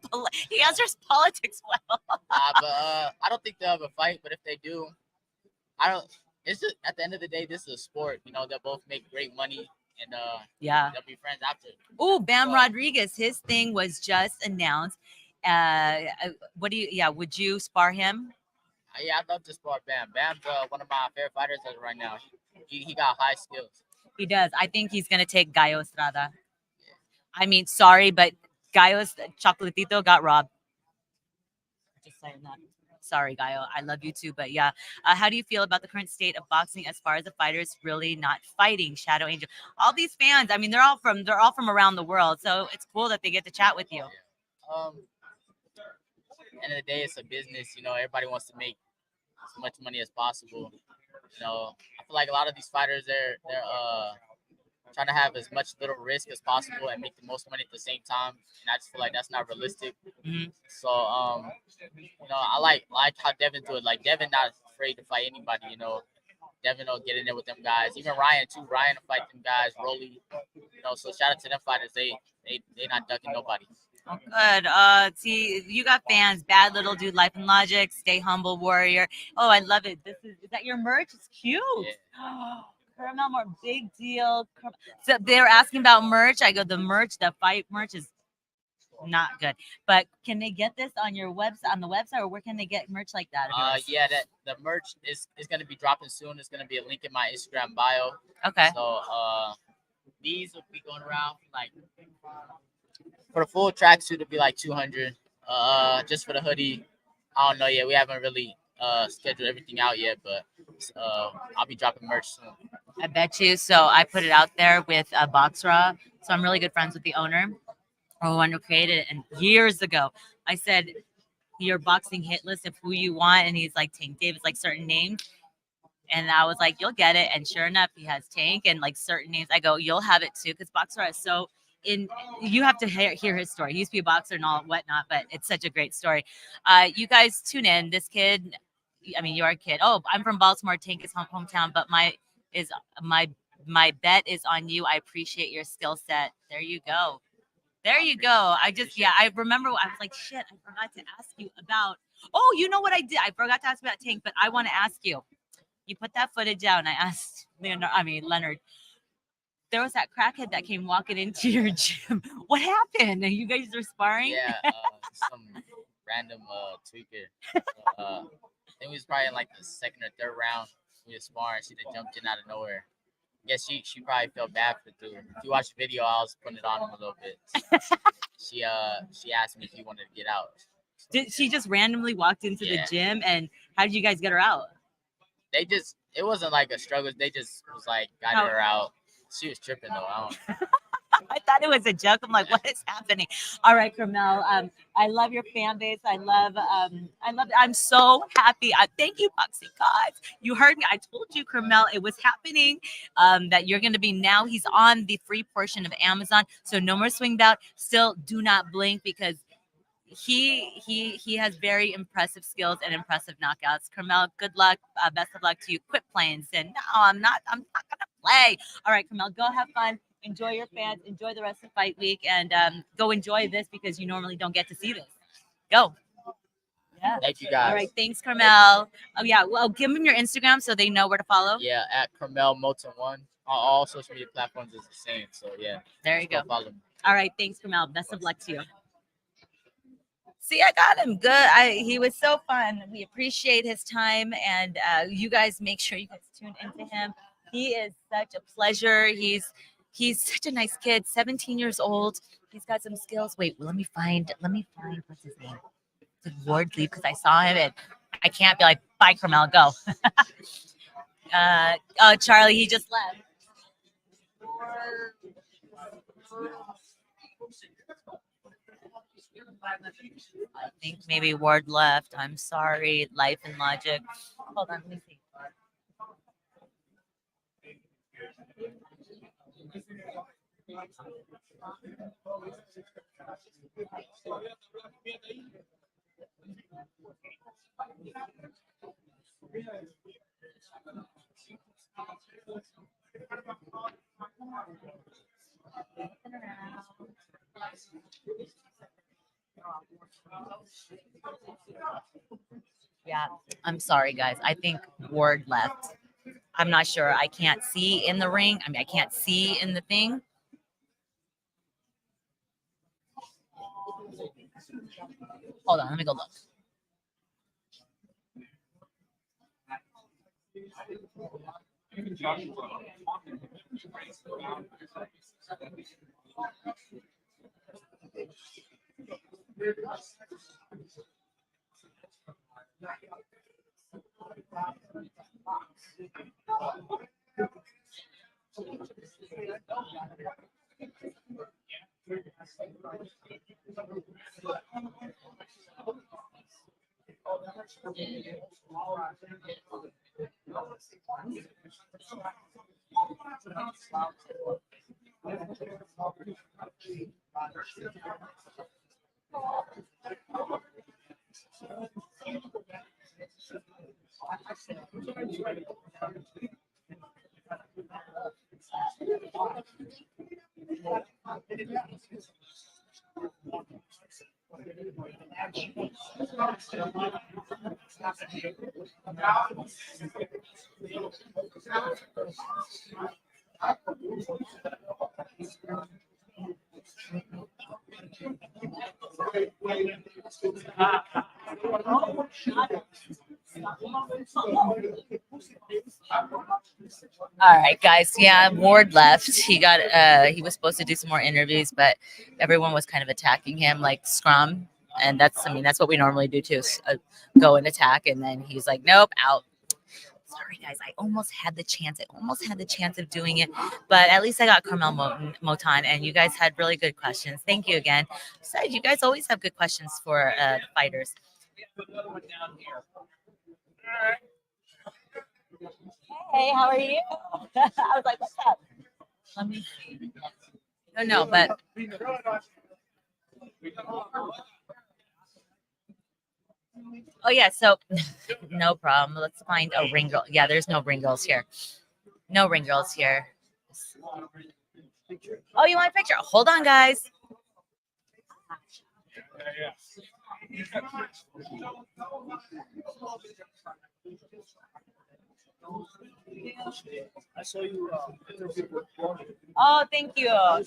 [SPEAKER 1] He answers politics well.
[SPEAKER 6] But I don't think they'll have a fight. But if they do, It's just at the end of the day, this is a sport. You know, they'll both make great money, and they'll be friends after.
[SPEAKER 1] Oh, Bam Rodriguez, his thing was just announced. Would you spar him?
[SPEAKER 6] Yeah, I'd love to spar Bam. Bam's one of my favorite fighters as of right now. He got high skills.
[SPEAKER 1] He does. I think he's gonna take Gallo Estrada. I mean, sorry, but Gallo Chocolatito got robbed. Just saying that. Sorry, Gallo. I love you too, but yeah. How do you feel about the current state of boxing as far as the fighters really not fighting? Shadow Angel, all these fans. I mean, they're all from around the world, so it's cool that they get to chat with you.
[SPEAKER 6] End of the day, it's a business. You know, everybody wants to make as much money as possible. You know, I feel like a lot of these fighters, they're trying to have as much little risk as possible and make the most money at the same time. And I just feel like that's not realistic.
[SPEAKER 1] Mm-hmm.
[SPEAKER 6] So, you know, I like how Devin do it. Like, Devin not afraid to fight anybody, you know. Devin will get in there with them guys. Even Ryan, too. Ryan will fight them guys. Rolly, you know, so shout out to them fighters. They not ducking nobody.
[SPEAKER 1] Oh, good. See, you got fans. Bad Little Dude, Life and Logic, Stay Humble Warrior. Oh, I love it. Is that your merch? It's cute. Yeah. Caramel more big deal. So they're asking about merch. I go, the fight merch is not good. But can they get this on your website, on the website, or where can they get merch like that?
[SPEAKER 6] Yeah, the merch is gonna be dropping soon. There's gonna be a link in my Instagram bio.
[SPEAKER 1] Okay.
[SPEAKER 6] So these will be going around like for the full tracksuit it'll be like 200. Just for the hoodie, I don't know yet. We haven't really scheduled everything out yet, but I'll be dropping merch soon.
[SPEAKER 1] I bet you. So I put it out there with Box Raw. So I'm really good friends with the owner, or one who created it. And years ago, I said, your boxing hit list of who you want. And he's like, Tank Davis, like certain names. And I was like, you'll get it. And sure enough, he has Tank and like certain names. I go, you'll have it too. Because Box Raw is so you have to hear his story. He used to be a boxer and all whatnot, but it's such a great story. You guys tune in. This kid, I mean, you're a kid. Oh, I'm from Baltimore. Tank is hometown, but my bet is on you. I appreciate your skill set. There you go. There you go. I remember I was like, shit, I forgot to ask you about. Oh, you know what I did? I forgot to ask about Tank, but I want to ask you. You put that footage out, and I asked Leonard. There was that crackhead that came walking into your gym. What happened? You guys are sparring?
[SPEAKER 6] Yeah, some random tweaker. I think it was probably in like the second or third round. We were sparring. She just jumped in out of nowhere. I guess she probably felt bad for the dude. If you watch the video, I was putting it on him a little bit. She asked me if he wanted to get out.
[SPEAKER 1] Did she just randomly walked into the gym, and how did you guys get her out?
[SPEAKER 6] It wasn't like a struggle. They just was like got her out. She was tripping though. I don't.
[SPEAKER 1] I thought it was a joke. I'm like, what is happening? All right, Carmel. I love your fan base. I love I'm so happy. Thank you, Boxing Gods. You heard me. I told you, Carmel, it was happening. That you're gonna be now. He's on the free portion of Amazon. So no more swing bout. Still do not blink because he has very impressive skills and impressive knockouts. Carmel, good luck. Best of luck to you. Quit playing, Sin. No, I'm not gonna play. All right, Carmel, go have fun. Enjoy your fans. Enjoy the rest of fight week, and go enjoy this because you normally don't get to see this. Go.
[SPEAKER 6] Yeah. Thank you guys.
[SPEAKER 1] All right, thanks, Carmel. Oh yeah, well, give them your Instagram so they know where to follow.
[SPEAKER 6] Yeah, at Carmel Moton 1. All social media platforms is the same. So yeah.
[SPEAKER 1] There you go.
[SPEAKER 6] Follow me.
[SPEAKER 1] All right, thanks, Carmel. Best of luck to you. See, I got him good. He was so fun. We appreciate his time, and you guys make sure you guys tune into him. He is such a pleasure. He's such a nice kid. 17 years old. He's got some skills. Wait, let me find. What's his name? Did Ward leave? Because I saw him, and I can't be like, bye, Carmel, go. Oh, Charlie, he just left. I think maybe Ward left. I'm sorry. Life and logic. Hold on, let me see. Yeah, I'm sorry, guys. I think Ward left. I'm not sure. I can't see in the ring. I mean, I can't see in the thing. Hold on, let me go look. All right, guys. Yeah, Ward left. He was supposed to do some more interviews, but everyone was kind of attacking him like scrum. And that's what we normally do too. Go and attack. And then he's like, nope, out. Sorry, guys. I almost had the chance. Of doing it, but at least I got Carmel Moton, and you guys had really good questions. Thank you again. Besides, you guys always have good questions for the fighters. Hey, how are you? I was like, what's up? Let me see. No, but Oh yeah, so no problem. Let's find a ring girl. Yeah, there's no ring girls here. No ring girls here. Oh, you want a picture? Hold on, guys.
[SPEAKER 2] I saw you interview with Jordan.
[SPEAKER 1] Oh, thank you. Oh,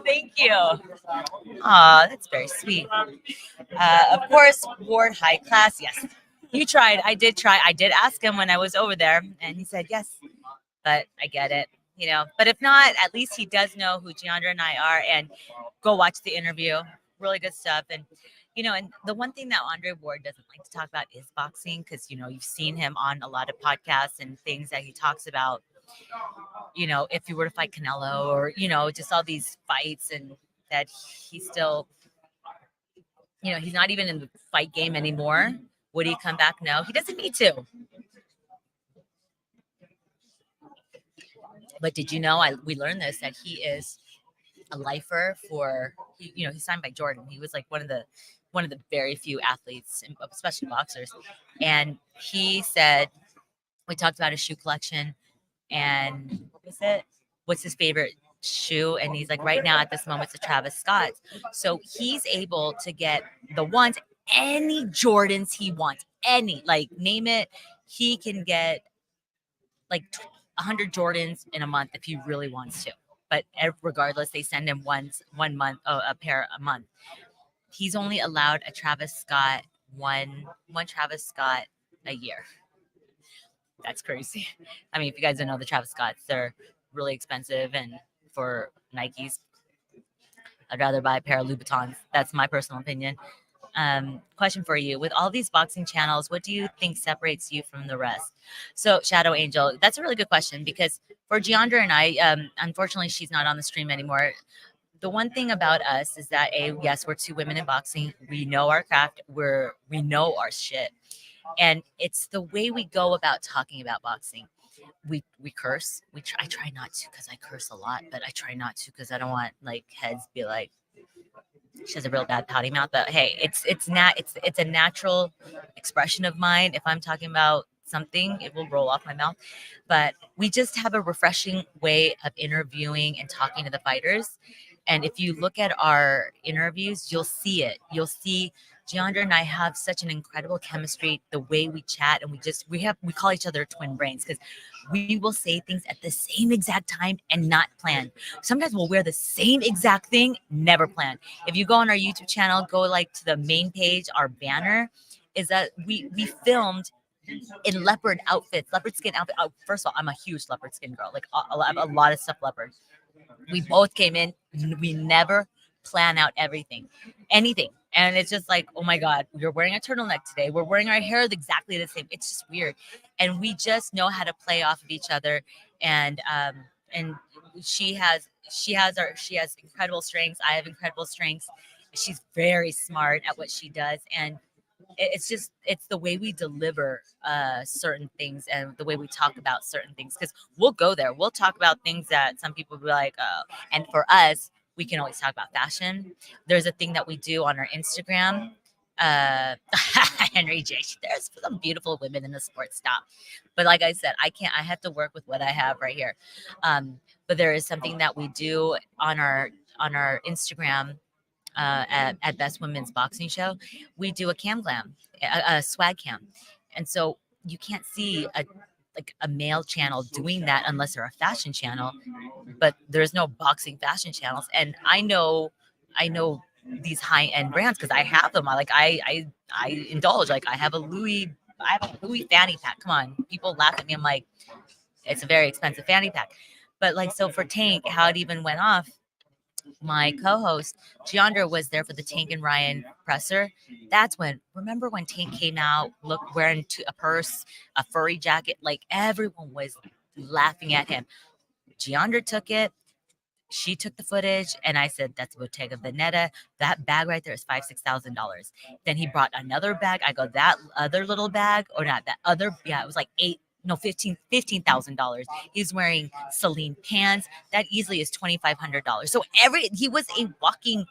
[SPEAKER 1] thank you. Oh, that's very sweet. Of course, Ward High Class. Yes, you tried. I did try. I did ask him when I was over there, and he said yes. But I get it, you know. But if not, at least he does know who Giandra and I are, and go watch the interview. Really good stuff. And you know, and the one thing that Andre Ward doesn't like to talk about is boxing, because you know you've seen him on a lot of podcasts and things that he talks about. You know, if you were to fight Canelo, or you know, just all these fights, and that he still, you know, he's not even in the fight game anymore. Would he come back? No, he doesn't need to. But did you know? We learned this, that he is a lifer for. You know, he's signed by Jordan. He was like one of the very few athletes, especially boxers. And he said, we talked about his shoe collection, and what was it? What's his favorite shoe? And he's like, right now at this moment, it's a Travis Scott. So he's able to get the ones, any Jordans he wants, any, like name it. He can get like 100 Jordans in a month if he really wants to. But regardless, they send him one pair a month. He's only allowed a Travis Scott, one Travis Scott a year. That's crazy. I mean, if you guys don't know the Travis Scotts, they're really expensive, and for Nikes, I'd rather buy a pair of Louboutins. That's my personal opinion. Question for you: with all these boxing channels, what do you think separates you from the rest? So, Shadow Angel, that's a really good question, because for Giandra and I, unfortunately, she's not on the stream anymore. The one thing about us is that yes, we're two women in boxing. We know our craft. We know our shit, and it's the way we go about talking about boxing. We curse. I try not to, because I curse a lot, but I try not to because I don't want like heads be like, she has a real bad potty mouth. But hey, it's a natural expression of mine. If I'm talking about something, it will roll off my mouth. But we just have a refreshing way of interviewing and talking to the fighters. And if you look at our interviews, you'll see it. You'll see Giandra and I have such an incredible chemistry, the way we chat, and we call each other twin brains, because we will say things at the same exact time and not plan. Sometimes we'll wear the same exact thing, never plan. If you go on our YouTube channel, go like to the main page, our banner is that we filmed in leopard skin outfit. Oh, first of all, I'm a huge leopard skin girl. Like I have a lot of stuff leopard. We both came in. We never plan out anything. And it's just like, oh my God, you're wearing a turtleneck today. We're wearing our hair exactly the same. It's just weird. And we just know how to play off of each other. And she has incredible strengths. I have incredible strengths. She's very smart at what she does. And it's the way we deliver certain things and the way we talk about certain things, because we'll go there. We'll talk about things that some people will be like, oh. And for us, we can always talk about fashion. There's a thing that we do on our Instagram. Henry J. There's some beautiful women in the sport. Stop. But like I said, I have to work with what I have right here. But there is something that we do on our Instagram. At Best Women's Boxing Show, we do a cam glam, a swag cam, and so you can't see a male channel doing that unless they're a fashion channel. But there's no boxing fashion channels, and I know these high end brands because I have them. I indulge. Like I have a Louis fanny pack. Come on, people laugh at me. I'm like, it's a very expensive fanny pack, but like so for Tank, how it even went off. My co-host Giandra was there for the Tank and Ryan presser. That's remember when Tank came out, wearing a purse, a furry jacket, like everyone was laughing at him. Giandra took it. She took the footage, and I said, "That's Bottega Veneta. That bag right there is $5,000-$6,000." Then he brought another bag. I go, "That other little bag, or not that other? Yeah, it was like $15,000. He's wearing Celine pants. That easily is $2,500. So he was a walking,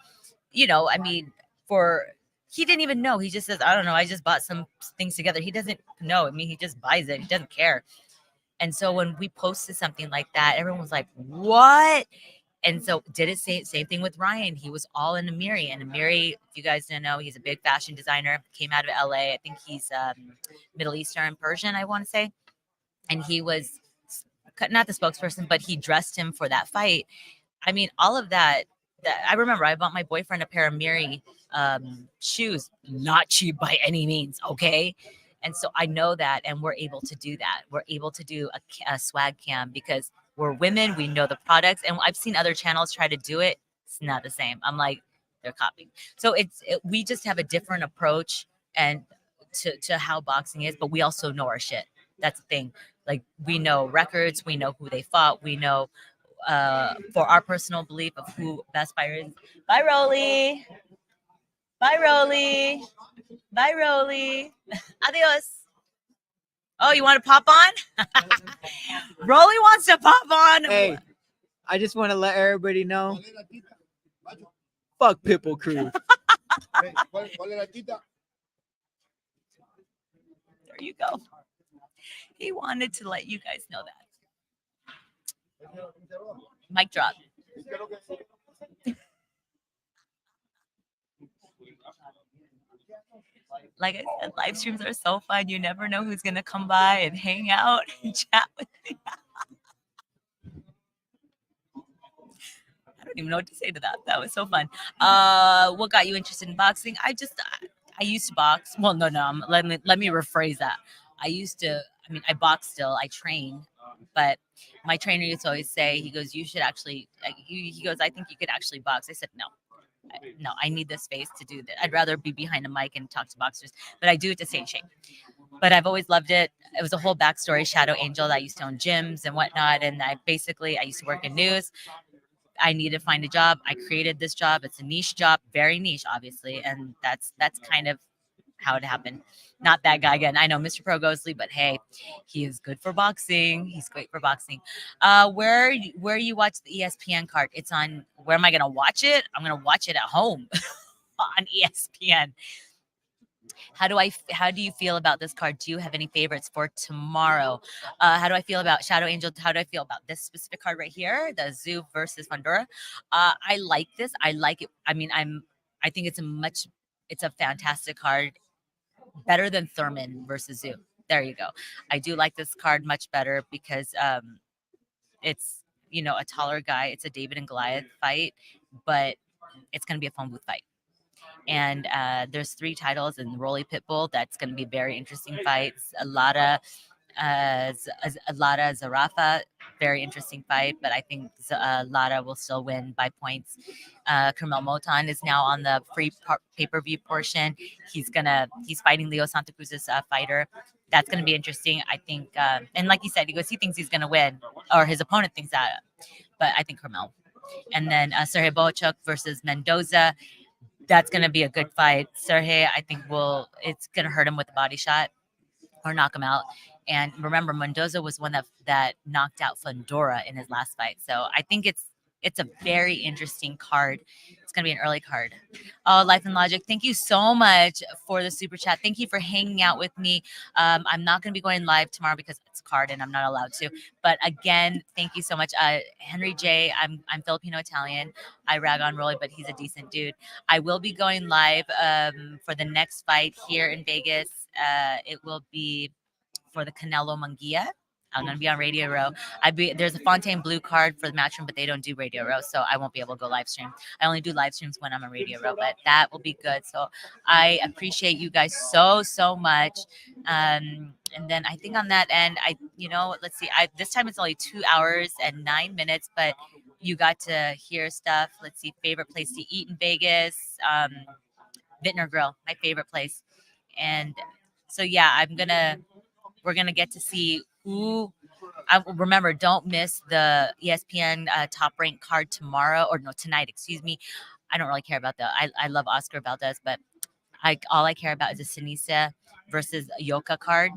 [SPEAKER 1] I mean, for He didn't even know. He just says, I don't know. I just bought some things together. He doesn't know. I mean, he just buys it. He doesn't care. And so when we posted something like that, everyone was like, what? And so did it same thing with Ryan. He was all in Amiri. And Amiri, if you guys didn't know, he's a big fashion designer, came out of LA. I think he's Middle Eastern Persian, I want to say. And he was not the spokesperson, but he dressed him for that fight. I mean, all of that I remember I bought my boyfriend a pair of Miri shoes, not cheap by any means. Okay. And so I know that, and we're able to do that. We're able to do a swag cam because we're women. We know the products, and I've seen other channels try to do it. It's not the same. I'm like, they're copying. So we just have a different approach and to how boxing is, but we also know our shit. That's the thing. Like we know records, we know who they fought, we know for our personal belief of who best fighter is. Bye, Rolly. Bye, Rolly. Bye, Rolly. Adios. Oh, you want to pop on? Rolly wants to pop on.
[SPEAKER 7] Hey, I just want to let everybody know. Fuck Pitbull Crew.
[SPEAKER 1] There you go. He wanted to let you guys know that. Mic drop. Like I said, live streams are so fun. You never know who's gonna come by and hang out and chat with me. I don't even know what to say to that. That was so fun. What got you interested in boxing? I used to box. Well, no. Let me rephrase that. I box still. I train, but my trainer used to always say, he goes, you should actually. He goes, I think you could actually box. I said, no. I need this space to do that. I'd rather be behind a mic and talk to boxers, but I do it to stay in shape. But I've always loved it. It was a whole backstory. Shadow Angel. I used to own gyms and whatnot, and I used to work in news. I needed to find a job. I created this job. It's a niche job, very niche, obviously, and that's kind of how it happened. Not that guy again. I know Mr. Pro Ghostly, but hey, he is good for boxing. He's great for boxing. Where you watch the ESPN card? It's on. Where am I gonna watch it? I'm gonna watch it at home on ESPN. How do you feel about this card? Do you have any favorites for tomorrow? How do I feel about Shadow Angel? How do I feel about this specific card right here, the Tszyu versus Fundora? I like this. I like it. I mean, I think it's a fantastic card, better than Thurman versus Tszyu. There you go. I do like this card much better because it's a taller guy. It's a David and Goliath fight, but it's going to be a phone booth fight. And there's 3 titles in Rolly Pitbull. That's going to be very interesting fights. A lot of Zarafa, very interesting fight, but I think Lara will still win by points. Kermel Moton is now on the free pay-per-view portion. He's fighting Leo Santa Cruz's fighter. That's going to be interesting. I think, and like he said, he thinks he's going to win, or his opponent thinks that, but I think Kermel. And then Sergey Bochuk versus Mendoza. That's going to be a good fight. Sergey, I think it's going to hurt him with a body shot or knock him out. And remember, Mendoza was one that knocked out Fundora in his last fight. So I think it's a very interesting card. It's going to be an early card. Oh, Life and Logic, thank you so much for the super chat. Thank you for hanging out with me. I'm not going to be going live tomorrow because it's a card and I'm not allowed to. But again, thank you so much. Henry J, I'm Filipino Italian. I rag on Rolly, but he's a decent dude. I will be going live for the next fight here in Vegas. It will be for the Canelo Munguia. I'm going to be on Radio Row. There's a Fontaine Blue card for the Matchroom, but they don't do Radio Row, so I won't be able to go live stream. I only do live streams when I'm on Radio Row, but that will be good. So I appreciate you guys so much. And then I think on that end, let's see. This time it's only 2 hours and 9 minutes, but you got to hear stuff. Let's see, favorite place to eat in Vegas. Vintner Grill, my favorite place. And so yeah, we're gonna get to see who. Remember, don't miss the ESPN top rank card tomorrow, or no, tonight. Excuse me. I don't really care about I love Oscar Valdez, but all I care about is the Sinisa versus Yoka card.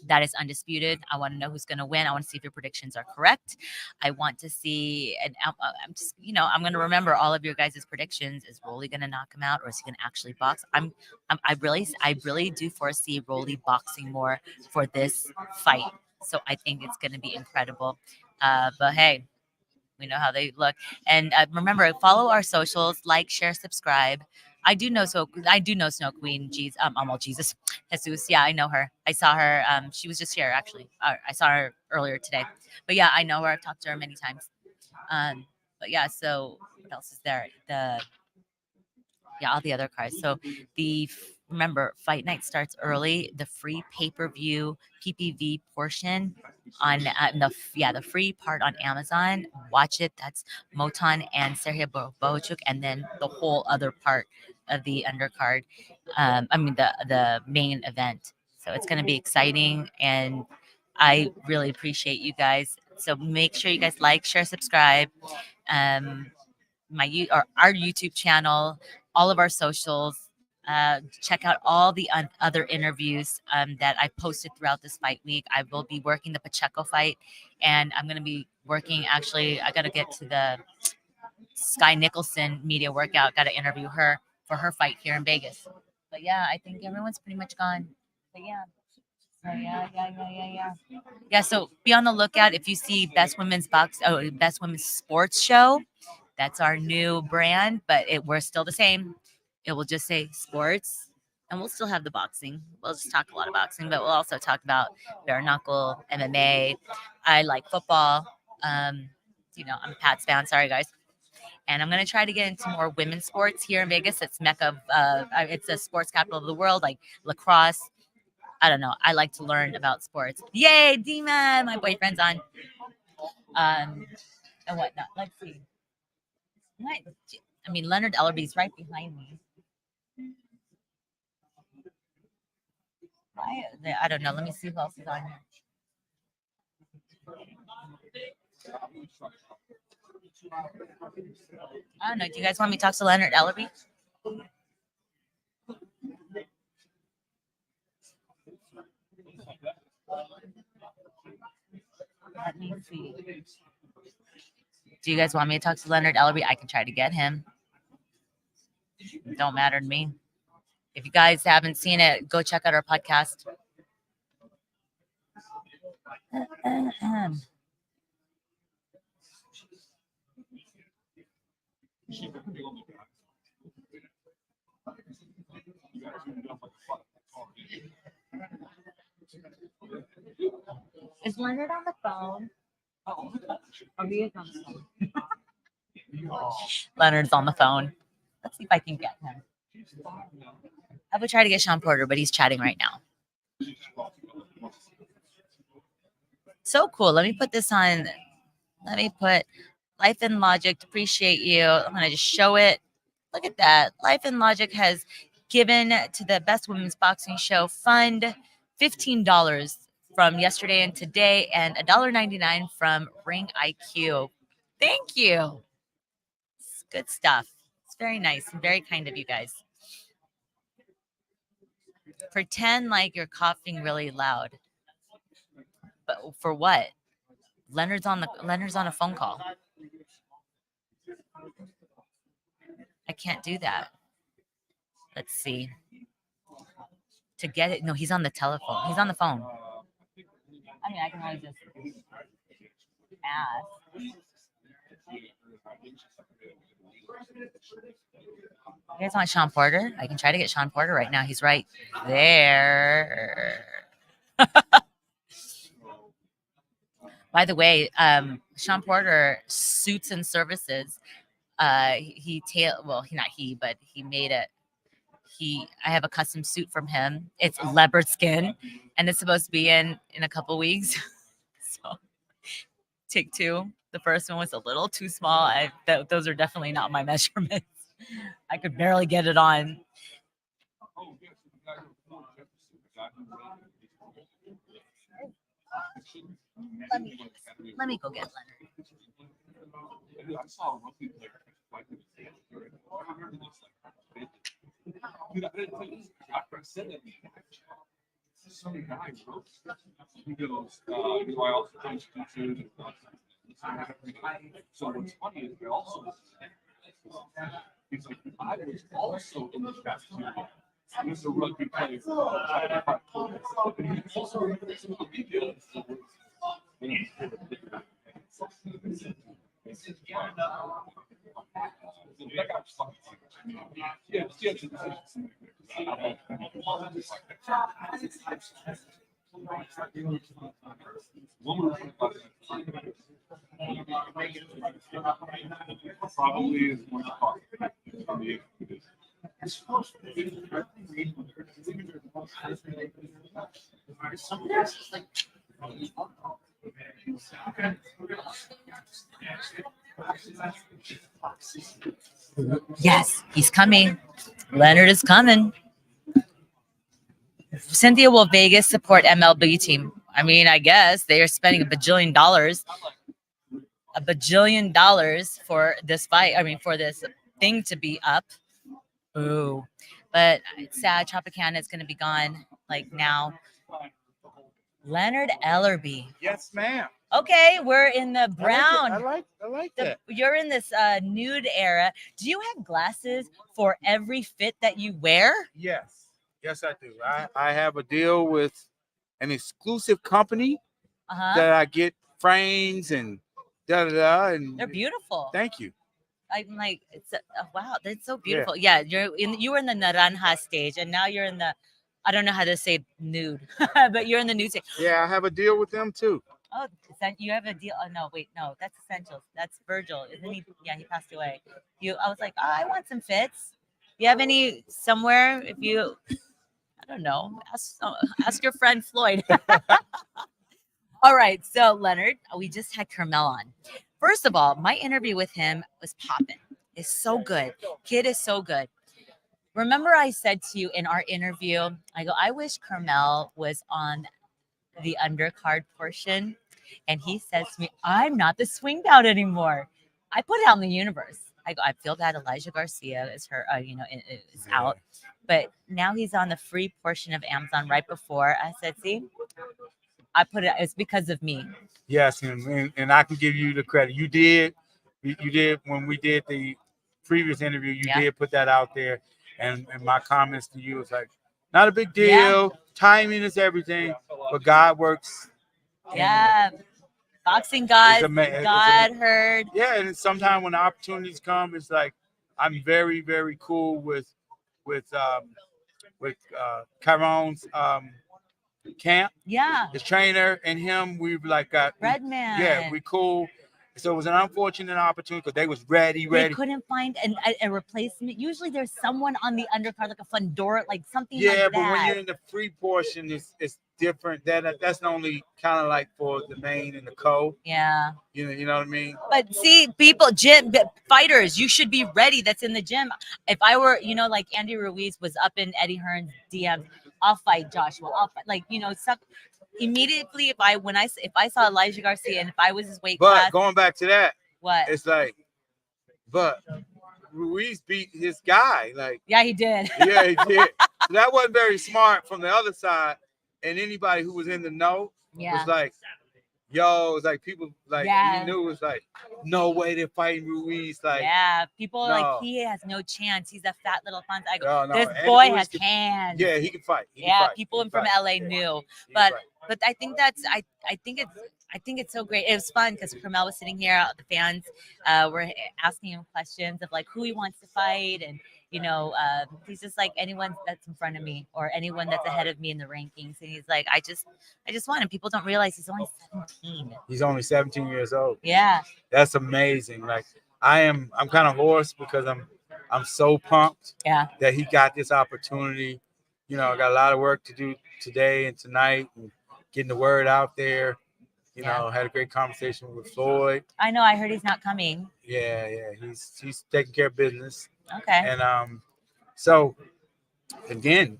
[SPEAKER 1] That is undisputed. I want to know who's going to win. I want to see if your predictions are correct. I want to see, and I'm just, I'm going to remember all of your guys' predictions. Is Rolly going to knock him out, or is he going to actually box? I really do foresee Rolly boxing more for this fight. So I think it's going to be incredible. But hey, we know how they look. And remember, follow our socials, like, share, subscribe. I do know Snow Queen. Jesus, Jesus. Yeah, I know her. I saw her. She was just here actually. I saw her earlier today. But yeah, I know her. I've talked to her many times. But yeah. So what else is there? All the other cards. So remember, fight night starts early. The free pay-per-view PPV portion on the free part on Amazon. Watch it. That's Moton and Sergey Bohachuk, and then the whole other part of the undercard. The main event. So it's going to be exciting, and I really appreciate you guys. So make sure you guys like, share, subscribe. Our YouTube channel, all of our socials. Check out all the other interviews that I posted throughout this fight week. I will be working the Pacheco fight, and I'm going to be working. Actually, I got to get to the Sky Nicholson media workout. Got to interview her for her fight here in Vegas. But yeah, I think everyone's pretty much gone. But yeah. Yeah, so be on the lookout if you see Best Women's Sports Show. That's our new brand, but we're still the same. It will just say sports, and we'll still have the boxing. We'll just talk a lot of boxing, but we'll also talk about bare knuckle, MMA. I like football. I'm a Pats fan. Sorry, guys. And I'm going to try to get into more women's sports here in Vegas. It's Mecca. It's a sports capital of the world, like lacrosse. I don't know. I like to learn about sports. Yay, Dima! My boyfriend's on. And whatnot. Let's see. What? I mean, Leonard Ellerby's right behind me. Why? I don't know. Let me see who else is on here. I don't know. Do you guys want me to talk to Leonard Ellerby? Let me see. Do you guys want me to talk to Leonard Ellerby? I can try to get him. Don't matter to me. If you guys haven't seen it, go check out our podcast. Is Leonard on the phone? Oh, he is on the phone. Leonard's on the phone. Let's see if I can get him. I would try to get Sean Porter, but he's chatting right now. So cool. Let me put this on. Let me put Life and Logic. Appreciate you. I'm going to just show it. Look at that. Life and Logic has given to the Best Women's Boxing Show Fund $15 from yesterday and today, and $1.99 from Ring IQ. Thank you. It's good stuff. It's very nice and very kind of you guys. Pretend like you're coughing really loud. But for what? Leonard's on a phone call. I can't do that. Let's see. To get it, no, he's on the telephone. He's on the phone. I mean, I can always just ask. You guys want Sean Porter? I can try to get Sean Porter right now. He's right there. By the way, Sean Porter Suits and Services. He made it. I have a custom suit from him. It's leopard skin, and it's supposed to be in a couple weeks. So take two. The first one was a little too small. Those are definitely not my measurements. I could barely get it on. Let me go get Leonard.
[SPEAKER 2] so many guys, bro. He goes, I also coach teachers. So what's funny is we also, he's like, I was also in the cafeteria. He was a rugby player. But he also remembered some of the videos. Probably is more coffee.
[SPEAKER 1] Yes, he's coming. Leonard is coming. Cynthia, will Vegas support MLB team? I mean, I guess they are spending a bajillion dollars for this fight. I mean, for this thing to be up. Ooh, but it's sad. Tropicana is going to be gone like now. Leonard Ellerby.
[SPEAKER 8] Yes, ma'am.
[SPEAKER 1] Okay, we're in the brown.
[SPEAKER 8] I like that.
[SPEAKER 1] You're in this nude era. Do you have glasses for every fit that you wear?
[SPEAKER 8] Yes, I do. I have a deal with an exclusive company that I get frames and and
[SPEAKER 1] they're beautiful.
[SPEAKER 8] Thank you.
[SPEAKER 1] I'm like, wow, that's so beautiful. Yeah, you were in the naranja stage, and now you're in the, I don't know how to say nude, but you're in the nude stage.
[SPEAKER 8] Yeah, I have a deal with them too.
[SPEAKER 1] Oh, you have a deal? Oh no, wait, no, that's Essentials. That's Virgil, isn't he? Yeah, he passed away. I was like, oh, I want some fits. You have any somewhere? If you, I don't know, ask your friend Floyd. All right, so Leonard, we just had Carmel on. First of all, my interview with him was popping. It's so good. Kid is so good. Remember I said to you in our interview, I go, I wish Carmel was on the undercard portion. And he says to me, I'm not the swing bout anymore. I put it out in the universe. I go, I feel that Elijah Garcia is her, is out. But now he's on the free portion of Amazon right before. I said, see, I put it, it's because of me.
[SPEAKER 8] Yes, and I can give you the credit. You did when we did the previous interview, you did put that out there. And my comments to you was like, not a big deal. Yeah. Timing is everything, but God works.
[SPEAKER 1] Yeah. Boxing God heard.
[SPEAKER 8] Yeah, and sometimes when the opportunities come, it's like I'm very, very cool with Kyron's camp.
[SPEAKER 1] Yeah.
[SPEAKER 8] His trainer and him, we've like got
[SPEAKER 1] Redman.
[SPEAKER 8] Yeah, we cool. So it was an unfortunate opportunity because they was ready.
[SPEAKER 1] They couldn't find a replacement. Usually there's someone on the undercard, like a Fundora, like something like that.
[SPEAKER 8] Yeah, but when you're in the free portion, it's different. That's only kind of like for the main and the co.
[SPEAKER 1] Yeah.
[SPEAKER 8] You know what I mean?
[SPEAKER 1] But see, fighters, you should be ready. That's in the gym. If I were, like Andy Ruiz was up in Eddie Hearn's DMs, I'll fight Joshua. I'll fight, immediately if I saw Elijah Garcia and if I was his weight class.
[SPEAKER 8] But going back to that,
[SPEAKER 1] what?
[SPEAKER 8] It's like, but Ruiz beat his guy. Like,
[SPEAKER 1] yeah, he did.
[SPEAKER 8] Yeah, he did. So that wasn't very smart from the other side. And anybody who was in the know was like, yo, it's like people like he knew it was like, no way they're fighting Ruiz. Like,
[SPEAKER 1] people like he has no chance. He's a fat little fun. I go,
[SPEAKER 8] no.
[SPEAKER 1] This boy has hands.
[SPEAKER 8] Yeah, he can fight.
[SPEAKER 1] People from LA knew. But I think I think it's so great. It was fun because Carmel was sitting here. The fans were asking him questions of like who he wants to fight, and he's just like anyone that's in front of me or anyone that's ahead of me in the rankings. And he's like, I just want him. People don't realize he's only 17.
[SPEAKER 8] He's only 17 years old.
[SPEAKER 1] Yeah,
[SPEAKER 8] that's amazing. Like I'm kind of hoarse because I'm so pumped. That he got this opportunity. I got a lot of work to do today and tonight, and getting the word out there. Had a great conversation with Floyd.
[SPEAKER 1] I know. I heard he's not coming.
[SPEAKER 8] Yeah. He's taking care of business.
[SPEAKER 1] Okay.
[SPEAKER 8] And so again,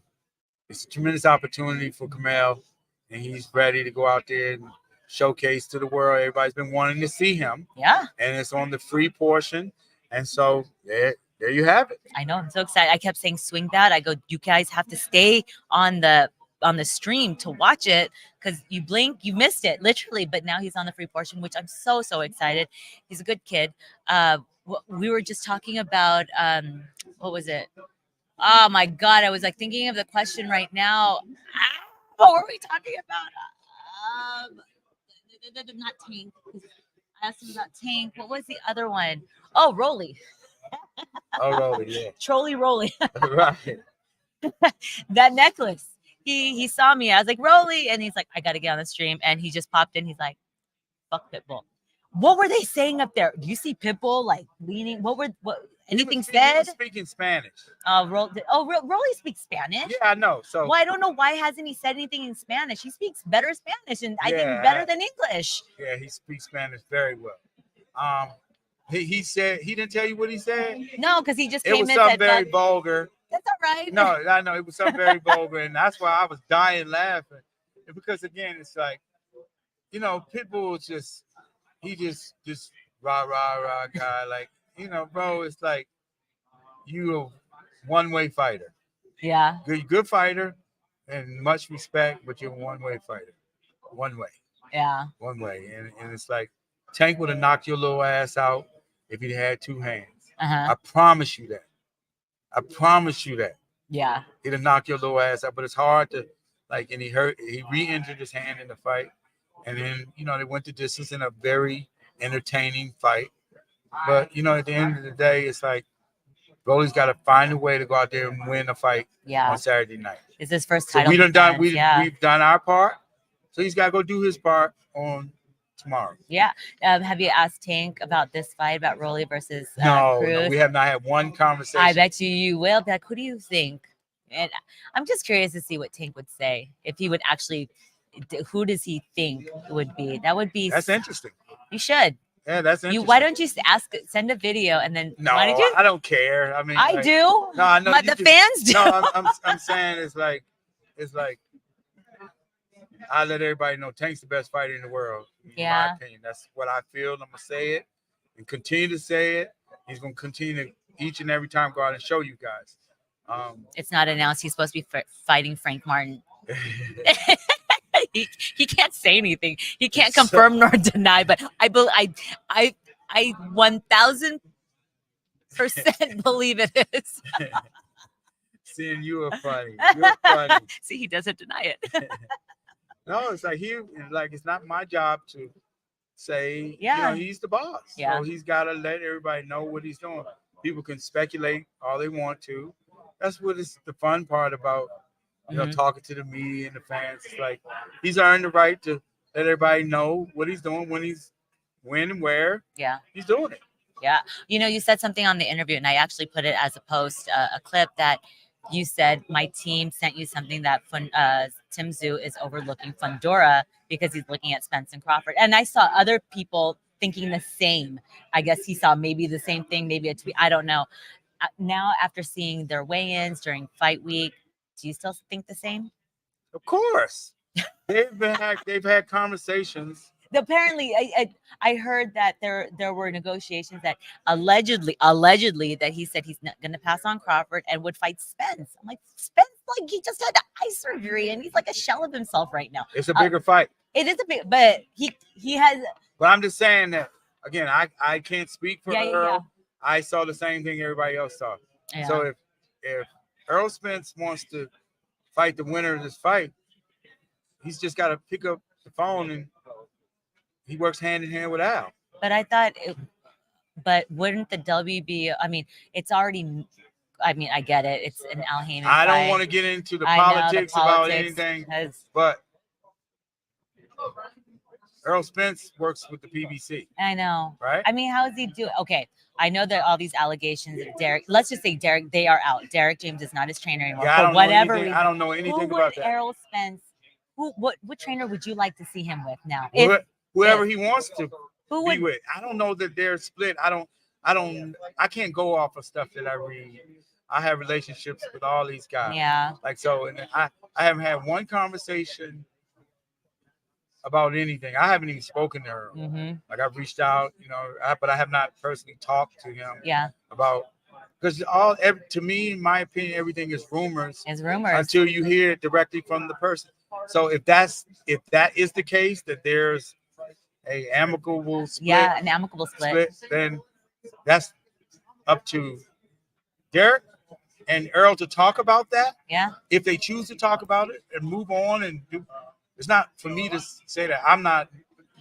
[SPEAKER 8] it's a tremendous opportunity for Carmel, and he's ready to go out there and showcase to the world. Everybody's been wanting to see him.
[SPEAKER 1] Yeah.
[SPEAKER 8] And it's on the free portion, and so there you have it.
[SPEAKER 1] I know. I'm so excited. I kept saying swing that. I go, you guys have to stay on the on the stream to watch it, because you blink, you missed it literally. But now he's on the free portion, which I'm so excited. He's a good kid. We were just talking about what was it? Oh my God, I was like thinking of the question right now. What were we talking about? Not Tank. I asked him about Tank. What was the other one? Oh, Rolly.
[SPEAKER 8] Oh, Rolly, yeah.
[SPEAKER 1] Trolley Rolly.
[SPEAKER 8] Right.
[SPEAKER 1] That necklace. He saw me. I was like, Rolly. And he's like, I got to get on the stream. And he just popped in. He's like, fuck Pitbull. What were they saying up there? Do you see Pitbull like leaning? What anything said?
[SPEAKER 8] He was speaking Spanish.
[SPEAKER 1] Rolly speaks Spanish.
[SPEAKER 8] Yeah, I know. So
[SPEAKER 1] well, I don't know why hasn't he said anything in Spanish? He speaks better Spanish, and I think better than English.
[SPEAKER 8] Yeah, he speaks Spanish very well. He said he didn't tell you what he said.
[SPEAKER 1] No, because he just came
[SPEAKER 8] it was
[SPEAKER 1] in
[SPEAKER 8] something
[SPEAKER 1] and
[SPEAKER 8] very
[SPEAKER 1] said,
[SPEAKER 8] vulgar.
[SPEAKER 1] That's all right.
[SPEAKER 8] No, I know it was something very vulgar, and that's why I was dying laughing. Because again, it's like, you know, Pitbull just rah guy. Like, you know, bro, it's like you a one-way fighter.
[SPEAKER 1] Yeah.
[SPEAKER 8] Good fighter, and much respect, but you're a one-way fighter. One way.
[SPEAKER 1] Yeah.
[SPEAKER 8] One way, and it's like Tank would have knocked your little ass out if he had two hands. I promise you that. I promise you that.
[SPEAKER 1] Yeah.
[SPEAKER 8] He'd have knocked your little ass out, but it's hard to, like, and he re-injured his hand in the fight. And then, you know, they went the distance in a very entertaining fight. But, you know, at the end of the day, it's like, Rolly's got to find a way to go out there and win a fight on Saturday night.
[SPEAKER 1] It's his first title.
[SPEAKER 8] So we've done our part. So he's got to go do his part on tomorrow.
[SPEAKER 1] Yeah. Have you asked Tank about this fight, about Rolly versus Cruz?
[SPEAKER 8] No, we have not had one conversation.
[SPEAKER 1] I bet you will. Like, who do you think? And I'm just curious to see what Tank would say. If he would actually, who does he think would be? That's
[SPEAKER 8] interesting.
[SPEAKER 1] You should.
[SPEAKER 8] Yeah, that's interesting.
[SPEAKER 1] Why don't you send a video and then?
[SPEAKER 8] No, I don't care. I mean,
[SPEAKER 1] I do.
[SPEAKER 8] No, I know.
[SPEAKER 1] But the fans do.
[SPEAKER 8] No, I'm saying it's like I let everybody know Tank's the best fighter in the world. In my opinion, that's what I feel. I'm gonna say it and continue to say it. He's gonna continue to each and every time go out and show you guys.
[SPEAKER 1] It's not announced. He's supposed to be fighting Frank Martin. He can't say anything. He can't confirm nor deny. But I 1000% believe it is.
[SPEAKER 8] Seeing you are funny. You're funny.
[SPEAKER 1] See, he doesn't deny it.
[SPEAKER 8] No, it's like it's not my job to say, you know, he's the boss.
[SPEAKER 1] Yeah.
[SPEAKER 8] So he's got to let everybody know what he's doing. People can speculate all they want to. That's what is the fun part about, you know, talking to the media and the fans. It's like he's earned the right to let everybody know what he's doing, when and where. Yeah. He's doing it.
[SPEAKER 1] Yeah. You know, you said something on the interview, and I actually put it as a post, a clip that you said my team sent you something that Tszyu is overlooking Fundora because he's looking at Spence and Crawford. And I saw other people thinking the same. I guess he saw maybe the same thing, maybe a tweet. I don't know. Now, after seeing their weigh-ins during fight week, do you still think the same?
[SPEAKER 8] Of course. They've had conversations.
[SPEAKER 1] Apparently, I heard that there were negotiations that allegedly that he said he's not going to pass on Crawford and would fight Spence. I'm like, Spence, like, he just had eye surgery and he's like a shell of himself right now.
[SPEAKER 8] It's a bigger fight.
[SPEAKER 1] It is a big, but he has.
[SPEAKER 8] But I'm just saying that again. I can't speak for Earl. Yeah. I saw the same thing everybody else saw. Yeah. So if Earl Spence wants to fight the winner of this fight, he's just got to pick up the phone and he works hand in hand with Al.
[SPEAKER 1] But I thought, but wouldn't the WB? I mean, it's already. I mean, I get it. It's an Al Haymon.
[SPEAKER 8] I don't want to get into the politics about anything, but Earl Spence works with the PBC.
[SPEAKER 1] I know.
[SPEAKER 8] Right?
[SPEAKER 1] I mean, how is he doing? Okay. I know that all these allegations of Derek, let's just say Derek, they are out. Derek James is not his trainer anymore.
[SPEAKER 8] Yeah,
[SPEAKER 1] for whatever reason.
[SPEAKER 8] I don't know anything about that.
[SPEAKER 1] Errol Spence, what trainer would you like to see him with now?
[SPEAKER 8] Whoever he wants to be with. I don't know that they're split. I can't go off of stuff that I read. I have relationships with all these guys.
[SPEAKER 1] Yeah.
[SPEAKER 8] Like, so, and I haven't had one conversation about anything. I haven't even spoken to her.
[SPEAKER 1] Mm-hmm.
[SPEAKER 8] Like, I've reached out, you know, but I have not personally talked to him.
[SPEAKER 1] Yeah.
[SPEAKER 8] About because to me, in my opinion, everything is rumors.
[SPEAKER 1] It's rumors
[SPEAKER 8] until you hear it directly from the person. So if that is the case, that there's a amicable split,
[SPEAKER 1] an amicable split,
[SPEAKER 8] then that's up to Derek and Earl to talk about that.
[SPEAKER 1] Yeah.
[SPEAKER 8] If they choose to talk about it and move on and do, it's not for me to say that I'm not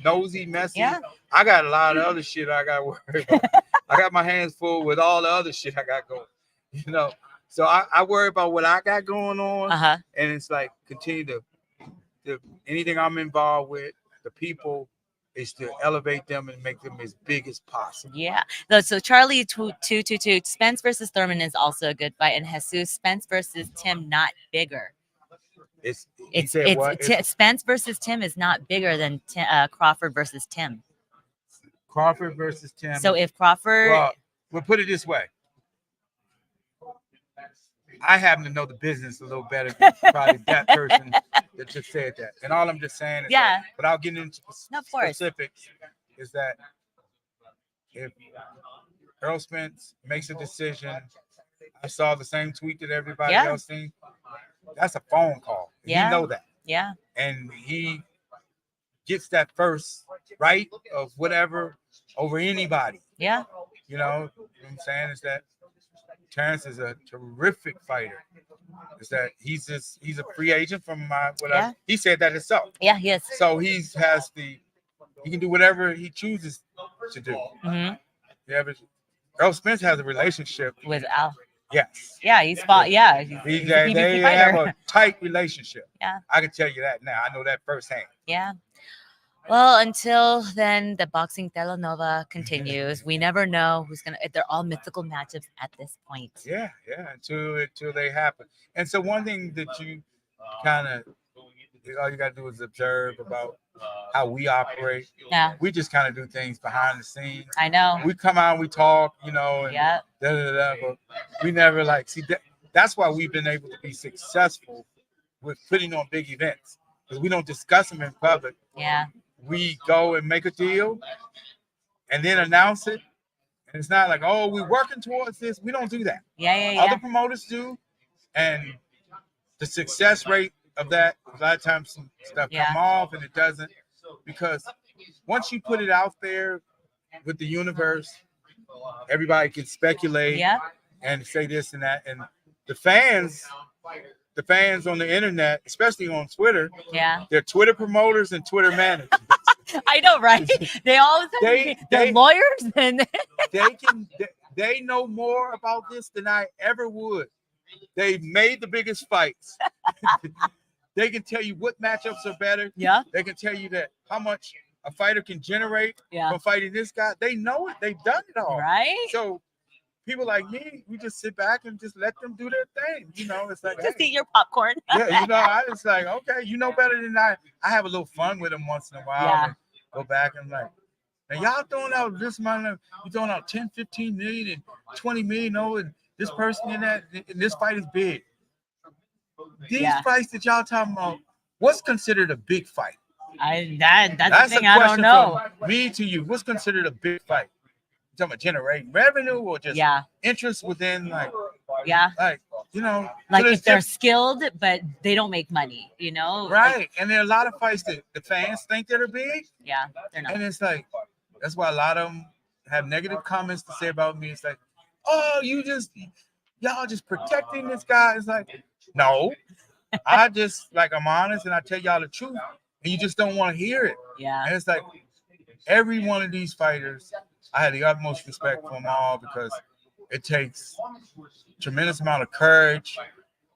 [SPEAKER 8] nosy, messy.
[SPEAKER 1] Yeah.
[SPEAKER 8] I got a lot of other shit I got to worry about. I got my hands full with all the other shit I got going, you know. So I worry about what I got going on, and it's like continue to anything I'm involved with, the people, is to elevate them and make them as big as possible.
[SPEAKER 1] Yeah. So Charlie 222 Spence versus Thurman is also a good fight, and Jesus Spence versus Tim not bigger. Spence versus Tim is not bigger than Crawford versus Tim.
[SPEAKER 8] Crawford versus Tim.
[SPEAKER 1] So if Crawford,
[SPEAKER 8] well, we'll put it this way. I happen to know the business a little better than probably that person that just said that. And all I'm just saying is, that, without getting into specifics, is that if Earl Spence makes a decision, I saw the same tweet that everybody else seen. That's a phone call. You know that.
[SPEAKER 1] Yeah.
[SPEAKER 8] And he gets that first right of whatever over anybody.
[SPEAKER 1] Yeah.
[SPEAKER 8] You know what I'm saying? Is that Terrence is a terrific fighter. Is that he's a free agent from he said that himself.
[SPEAKER 1] Yeah, he is.
[SPEAKER 8] So he can do whatever he chooses to do.
[SPEAKER 1] Mm-hmm.
[SPEAKER 8] Earl Spence has a relationship
[SPEAKER 1] with Al.
[SPEAKER 8] Yes.
[SPEAKER 1] Yeah, he's fought. Yeah, he's a
[SPEAKER 8] they have a tight relationship.
[SPEAKER 1] Yeah,
[SPEAKER 8] I can tell you that now. I know that firsthand.
[SPEAKER 1] Yeah. Well, until then, the boxing telenova continues. We never know who's gonna. They're all mythical matchups at this point.
[SPEAKER 8] Yeah. Until they happen. And so one thing that you kind of all you got to do is observe about how we operate.
[SPEAKER 1] Yeah.
[SPEAKER 8] We just kind of do things behind the scenes.
[SPEAKER 1] I know.
[SPEAKER 8] We come out, we talk, you know, and but we never see that. That's why we've been able to be successful with putting on big events, because we don't discuss them in public.
[SPEAKER 1] Yeah.
[SPEAKER 8] We go and make a deal and then announce it. And it's not like, oh, we're working towards this. We don't do that.
[SPEAKER 1] Yeah.
[SPEAKER 8] Other promoters do. And the success rate of that, a lot of times some stuff come off and it doesn't. Because once you put it out there with the universe, everybody can speculate and say this and that. And the fans on the internet, especially on Twitter, they're Twitter promoters and Twitter managers.
[SPEAKER 1] I know, right? They all they're lawyers and
[SPEAKER 8] they know more about this than I ever would. They've made the biggest fights. They can tell you what matchups are better.
[SPEAKER 1] Yeah.
[SPEAKER 8] They can tell you that how much a fighter can generate from fighting this guy. They know it. They've done it all.
[SPEAKER 1] Right.
[SPEAKER 8] So people like me, we just sit back and just let them do their thing. You know, it's like
[SPEAKER 1] just eat your popcorn.
[SPEAKER 8] Yeah, you know, I just like, okay, you know better than I have a little fun with them once in a while.
[SPEAKER 1] Yeah.
[SPEAKER 8] And go back and like, and y'all throwing out this amount, you throwing out 10, 15 million and 20 million, and this person in that, and this fight is big. These fights that y'all talking about, what's considered a big fight?
[SPEAKER 1] That's the thing I don't know.
[SPEAKER 8] From me to you, what's considered a big fight? You talking about generating revenue or just interest within you know,
[SPEAKER 1] if they're skilled but they don't make money, you know,
[SPEAKER 8] right? And there are a lot of fights that the fans think that are big.
[SPEAKER 1] Yeah, they're not.
[SPEAKER 8] And it's like that's why a lot of them have negative comments to say about me. It's like, oh, y'all just protecting this guy. It's like, no, I'm honest and I tell y'all the truth, and you just don't want to hear it.
[SPEAKER 1] Yeah.
[SPEAKER 8] And it's like every one of these fighters, I had the utmost respect for them all, because it takes tremendous amount of courage,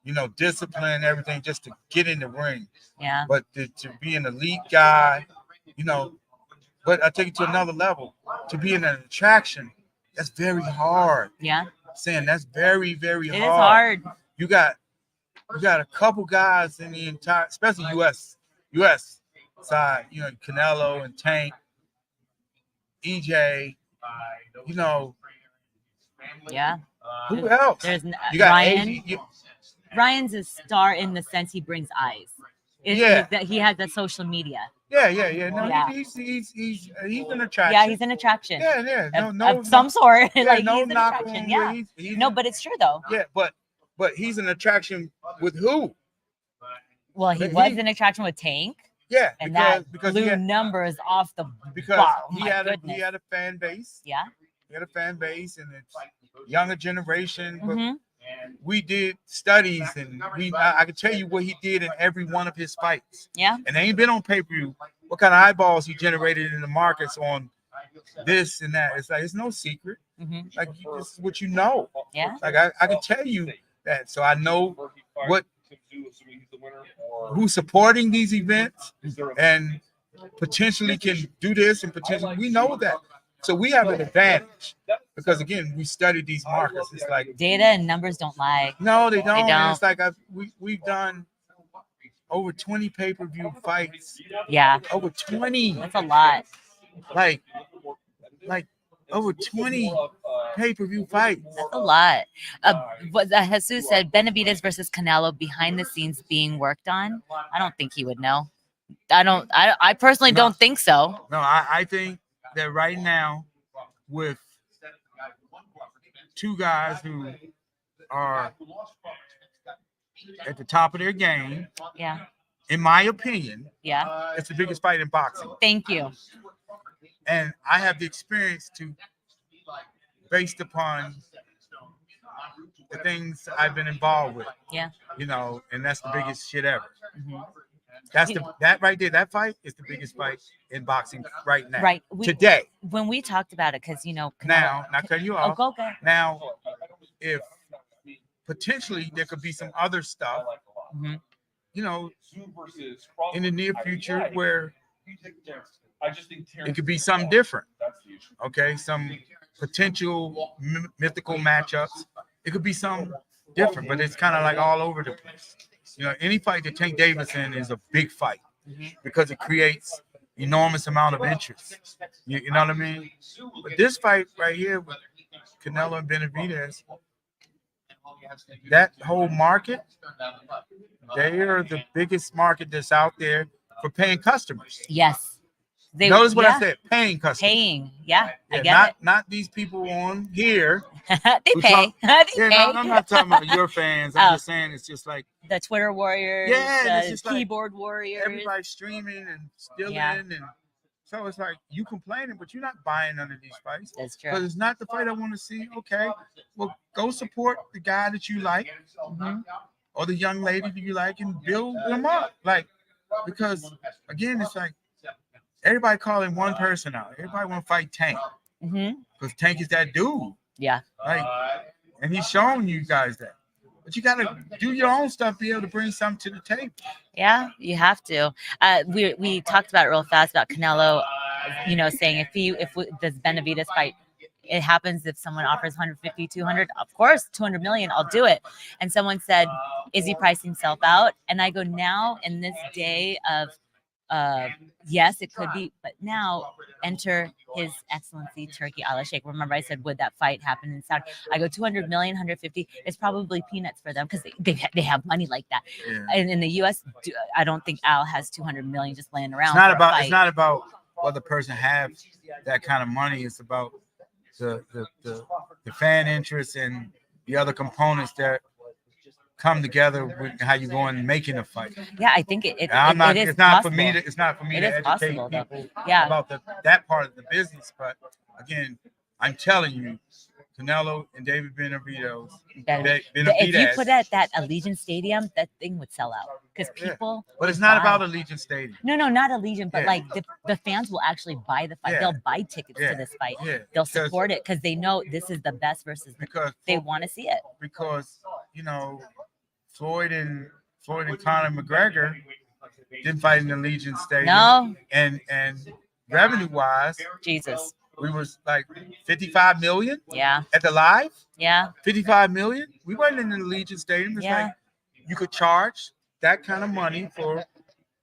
[SPEAKER 8] you know, discipline, everything just to get in the ring.
[SPEAKER 1] Yeah.
[SPEAKER 8] But to be an elite guy, you know, but I take it to another level. To be an attraction, that's very hard.
[SPEAKER 1] Yeah.
[SPEAKER 8] Saying that's very, very hard.
[SPEAKER 1] It is hard.
[SPEAKER 8] You got a couple guys in the entire, especially US side, you know, Canelo and Tank, EJ, you know.
[SPEAKER 1] Yeah.
[SPEAKER 8] Who else?
[SPEAKER 1] There's
[SPEAKER 8] you got
[SPEAKER 1] Ryan. Ryan's a star in the sense he brings eyes. He has that social media.
[SPEAKER 8] Yeah. No,
[SPEAKER 1] Yeah.
[SPEAKER 8] he's an attraction.
[SPEAKER 1] Yeah, he's an attraction.
[SPEAKER 8] Yeah.
[SPEAKER 1] Of some sort.
[SPEAKER 8] Yeah,
[SPEAKER 1] Like
[SPEAKER 8] no
[SPEAKER 1] he's an
[SPEAKER 8] knock
[SPEAKER 1] attraction.
[SPEAKER 8] on.
[SPEAKER 1] Yeah.
[SPEAKER 8] He's
[SPEAKER 1] No, but it's true though.
[SPEAKER 8] yeah, but he's an attraction with who?
[SPEAKER 1] Well, he was an attraction with Tank.
[SPEAKER 8] Yeah,
[SPEAKER 1] And
[SPEAKER 8] because
[SPEAKER 1] blew numbers off the
[SPEAKER 8] because
[SPEAKER 1] bar. Oh,
[SPEAKER 8] he
[SPEAKER 1] my
[SPEAKER 8] had
[SPEAKER 1] goodness.
[SPEAKER 8] he had a fan base.
[SPEAKER 1] Yeah.
[SPEAKER 8] He had a fan base, and it's younger generation. But
[SPEAKER 1] Mhm.
[SPEAKER 8] we did studies, and I can tell you what he did in every one of his fights.
[SPEAKER 1] Yeah.
[SPEAKER 8] And they ain't been on pay-per-view. What kind of eyeballs he generated in the markets on this and that? It's like it's no secret.
[SPEAKER 1] Mhm.
[SPEAKER 8] Like this is what you know.
[SPEAKER 1] Yeah.
[SPEAKER 8] Like I can tell you that, so I know what who's supporting these events and potentially can do this and potentially we know that. So we have an advantage because again we studied these markets. It's like
[SPEAKER 1] Data and numbers don't lie.
[SPEAKER 8] no, they don't.
[SPEAKER 1] don't.
[SPEAKER 8] It's like we've done over 20 pay-per-view fights.
[SPEAKER 1] Yeah.
[SPEAKER 8] Over 20.
[SPEAKER 1] That's a lot.
[SPEAKER 8] Like over 20 pay-per-view fights.
[SPEAKER 1] That's a lot. What Jesus said, Benavidez versus Canelo behind the scenes being worked on. I don't think he would know. I personally don't think so.
[SPEAKER 8] No, I think that right now with two guys who are at the top of their game,
[SPEAKER 1] Yeah.
[SPEAKER 8] in my opinion,
[SPEAKER 1] Yeah.
[SPEAKER 8] it's the biggest fight in boxing.
[SPEAKER 1] Thank you.
[SPEAKER 8] And I have the experience to, based upon the things I've been involved with.
[SPEAKER 1] Yeah.
[SPEAKER 8] You know, and that's the biggest shit ever.
[SPEAKER 1] Mhm.
[SPEAKER 8] That right there, that fight is the biggest fight in boxing right now.
[SPEAKER 1] Right.
[SPEAKER 8] Today.
[SPEAKER 1] When we talked about it, because Canelo,
[SPEAKER 8] Now, not cutting you off.
[SPEAKER 1] go ahead.
[SPEAKER 8] Now, if potentially there could be some other stuff,
[SPEAKER 1] Mhm.
[SPEAKER 8] you know, in the near future where it could be something different. Okay, some potential mythical matchups. It could be something different, but it's kind of like all over the place. You know, any fight that Tank Davis in is a big fight because it creates enormous amount of interest. You know what I mean? But this fight right here with Canelo and Benavidez, that whole market, they are the biggest market that's out there for paying customers.
[SPEAKER 1] Yes.
[SPEAKER 8] Notice what I said, paying customers.
[SPEAKER 1] Paying. Yeah. I get
[SPEAKER 8] not,
[SPEAKER 1] it.
[SPEAKER 8] Not these people on here.
[SPEAKER 1] They
[SPEAKER 8] who
[SPEAKER 1] pay.
[SPEAKER 8] talk-
[SPEAKER 1] They
[SPEAKER 8] yeah,
[SPEAKER 1] pay.
[SPEAKER 8] no, I'm not talking about your fans. I'm
[SPEAKER 1] Oh.
[SPEAKER 8] just saying it's just like
[SPEAKER 1] The Twitter warriors,
[SPEAKER 8] Yeah, it's
[SPEAKER 1] the
[SPEAKER 8] just like
[SPEAKER 1] keyboard warriors.
[SPEAKER 8] everybody's streaming and stealing,
[SPEAKER 1] Yeah.
[SPEAKER 8] and so it's like you complaining, but you're not buying none of these fights.
[SPEAKER 1] That's true.
[SPEAKER 8] Because it's not the fight I want to see. Okay, well, go support the guy that you like, or the young lady that you like, and build them up. Like, because again, it's like everybody calling one person out. Everybody want to fight Tank because Tank is that dude.
[SPEAKER 1] Yeah.
[SPEAKER 8] Like, and he's showing you guys that. But you gotta do your own stuff, be able to bring something to the table.
[SPEAKER 1] Yeah, you have to. We talked about it real fast about Canelo, you know, saying if this Benavidez fight, it happens if someone offers 150, 200, of course, 200 million, I'll do it. And someone said, is he pricing himself out? And I go, now in this day of, yes, it could be, but now enter His Excellency Turkey Al-Sheikh. Remember, I said, would that fight happen in Saudi? I go, 200 million, 150 is probably peanuts for them because they have money like that.
[SPEAKER 8] Yeah.
[SPEAKER 1] And in the U.S., I don't think Al has 200 million just laying around.
[SPEAKER 8] It's not about whether the person have that kind of money. It's about the fan interest and the other components that come together with how you go and making a fight.
[SPEAKER 1] Yeah, I think it is
[SPEAKER 8] it's not for
[SPEAKER 1] possible.
[SPEAKER 8] me to educate
[SPEAKER 1] possible,
[SPEAKER 8] people
[SPEAKER 1] Yeah.
[SPEAKER 8] about that part of the business. But again, I'm telling you, Canelo and David Benavidez.
[SPEAKER 1] If you put it at that Allegiant Stadium, that thing would sell out because people.
[SPEAKER 8] But it's not about Allegiant Stadium.
[SPEAKER 1] No, not Allegiant, but like the fans will actually buy the fight.
[SPEAKER 8] Yeah.
[SPEAKER 1] They'll buy tickets to this fight.
[SPEAKER 8] Yeah.
[SPEAKER 1] They'll support it because they know this is the best versus
[SPEAKER 8] because
[SPEAKER 1] they want to see it.
[SPEAKER 8] Because you know, Floyd and Conor McGregor didn't fight in the Allegiant Stadium.
[SPEAKER 1] No.
[SPEAKER 8] And revenue wise,
[SPEAKER 1] Jesus.
[SPEAKER 8] We was like 55 million.
[SPEAKER 1] Yeah.
[SPEAKER 8] At the live.
[SPEAKER 1] Yeah.
[SPEAKER 8] 55 million. We wasn't in the Allegiant Stadium. It's like you could charge that kind of money for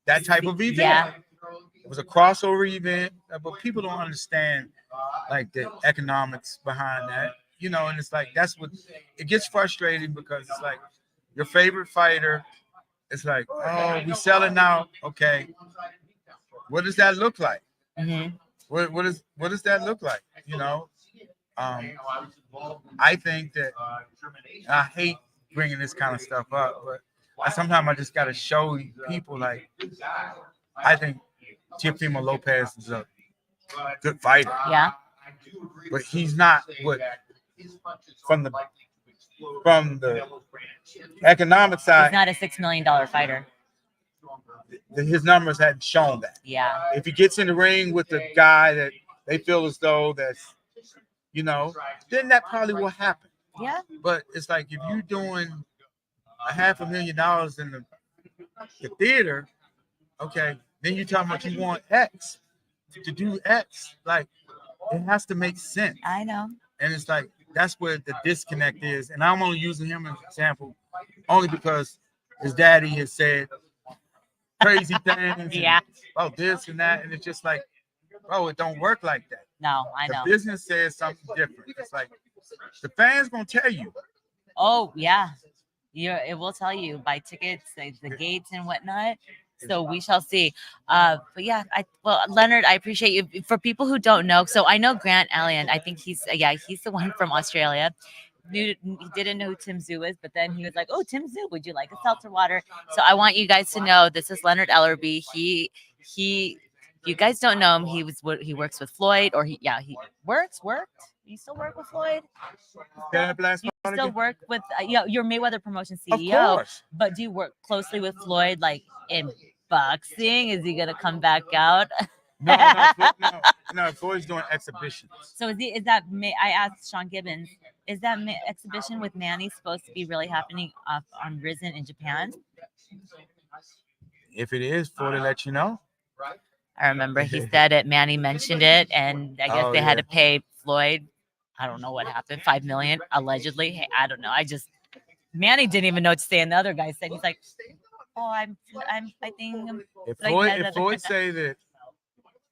[SPEAKER 8] that type of event.
[SPEAKER 1] Yeah.
[SPEAKER 8] It was a crossover event, but people don't understand like the economics behind that. You know, and it's like that's what it gets frustrating because it's like your favorite fighter. It's like, oh, we selling now. Okay. what does that look like?
[SPEAKER 1] Mm-hmm.
[SPEAKER 8] What does that look like? You know, I think that I hate bringing this kind of stuff up, but sometimes I just got to show people like I think Teofimo Lopez is a good fighter.
[SPEAKER 1] Yeah.
[SPEAKER 8] But he's not what from the economic side.
[SPEAKER 1] He's not a $6 million fighter.
[SPEAKER 8] His numbers hadn't shown that.
[SPEAKER 1] Yeah.
[SPEAKER 8] If he gets in the ring with the guy that they feel as though that's, you know, then that probably will happen.
[SPEAKER 1] Yeah.
[SPEAKER 8] But it's like if you're doing $500,000 in the theater, okay, then you're talking about you want X to do X. Like it has to make sense.
[SPEAKER 1] I know.
[SPEAKER 8] And it's like that's where the disconnect is. And I'm only using him as an example only because his daddy has said crazy things about this and that. And it's just like, bro, it don't work like that.
[SPEAKER 1] No, I know.
[SPEAKER 8] The business says something different. It's like the fans gonna tell you.
[SPEAKER 1] Oh, yeah. It will tell you by tickets, the gates and whatnot. So we shall see. But yeah, Leonard, I appreciate you. For people who don't know, so I know Grant Allen. I think he's the one from Australia. He didn't know who Tim Tszyu is, but then he was like, "Oh, Tim Tszyu, would you like a seltzer water?" So I want you guys to know this is Leonard Ellerby. He you guys don't know him. He works with Floyd, or he worked. You still work with Floyd? You still work with your Mayweather Promotion CEO.
[SPEAKER 8] Of course.
[SPEAKER 1] But do you work closely with Floyd, like in boxing? Is he gonna come back out?
[SPEAKER 8] No. Floyd's doing exhibitions.
[SPEAKER 1] So is that? I asked Sean Gibbons. Is that exhibition with Manny supposed to be really happening on Risen in Japan?
[SPEAKER 8] If it is, Floyd will let you know.
[SPEAKER 1] I remember he said it. Manny mentioned it, and I guess they had to pay Floyd. I don't know what happened. $5 million allegedly. Hey, I don't know. Manny didn't even know what to say, and the other guy said he's like, "Oh, I'm fighting."
[SPEAKER 8] If Floyd say that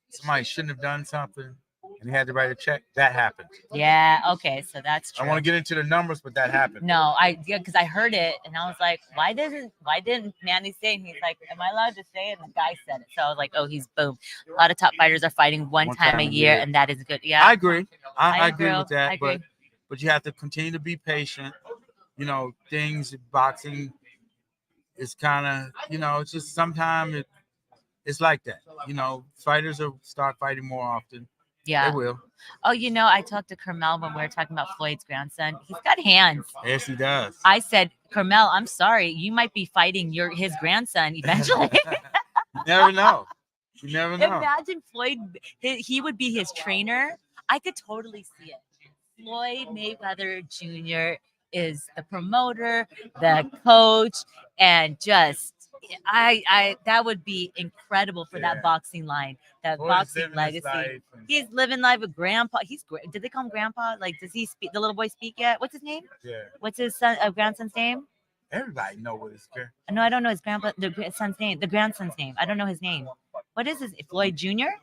[SPEAKER 8] somebody shouldn't have done something and he had to write a check, that happened.
[SPEAKER 1] Yeah. Okay. So that's true.
[SPEAKER 8] I want to get into the numbers, but that happened.
[SPEAKER 1] No, because I heard it and I was like, why didn't Manny say it? And he's like, am I allowed to say it? And the guy said it. So I was like, oh, he's boom. A lot of top fighters are fighting one time a year, and that is good. Yeah.
[SPEAKER 8] I agree. I agree with that.
[SPEAKER 1] I agree.
[SPEAKER 8] But you have to continue to be patient. You know, boxing is kind of, it's just sometimes it's like that. Fighters will start fighting more often.
[SPEAKER 1] Yeah.
[SPEAKER 8] They will.
[SPEAKER 1] Oh, I talked to Carmel when we were talking about Floyd's grandson. He's got hands.
[SPEAKER 8] Yes, he does.
[SPEAKER 1] I said, Carmel, I'm sorry. You might be fighting his grandson eventually.
[SPEAKER 8] You never know. You never know.
[SPEAKER 1] Imagine Floyd, he would be his trainer. I could totally see it. Floyd Mayweather Jr. is the promoter, the coach, and just that would be incredible for that boxing line, that boxing legacy. He's living life with grandpa. Did they call him grandpa? Like, does he speak? The little boy speak yet? What's his name?
[SPEAKER 8] Yeah.
[SPEAKER 1] What's his grandson's name?
[SPEAKER 8] Everybody know what his grandson.
[SPEAKER 1] No, I don't know his son's name. The grandson's name. I don't know his name. What is his? Floyd Jr.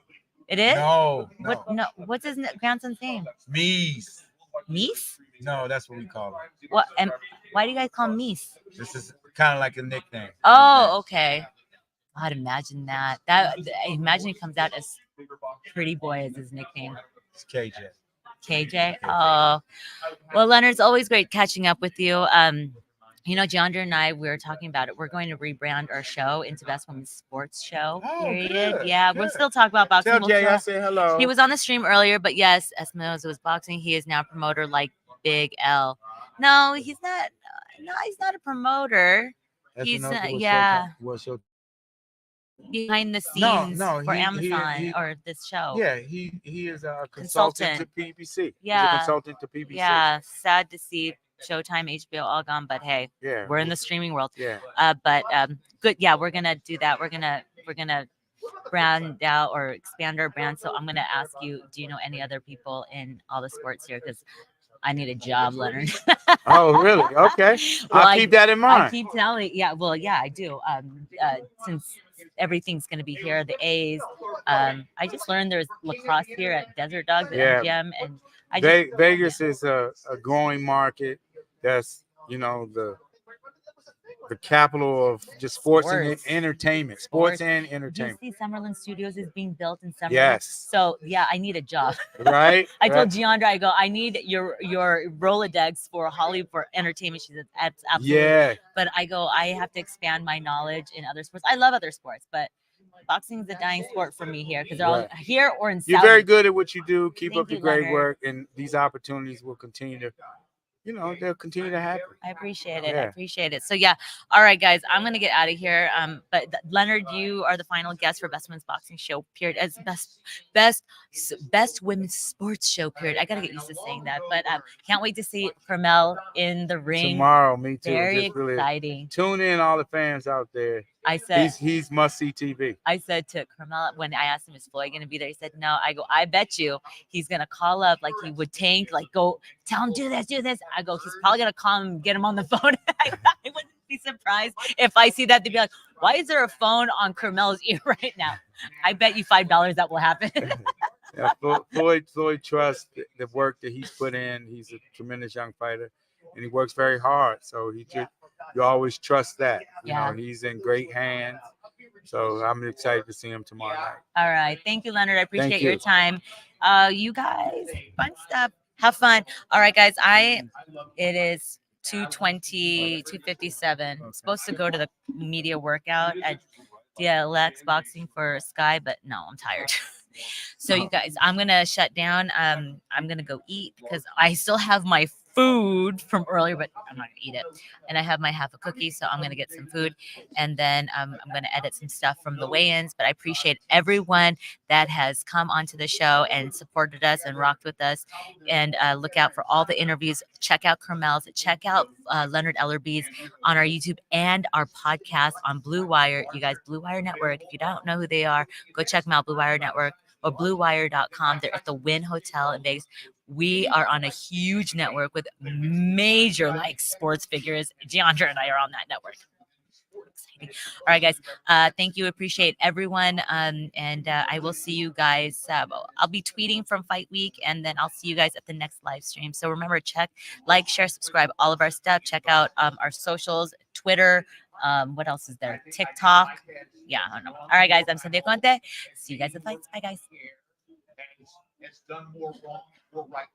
[SPEAKER 1] It is.
[SPEAKER 8] No.
[SPEAKER 1] What? No. What's his grandson's name?
[SPEAKER 8] Meese.
[SPEAKER 1] Meese?
[SPEAKER 8] No, that's what we call him.
[SPEAKER 1] What? And why do you guys call him Meese?
[SPEAKER 8] This is kind of like a nickname.
[SPEAKER 1] Oh, okay. I'd imagine that. Imagine he comes out as Pretty Boy as his nickname.
[SPEAKER 8] It's KJ.
[SPEAKER 1] KJ. Oh, well, Leonard, it's always great catching up with you. Jandra and I, we were talking about it. We're going to rebrand our show into Best Women's Sports Show. Period.
[SPEAKER 8] Good,
[SPEAKER 1] yeah,
[SPEAKER 8] good.
[SPEAKER 1] We'll still talk about boxing.
[SPEAKER 8] Tell Jay I say hello.
[SPEAKER 1] He was on the stream earlier, but yes, Espinoza was boxing. He is now a promoter like Big L. No, he's not. No, he's not a promoter. He's behind the scenes for Amazon or this show.
[SPEAKER 8] Yeah, he is a consultant to PBC.
[SPEAKER 1] Yeah,
[SPEAKER 8] he's a consultant to PBC.
[SPEAKER 1] Yeah, sad to see Showtime, HBO all gone, but hey, we're in the streaming world.
[SPEAKER 8] Yeah.
[SPEAKER 1] But good. Yeah, we're gonna do that. We're gonna brand out or expand our brand. So I'm gonna ask you, do you know any other people in all the sports here? Because I need a job, Leonard.
[SPEAKER 8] Oh, really? Okay.
[SPEAKER 1] Well,
[SPEAKER 8] I'll keep that in mind.
[SPEAKER 1] I keep telling. Yeah. Well, yeah, I do. Since everything's going to be here, the A's. I just learned there's lacrosse here at Desert Dogs at MGM, and
[SPEAKER 8] Vegas is a growing market. That's the the capital of just sports and
[SPEAKER 1] Sports.
[SPEAKER 8] entertainment,
[SPEAKER 1] Sports.
[SPEAKER 8] sports and
[SPEAKER 1] Do you
[SPEAKER 8] entertainment.
[SPEAKER 1] see Summerlin Studios is being built in Summerlin?
[SPEAKER 8] Yes.
[SPEAKER 1] So yeah, I need a job.
[SPEAKER 8] Right.
[SPEAKER 1] I told Giandra, I go, I need your Rolodex for Hollywood for entertainment. She said, absolutely.
[SPEAKER 8] Yeah.
[SPEAKER 1] But I go, I have to expand my knowledge in other sports. I love other sports, but boxing is a dying sport for me here because they're all here or in
[SPEAKER 8] You're
[SPEAKER 1] Saudi.
[SPEAKER 8] very good at what you do. Keep
[SPEAKER 1] Thank
[SPEAKER 8] up the
[SPEAKER 1] you,
[SPEAKER 8] great
[SPEAKER 1] Leonard.
[SPEAKER 8] work, and these opportunities will continue to, they'll continue to happen.
[SPEAKER 1] I appreciate it. I
[SPEAKER 8] Yeah.
[SPEAKER 1] appreciate it. So yeah, all right, guys, I'm gonna get out of here. But Leonard, you are the final guest for Best Women's Boxing Show. Period. As best women's sports show. Period. I gotta get used to saying that. But can't wait to see Carmel in the ring
[SPEAKER 8] Tomorrow, me too.
[SPEAKER 1] Very
[SPEAKER 8] Just really
[SPEAKER 1] exciting.
[SPEAKER 8] Tune in, all the fans out there.
[SPEAKER 1] I said
[SPEAKER 8] he's must see TV.
[SPEAKER 1] I said to Carmel when I asked him, is Floyd gonna be there? He said no. I go, I bet you he's gonna call up like he would Tank, like go tell him do this. I go, he's probably gonna call him and get him on the phone. I wouldn't be surprised if I see that. They'd be like, why is there a phone on Carmel's ear right now? I bet you $5 that will happen.
[SPEAKER 8] Yeah, Floyd trusts the work that he's put in. He's a tremendous young fighter, and he works very hard. So you always trust that. You know, he's in great hands. So I'm excited to see him tomorrow night.
[SPEAKER 1] All right. Thank you, Leonard. I appreciate your time. You guys, fun stuff. Have fun. All right, guys. It is 2:20, 2:57. I'm supposed to go to the media workout at DLX Boxing for Sky, but no, I'm tired. So you guys, I'm gonna shut down. I'm gonna go eat because I still have my food from earlier, but I'm not gonna eat it. And I have my half a cookie, so I'm gonna get some food, and then I'm gonna edit some stuff from the weigh-ins. But I appreciate everyone that has come onto the show and supported us and rocked with us. And look out for all the interviews. Check out Carmel's. Check out Leonard Ellerby's on our YouTube and our podcast on Blue Wire. You guys, Blue Wire Network. If you don't know who they are, go check them out. Blue Wire Network. Or BlueWire.com. They're at the Wynn Hotel in Vegas. We are on a huge network with major sports figures. Giandra and I are on that network. Exciting. All right, guys. Thank you. Appreciate everyone. And I will see you guys. I'll be tweeting from Fight Week, and then I'll see you guys at the next live stream. So remember, like, share, subscribe, all of our stuff. Check out our socials, Twitter. What else is there? TikTok. Yeah, I don't know. All right, guys. I'm Cynthia Conte. See you guys at the fights. Bye, guys.
[SPEAKER 2] It's done more wrong or right.